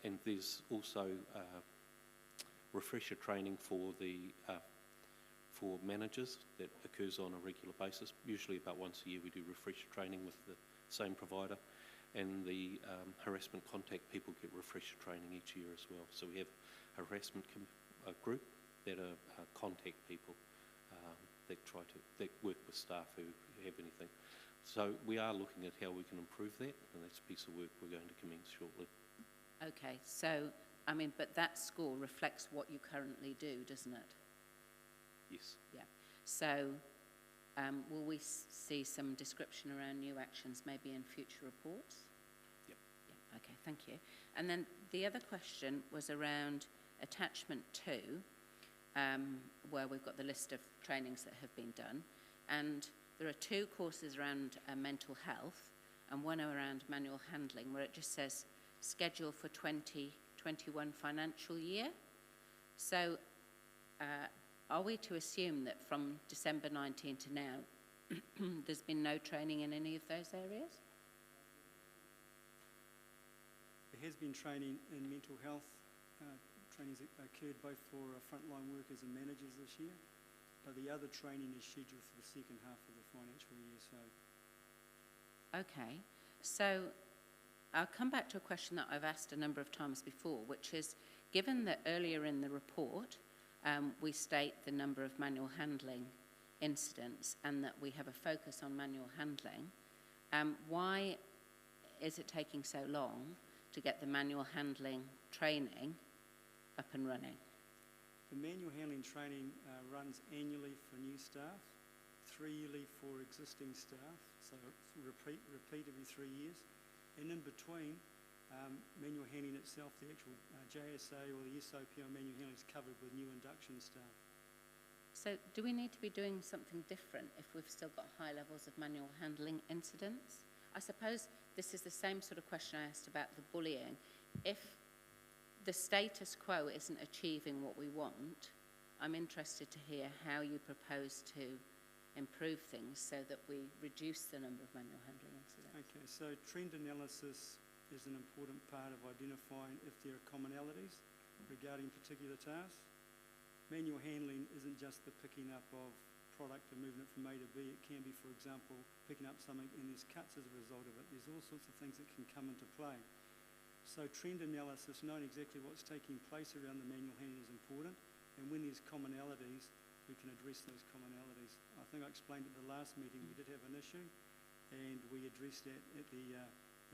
And there's also refresher training for the for managers that occurs on a regular basis. Usually about once a year we do refresher training with the same provider, and the harassment contact people get refresher training each year as well. So we have a harassment group that are contact people that work with staff who have anything. So we are looking at how we can improve that, and that's a piece of work we're going to commence shortly. Okay, so, I mean, but that score reflects what you currently do, doesn't it? Yes. Yeah. So, will we see some description around new actions maybe in future reports? Yep. Yeah, okay, thank you. And then the other question was around attachment 2, where we've got the list of trainings that have been done. And there are 2 courses around mental health, and one around manual handling, where it just says schedule for 2021 financial year. So are we to assume that from December 19 to now, there's been no training in any of those areas? There has been training in mental health. Trainings occurred both for frontline workers and managers this year, but the other training is scheduled for the second half of the financial year. Okay, so I'll come back to a question that I've asked a number of times before, which is, given that earlier in the report we state the number of manual handling incidents and that we have a focus on manual handling, why is it taking so long to get the manual handling training up and running? The manual handling training runs annually for new staff, 3 yearly for existing staff, so it's repeat every 3 years. And in between, manual handling itself, the actual JSA or the SOP on manual handling is covered with new induction staff. So do we need to be doing something different if we've still got high levels of manual handling incidents? I suppose this is the same sort of question I asked about the bullying. If the status quo isn't achieving what we want, I'm interested to hear how you propose to improve things so that we reduce the number of manual handling incidents. Okay, so trend analysis is an important part of identifying if there are commonalities regarding particular tasks. Manual handling isn't just the picking up of product and moving it from A to B. It can be, for example, picking up something and there's cuts as a result of it. There's all sorts of things that can come into play. So trend analysis, knowing exactly what's taking place around the manual handling is important, and when there's commonalities, we can address those commonalities. I think I explained at the last meeting we did have an issue, and we addressed that at the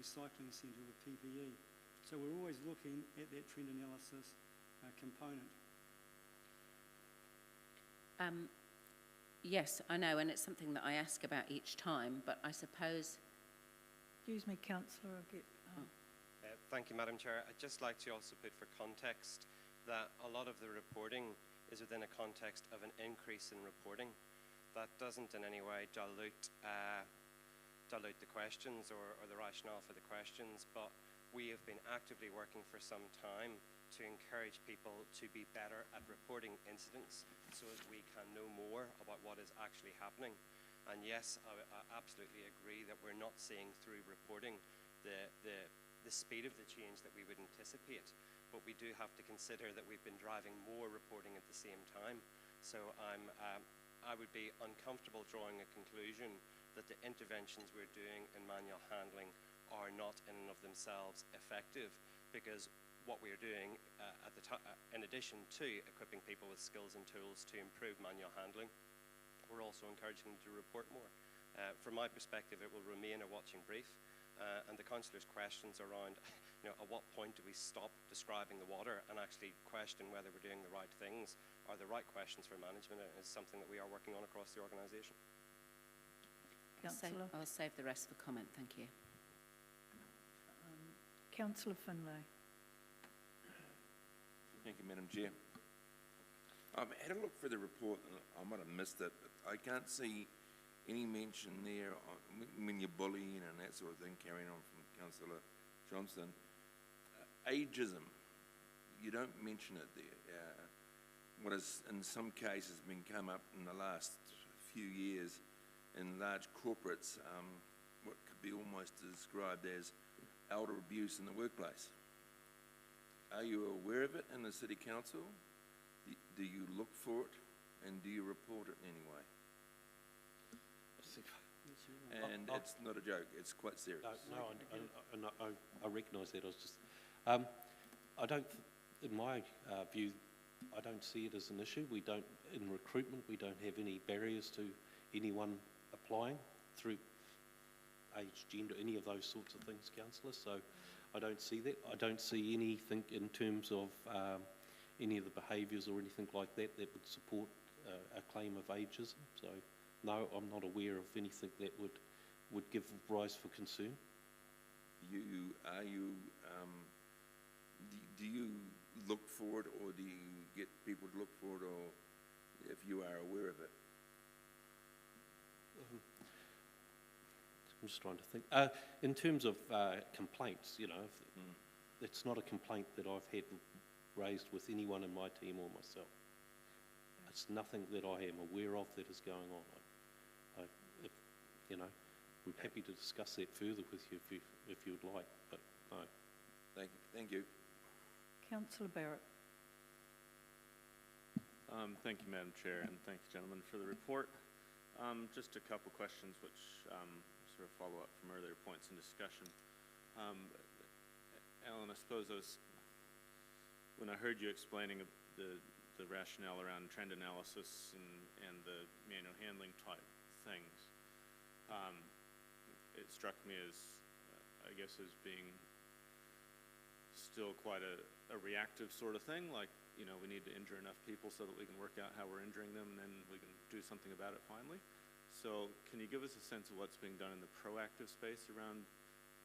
recycling centre with PPE. So we're always looking at that trend analysis component. Yes, I know, and it's something that I ask about each time, but I suppose... Excuse me, Councillor, I'll get... Thank you, Madam Chair. I'd just like to also put for context that a lot of the reporting is within a context of an increase in reporting. That doesn't in any way dilute the questions or the rationale for the questions, but we have been actively working for some time to encourage people to be better at reporting incidents so as we can know more about what is actually happening. And yes, I absolutely agree that we're not seeing through reporting the speed of the change that we would anticipate, but we do have to consider that we've been driving more reporting at the same time. So I would be uncomfortable drawing a conclusion that the interventions we're doing in manual handling are not in and of themselves effective, because what we're doing in addition to equipping people with skills and tools to improve manual handling, we're also encouraging them to report more. From my perspective, it will remain a watching brief. And the councillor's questions around, at what point do we stop describing the water and actually question whether we're doing the right things are the right questions for management, and is something that we are working on across the organisation. I'll save the rest for comment, thank you. Councillor Finlay. Thank you, Madam Chair. I had a look for the report, and I might have missed it, but I can't see any mention there when you're bullying and that sort of thing, carrying on from Councillor Johnston. Ageism, you don't mention it there. What has in some cases been come up in the last few years in large corporates, what could be almost described as elder abuse in the workplace. Are you aware of it in the City Council? Do you look for it, and do you report it in any way? And it's not a joke, it's quite serious. No, I recognise that. I was just, I don't, in my view, I don't see it as an issue. We don't, in recruitment, we don't have any barriers to anyone applying through age, gender, any of those sorts of things, Councillor. So I don't see that. I don't see anything in terms of any of the behaviours or anything like that that would support a claim of ageism. So no, I'm not aware of anything that would give rise for concern. Do you look for it, or do you get people to look for it, or if you are aware of it? just trying to think. In terms of complaints, you know, it's not a complaint that I've had raised with anyone in my team or myself. It's nothing that I am aware of that is going on. You know, I'm happy to discuss that further with you if you'd like, but no. Thank you. Councillor Barrett. Thank you, Madam Chair, and thank you, gentlemen, for the report. Just a couple questions which sort of follow up from earlier points in discussion. Alan, I suppose when I heard you explaining the rationale around trend analysis and the manual handling type things, it struck me as, I guess, as being still quite a reactive sort of thing, like, you know, we need to injure enough people so that we can work out how we're injuring them, and then we can do something about it finally. So can you give us a sense of what's being done in the proactive space around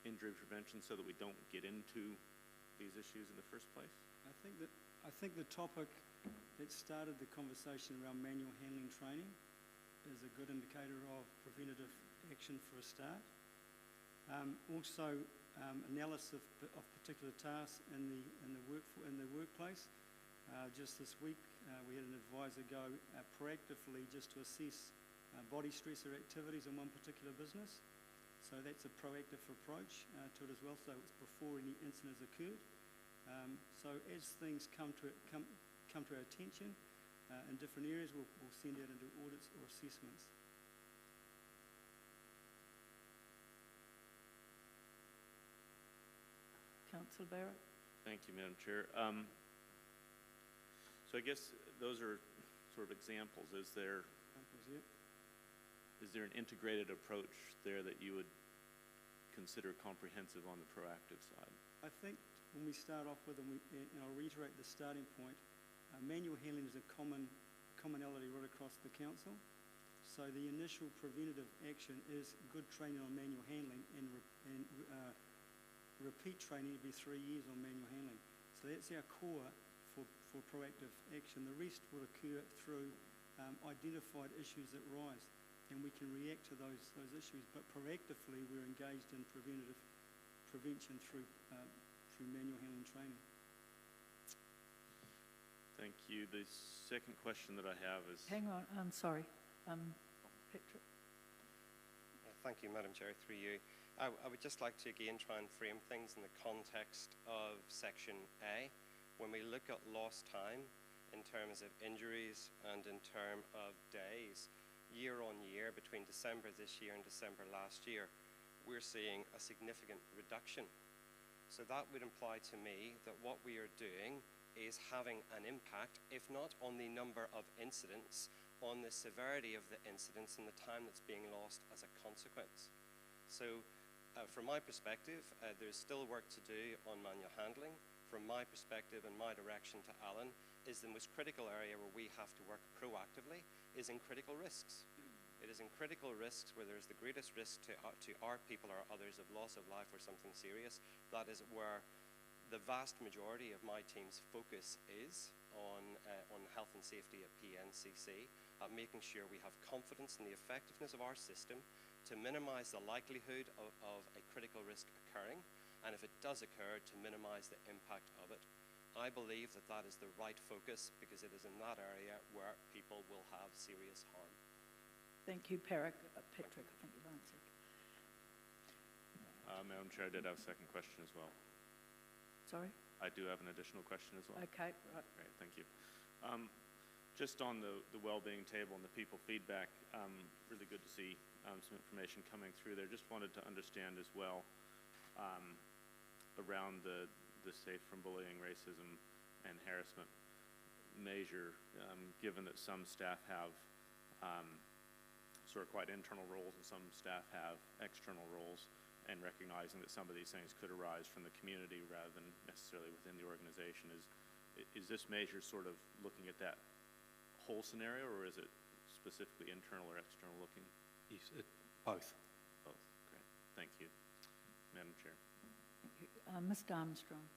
injury prevention so that we don't get into these issues in the first place? I think the topic that started the conversation around manual handling training is a good indicator of preventative action for a start. Also, analysis of particular tasks in the workplace. Just this week, we had an advisor go proactively just to assess body stressor activities in one particular business. So that's a proactive approach to it as well. So it's before any incident has occurred. So as things come to our attention in different areas, we'll send out into audits or assessments. Councillor Barrett. Thank you, Madam Chair. So I guess those are sort of examples. Is there an integrated approach there that you would consider comprehensive on the proactive side? I think when we start off with, and I'll reiterate the starting point, manual handling is a commonality right across the council. So the initial preventative action is good training on manual handling and repeat training every 3 years on manual handling. So that's our core for proactive action. The rest will occur through identified issues that rise, and we can react to those issues. But proactively, we're engaged in prevention through manual handling training. Thank you. The second question that I have is... Hang on, I'm sorry. Patrick. Thank you, Madam Chair, through you. I would just like to again try and frame things in the context of Section A. When we look at lost time in terms of injuries and in terms of days, year on year, between December this year and December last year, we're seeing a significant reduction. So that would imply to me that what we are doing is having an impact, if not on the number of incidents, on the severity of the incidents and the time that's being lost as a consequence. So from my perspective, there's still work to do on manual handling. From my perspective and my direction to Alan, is the most critical area where we have to work proactively is in critical risks. It is in critical risks where there's the greatest risk to our people or others of loss of life or something serious. That is where the vast majority of my team's focus is on health and safety at PNCC, at making sure we have confidence in the effectiveness of our system to minimise the likelihood of a critical risk occurring, and if it does occur, to minimise the impact of it. I believe that that is the right focus because it is in that area where people will have serious harm. Thank you, Patrick. I think you've answered. Madam Chair, I did have a second question as well. Sorry? I do have an additional question as well. Okay, right. Great, thank you. Just on the well-being table and the people feedback, really good to see some information coming through there. Just wanted to understand as well around the Safe from Bullying, Racism and Harassment measure, given that some staff have sort of quite internal roles and some staff have external roles, and recognizing that some of these things could arise from the community rather than necessarily within the organization. Is this measure sort of looking at that whole scenario, or is it specifically internal or external looking? Yes, both. Both, great. Thank you, Madam Chair. Thank you. Mr. Armstrong.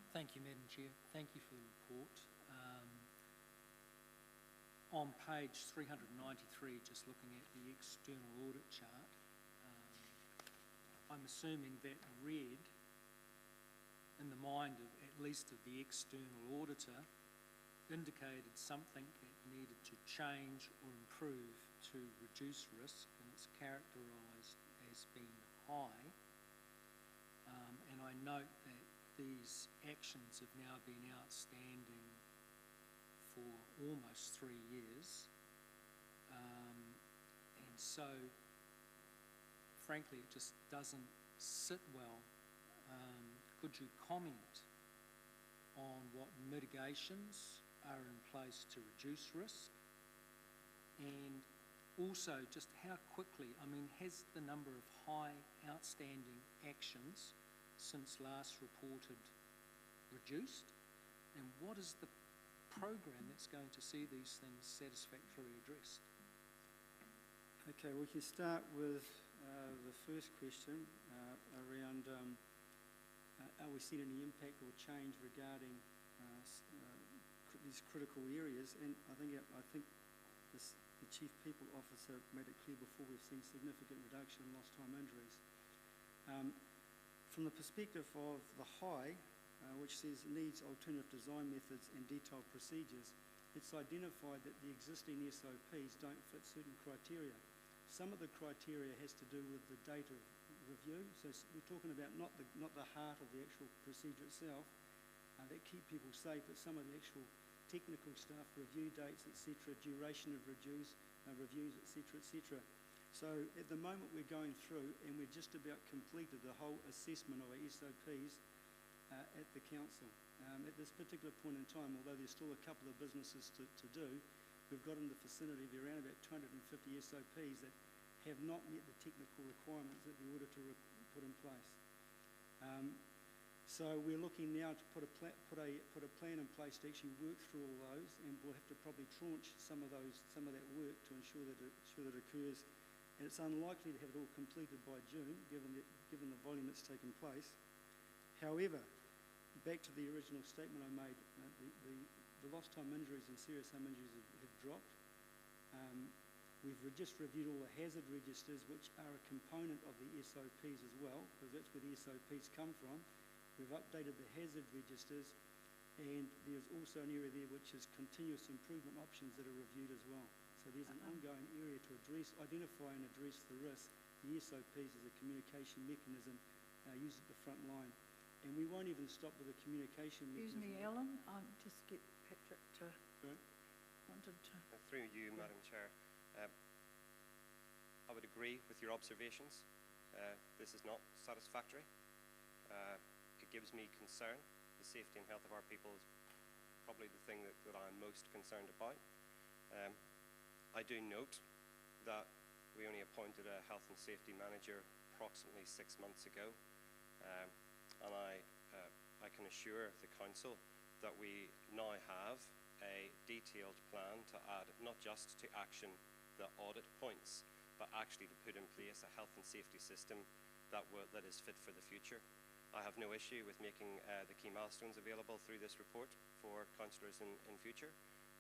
Thank you, Madam Chair. Thank you for the report. on page 393, just looking at the external audit chart, I'm assuming that red, in the mind of at least of the external auditor, indicated something that needed to change or improve to reduce risk, and it's characterised as being high. And I note that these actions have now been outstanding for almost 3 years. And so, frankly, it just doesn't sit well. Could you comment on what mitigations are in place to reduce risk? And also just how quickly, I mean, has the number of high outstanding actions since last reported reduced? And what is the program that's going to see these things satisfactorily addressed? Okay, we can start with the first question around are we seeing any impact or change regarding these critical areas? And I think the Chief People Officer made it clear before, we've seen significant reduction in lost time injuries. From the perspective of the high, which says needs alternative design methods and detailed procedures, it's identified that the existing SOPs don't fit certain criteria. Some of the criteria has to do with the date of review, so we're talking about not the heart of the actual procedure itself that keep people safe, but some of the actual technical stuff, review dates, etc., duration of reviews, etc. So at the moment we're going through, and we're just about completed the whole assessment of our SOPs at the council. At this particular point in time, although there's still a couple of businesses to do, we've got in the vicinity of around about 250 SOPs that have not met the technical requirements that the auditor put in place. So we're looking now to put a plan in place to actually work through all those, and we'll have to probably tranche some of that work to ensure that it occurs. And it's unlikely to have it all completed by June, given the volume that's taken place. However, back to the original statement I made, the lost time injuries and serious harm injuries have dropped. We've just reviewed all the hazard registers, which are a component of the SOPs as well, because that's where the SOPs come from. We've updated the hazard registers, and there's also an area there which is continuous improvement options that are reviewed as well. So there's an ongoing area to identify and address the risk. The SOPs as a communication mechanism used at the front line. And we won't even stop with the communication mechanism. Excuse me, Ellen, just get Patrick to... Sorry? Wanted to... Through you, Madam Chair. I would agree with your observations. This is not satisfactory. It gives me concern. The safety and health of our people is probably the thing that I'm most concerned about. I do note that we only appointed a health and safety manager approximately 6 months ago, and I can assure the council that we now have a detailed plan to add not just to action the audit points, but actually to put in place a health and safety system that is fit for the future. I have no issue with making the key milestones available through this report for councillors in future,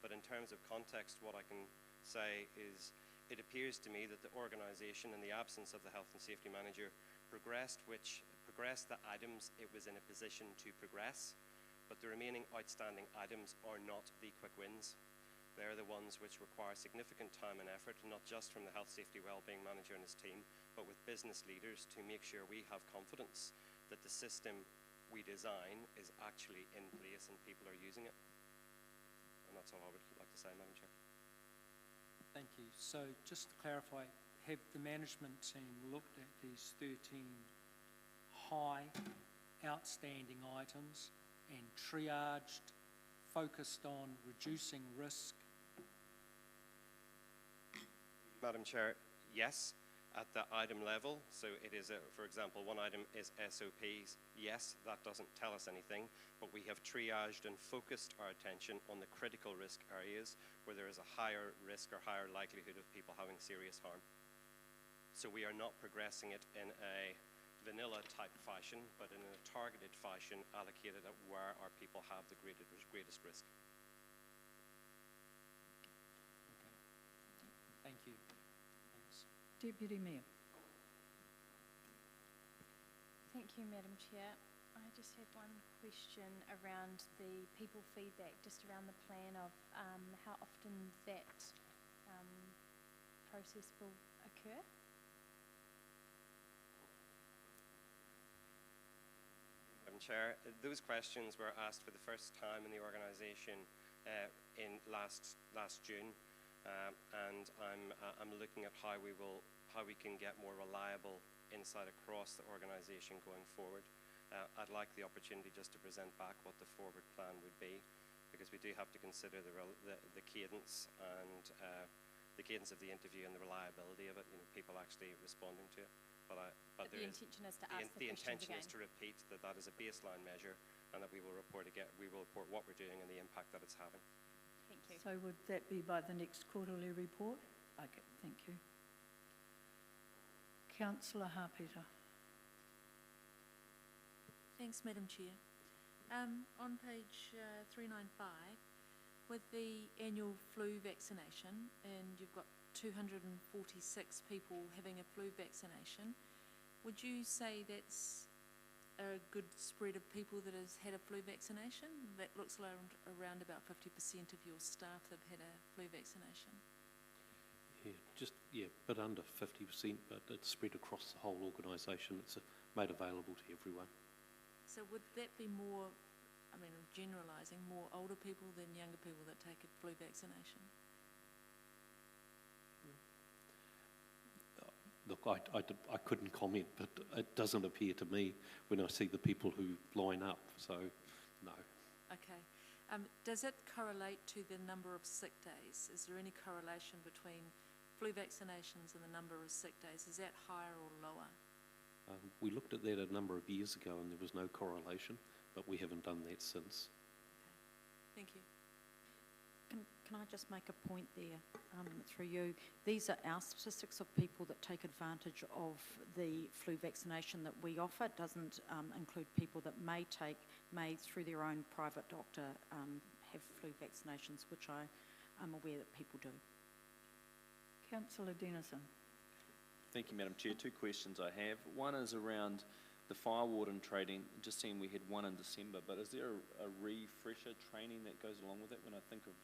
but in terms of context, what I can say is it appears to me that the organisation, in the absence of the health and safety manager, progressed the items it was in a position to progress, but the remaining outstanding items are not the quick wins. They're the ones which require significant time and effort, not just from the health, safety, wellbeing manager and his team, but with business leaders to make sure we have confidence that the system we design is actually in place and people are using it. And that's all I would like to say, Madam Chair. Thank you. So just to clarify, have the management team looked at these 13 high outstanding items and triaged, focused on reducing risk? Madam Chair, yes, at the item level. So it is, for example, one item is SOPs. Yes, that doesn't tell us anything, but we have triaged and focused our attention on the critical risk areas where there is a higher risk or higher likelihood of people having serious harm. So we are not progressing it in a vanilla type fashion, but in a targeted fashion allocated at where our people have the greatest risk. you. Thanks. Deputy Mayor. Thank you, Madam Chair. I just had one question around the people feedback, just around the plan of how often that process will occur. Madam Chair, those questions were asked for the first time in the organisation in last June, and I'm looking at how we can get more reliable insight across the organisation going forward. I'd like the opportunity just to present back what the forward plan would be, because we do have to consider the cadence and the cadence of the interview and the reliability of it. You know, people actually responding to it. But the intention is to ask the intention questions is to repeat that is a baseline measure, and that we will report what we're doing and the impact that it's having. Thank you. So would that be by the next quarterly report? Okay, thank you. Councillor Harpeter. Thanks, Madam Chair. On page 395, with the annual flu vaccination, and you've got 246 people having a flu vaccination, would you say that's a good spread of people that has had a flu vaccination? That looks around about 50% of your staff that have had a flu vaccination. Yeah, a bit under 50%, but it's spread across the whole organisation. It's made available to everyone. So would that be more, I mean, I'm generalising, more older people than younger people that take a flu vaccination? Look, I couldn't comment, but it doesn't appear to me when I see the people who line up, so no. Okay. Does it correlate to the number of sick days? Is there any correlation between flu vaccinations and the number of sick days? Is that higher or lower? We looked at that a number of years ago and there was no correlation, but we haven't done that since. Okay. Thank you. Can I just make a point there through you? These are our statistics of people that take advantage of the flu vaccination that we offer. It doesn't include people that may through their own private doctor have flu vaccinations, which I am aware that people do. Councillor Denison. Thank you, Madam Chair. Two questions I have. One is around the fire warden training. Just seeing we had one in December, but is there a refresher training that goes along with it? When I think of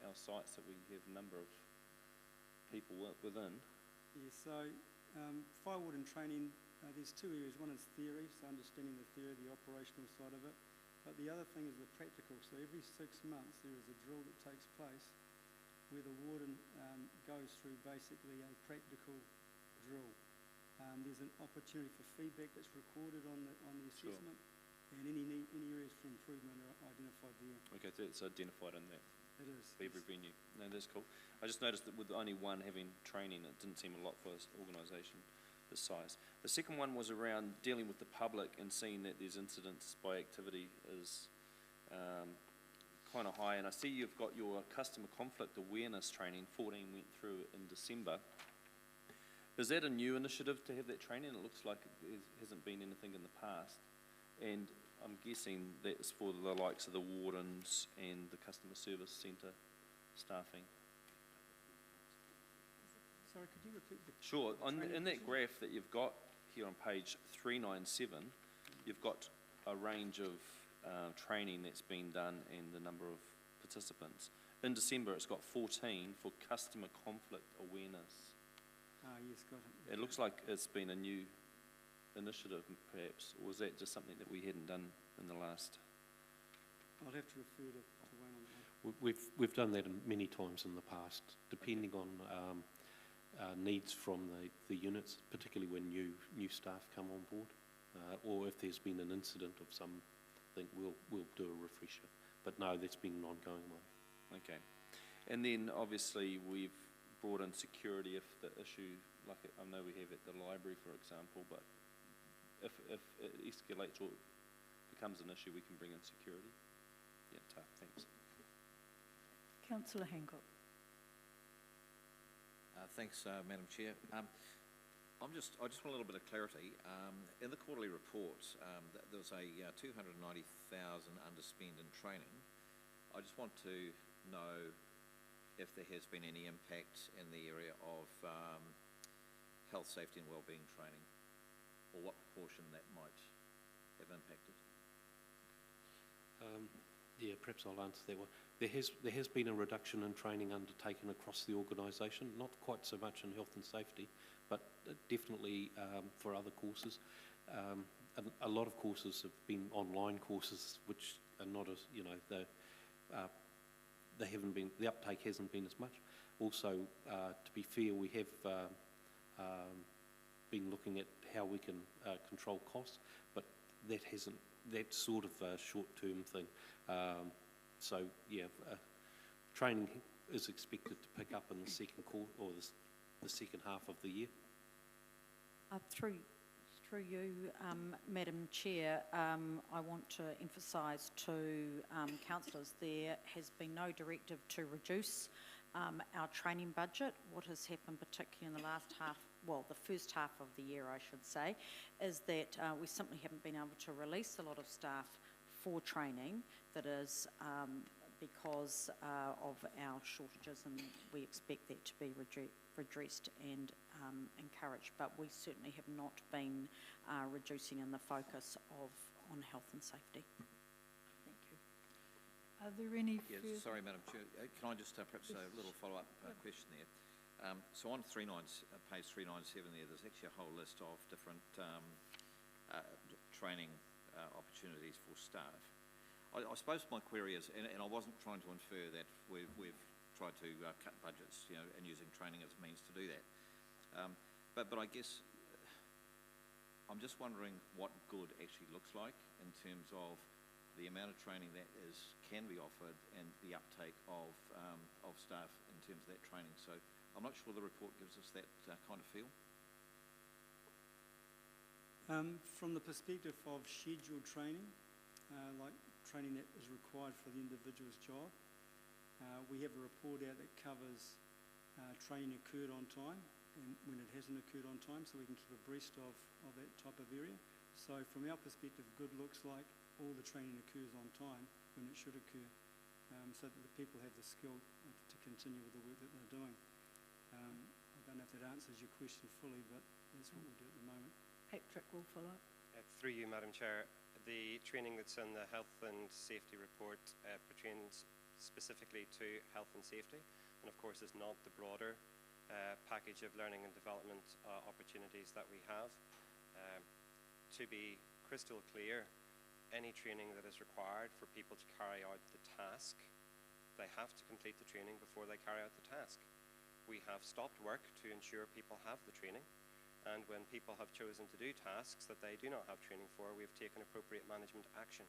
our sites that we have a number of people within. Yeah, so fire warden training, there's two areas. One is theory, so understanding the theory, the operational side of it. But the other thing is the practical. So every 6 months there is a drill that takes place where the warden goes through basically a practical drill. There's an opportunity for feedback that's recorded on the assessment, and any areas for improvement are identified there. Okay, so it's identified in that. It is. For every venue. No, that's cool. I just noticed that with only one having training, it didn't seem a lot for this organisation this size. The second one was around dealing with the public and seeing that there's incidents by activity is kind of high. And I see you've got your customer conflict awareness training, 14 went through in December. Is that a new initiative to have that training? It looks like it hasn't been anything in the past. And I'm guessing that's for the likes of the wardens and the customer service centre staffing. Sorry, could you repeat the Sure. In that question? graph that you've got here on page 397, you've got a range of training that's been done and the number of participants. In December, it's got 14 for customer conflict awareness. Yes, got it. It looks like it's been a new initiative, perhaps, or was that just something that we hadn't done in the last? I'll have to refer to Wayne on that one. We've done that many times in the past, depending on needs from the units, particularly when new staff come on board, or if there's been an incident of something, we'll do a refresher. But no, that's been an ongoing one. Okay, and then obviously we've brought in security if the issue, like I know we have at the library, for example, but if it escalates or becomes an issue, we can bring in security. Yeah, tough. Thanks. Councillor Hancock. Thanks, Madam Chair. I just want a little bit of clarity. In the quarterly report, there was a 290,000 underspend in training. I just want to know if there has been any impact in the area of health, safety and wellbeing training, or what proportion that might have impacted? Yeah, perhaps I'll answer that one. There has been a reduction in training undertaken across the organisation, not quite so much in health and safety, but definitely for other courses. A lot of courses have been online courses, which are not as, you know, they haven't been, the uptake hasn't been as much. Also, to be fair, we have been looking at how we can control costs, but that hasn't, that's sort of a short-term thing. So yeah, training is expected to pick up in the second quarter or the second half of the year. Through you, Madam Chair, I want to emphasise to councillors there has been no directive to reduce our training budget. What has happened, particularly in the last half, well, the first half of the year, I should say, is that we simply haven't been able to release a lot of staff for training. That is because of our shortages, and we expect that to be redressed and encouraged. But we certainly have not been reducing in the focus on health and safety. Thank you. Are there any Yes, sorry, Madam Chair. Can I just perhaps a little follow-up question there? So on page 397 there's actually a whole list of different training opportunities for staff. I suppose my query is, and I wasn't trying to infer that we've tried to cut budgets, you know, and using training as a means to do that. But I guess I'm just wondering what good actually looks like in terms of the amount of training that can be offered and the uptake of staff in terms of that training. So I'm not sure the report gives us that kind of feel. From the perspective of scheduled training, like training that is required for the individual's job, we have a report out that covers training occurred on time and when it hasn't occurred on time, so we can keep abreast of that type of area. So from our perspective, good looks like all the training occurs on time when it should occur, so that the people have the skill to continue with the work that they're doing. I don't know if that answers your question fully, but that's what we'll do at the moment. Patrick will follow up. Through you, Madam Chair, the training that's in the health and safety report pertains specifically to health and safety, and of course is not the broader package of learning and development opportunities that we have. To be crystal clear, any training that is required for people to carry out the task, they have to complete the training before they carry out the task. We have stopped work to ensure people have the training, and when people have chosen to do tasks that they do not have training for, we've taken appropriate management action.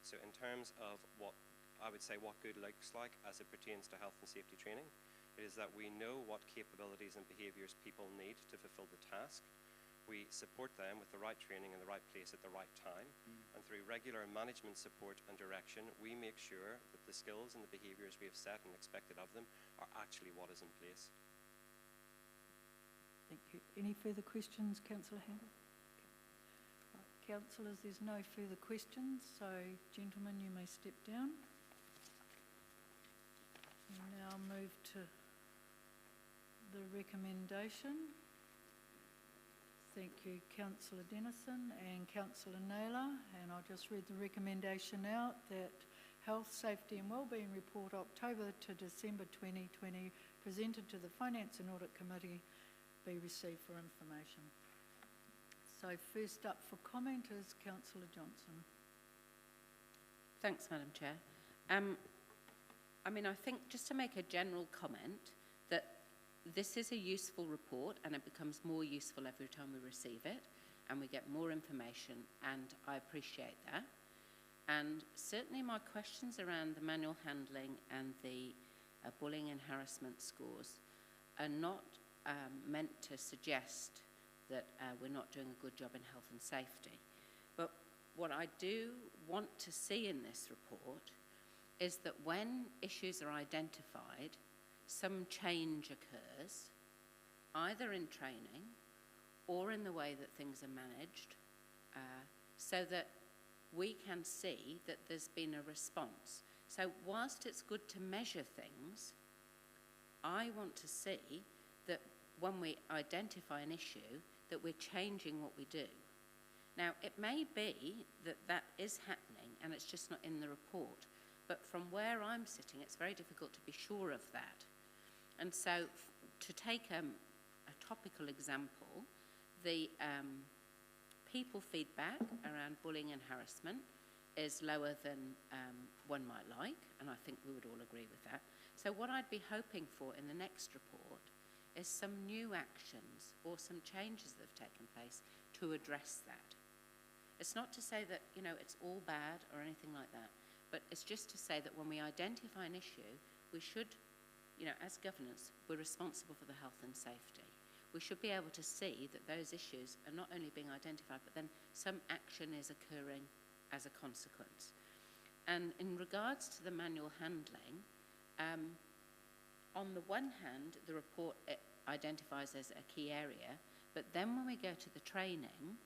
So in terms of what I would say what good looks like as it pertains to health and safety training, it is that we know what capabilities and behaviours people need to fulfil the task. We support them with the right training in the right place at the right time, and through regular management support and direction, we make sure that the skills and the behaviours we have set and expected of them are actually what is in place. Thank you. Any further questions, Councillor Handel? Right, councillors, there's no further questions, so gentlemen, you may step down. We now move to the recommendation. Thank you, Councillor Dennison and Councillor Naylor, and I'll just read the recommendation out that Health, Safety and Wellbeing Report October to December 2020 presented to the Finance and Audit Committee be received for information. So first up for comment is Councillor Johnson. Thanks, Madam Chair. I mean, I think just to make a general comment that this is a useful report and it becomes more useful every time we receive it and we get more information, and I appreciate that. And certainly my questions around the manual handling and the bullying and harassment scores are not meant to suggest that we're not doing a good job in health and safety. But what I do want to see in this report is that when issues are identified, some change occurs, either in training or in the way that things are managed, so that we can see that there's been a response. So whilst it's good to measure things, I want to see that when we identify an issue, that we're changing what we do. Now, it may be that that is happening and it's just not in the report, but from where I'm sitting, it's very difficult to be sure of that. And so, to take a topical example, the people feedback around bullying and harassment is lower than one might like, and I think we would all agree with that. So what I'd be hoping for in the next report is some new actions or some changes that have taken place to address that. It's not to say that, you know, it's all bad or anything like that, but it's just to say that when we identify an issue, we should, you know, as governance, we're responsible for the health and safety. We should be able to see that those issues are not only being identified, but then some action is occurring as a consequence. And in regards to the manual handling, on the one hand, the report identifies as a key area, but then when we go to the training,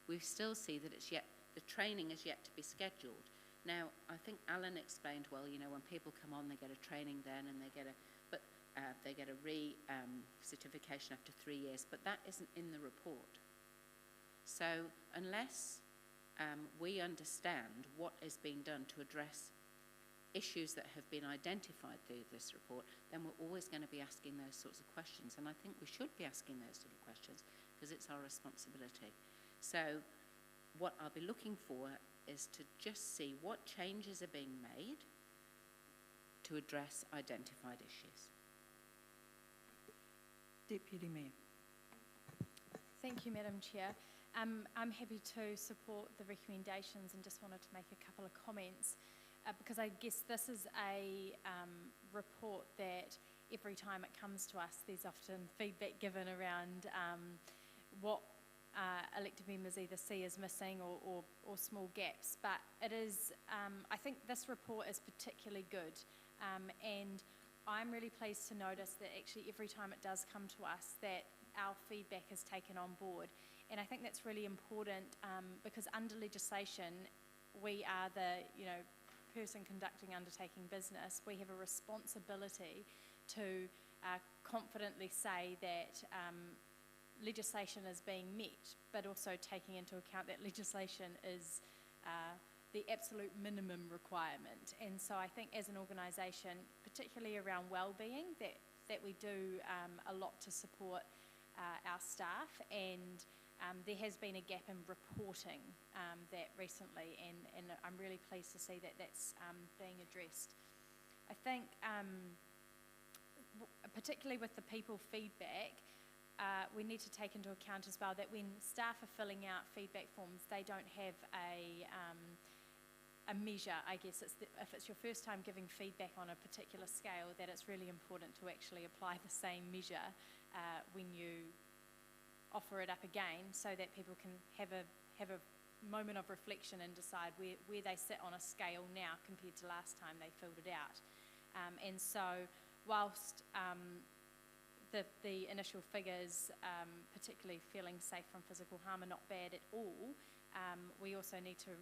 we still see that the training is yet to be scheduled. Now, I think Alan explained well, you know, when people come on, they get a training then, and they get a certification after 3 years, but that isn't in the report. So unless we understand what is being done to address issues that have been identified through this report, then we're always going to be asking those sorts of questions. And I think we should be asking those sort of questions because it's our responsibility. So what I'll be looking for is to just see what changes are being made to address identified issues. Deputy Mayor. Thank you, Madam Chair. I'm happy to support the recommendations and just wanted to make a couple of comments because I guess this is a report that every time it comes to us, there's often feedback given around what elected members either see as missing or small gaps. But it is, I think this report is particularly good, and I'm really pleased to notice that actually every time it does come to us that our feedback is taken on board. And I think that's really important because under legislation, we are the, you know, person undertaking business. We have a responsibility to confidently say that legislation is being met, but also taking into account that legislation is the absolute minimum requirement. And so I think as an organisation, particularly around wellbeing, that we do a lot to support our staff, and there has been a gap in reporting that recently, and I'm really pleased to see that that's being addressed. I think particularly with the people feedback, we need to take into account as well that when staff are filling out feedback forms, they don't have a measure, I guess. If it's your first time giving feedback on a particular scale, that it's really important to actually apply the same measure when you offer it up again, so that people can have a moment of reflection and decide where they sit on a scale now compared to last time they filled it out. And so whilst the initial figures, particularly feeling safe from physical harm, are not bad at all, we also need to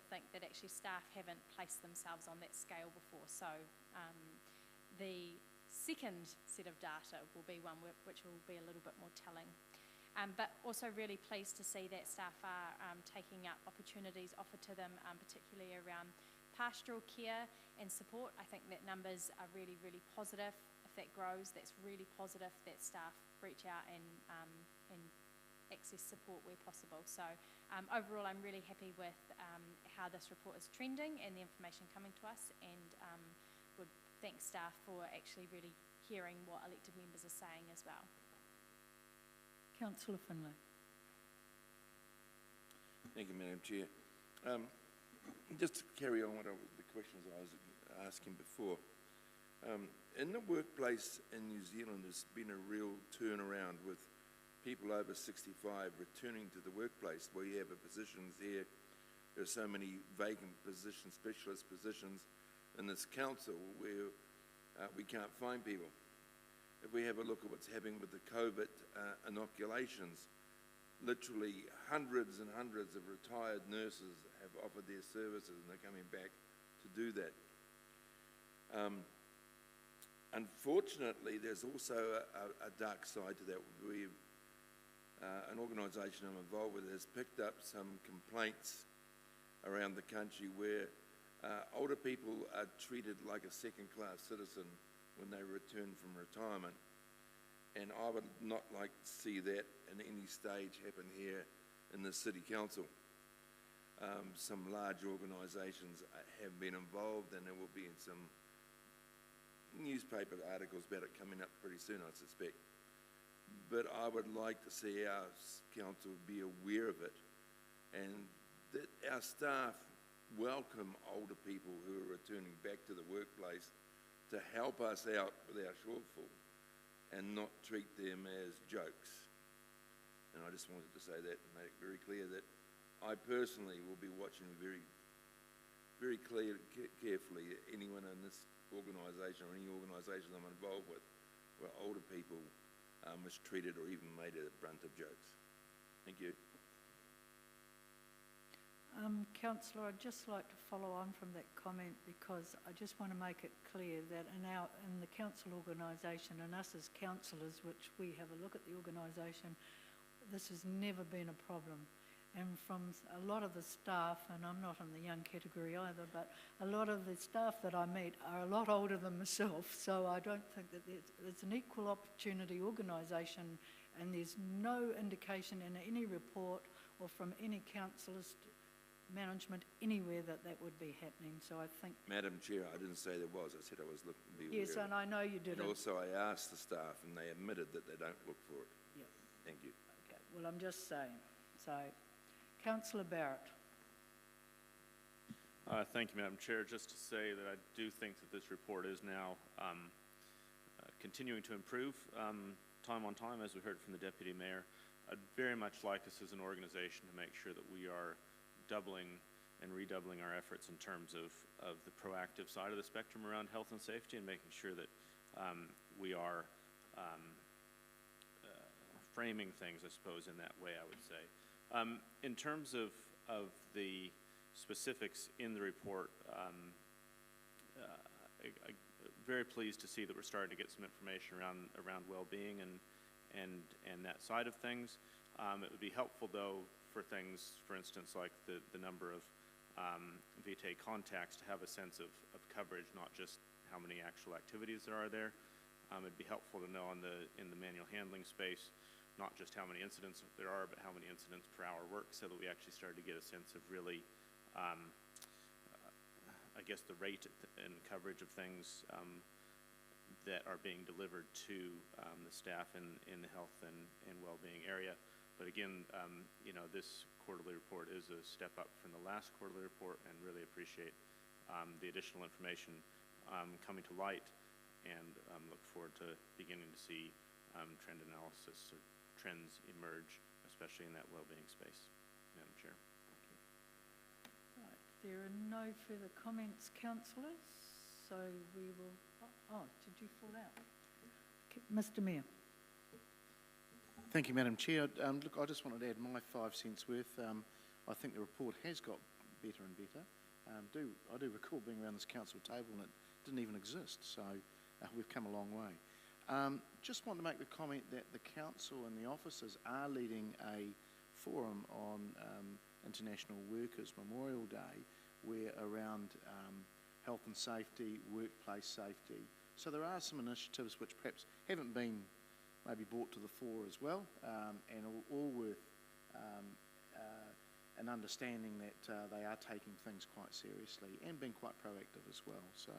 think that actually staff haven't placed themselves on that scale before. So the second set of data will be one which will be a little bit more telling. But also really pleased to see that staff are taking up opportunities offered to them, particularly around pastoral care and support. I think that numbers are really, really positive. If that grows, that's really positive that staff reach out and access support where possible. So overall, I'm really happy with how this report is trending and the information coming to us, and would thank staff for actually really hearing what elected members are saying as well. Councillor Finlay. Thank you, Madam Chair. Just to carry on the questions I was asking before. In the workplace in New Zealand, there's been a real turnaround with people over 65 returning to the workplace, where you have positions there. There are so many vacant positions, specialist positions in this council where we can't find people. If we have a look at what's happening with the COVID inoculations, literally hundreds and hundreds of retired nurses have offered their services, and they're coming back to do that. Unfortunately, there's also a dark side to that. An organisation I'm involved with has picked up some complaints around the country where older people are treated like a second-class citizen when they return from retirement. And I would not like to see that in any stage happen here in the City Council. Some large organisations have been involved, and there will be some newspaper articles about it coming up pretty soon, I suspect. But I would like to see our council be aware of it, and that our staff welcome older people who are returning back to the workplace to help us out with our shortfall and not treat them as jokes. And I just wanted to say that and make it very clear that I personally will be watching very carefully anyone in this organisation or any organisation I'm involved with where older people are mistreated or even made a brunt of jokes. Thank you. Councillor, I'd just like to follow on from that comment because I just want to make it clear that in the council organisation and us as councillors, which we have a look at the organisation, this has never been a problem. And from a lot of the staff, and I'm not in the young category either, but a lot of the staff that I meet are a lot older than myself, so I don't think that it's an equal opportunity organisation, and there's no indication in any report or from any councillors, management anywhere that would be happening. So I think... Madam Chair, I didn't say there was. I said I was looking to be aware. Yes, and I know you didn't. And also I asked the staff and they admitted that they don't look for it. Yeah. Thank you. Okay, well, I'm just saying. So, Councillor Barrett. Thank you, Madam Chair. Just to say that I do think that this report is now continuing to improve time on time, as we heard from the Deputy Mayor. I'd very much like us as an organisation to make sure that we are doubling and redoubling our efforts in terms of the proactive side of the spectrum around health and safety, and making sure that we are framing things, I suppose, in that way, I would say. In terms of the specifics in the report, I'm very pleased to see that we're starting to get some information around well-being and that side of things. It would be helpful, though, for things, for instance, like the number of VTA contacts, to have a sense of coverage, not just how many actual activities there are there. It'd be helpful to know in the manual handling space, not just how many incidents there are, but how many incidents per hour work, so that we actually start to get a sense of really, I guess, the rate and coverage of things that are being delivered to the staff in the health and well-being area. But again, you know, this quarterly report is a step up from the last quarterly report, and really appreciate the additional information coming to light, and look forward to beginning to see trend analysis or trends emerge, especially in that well-being space. Madam Chair. Right, there are no further comments, councillors, so we will... Oh, did you fall out? Okay, Mr Mayor. Thank you, Madam Chair. Look, I just wanted to add my 5 cents worth. I think the report has got better and better. I do recall being around this council table and it didn't even exist, so we've come a long way. Just want to make the comment that the council and the officers are leading a forum on International Workers' Memorial Day, where around health and safety, workplace safety. So there are some initiatives which perhaps haven't been maybe brought to the fore as well, and all with an understanding that they are taking things quite seriously and being quite proactive as well. So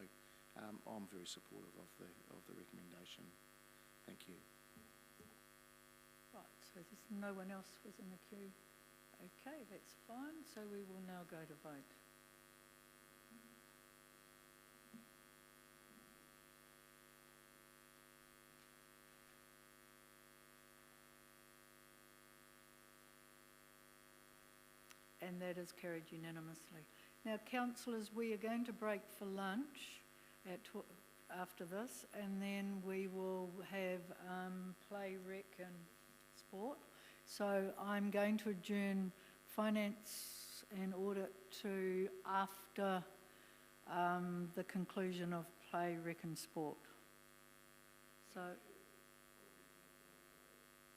I'm very supportive of the recommendation. Thank you. Right, so there's no one else was in the queue. Okay, that's fine. So we will now go to vote. And that is carried unanimously. Now, councillors, we are going to break for lunch after this, and then we will have play, rec and sport. So I'm going to adjourn finance and audit to after the conclusion of play, rec and sport. So,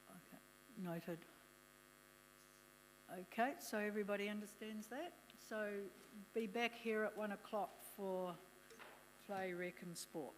okay, noted. Okay, so everybody understands that? So be back here at 1 o'clock for play, rec and sport.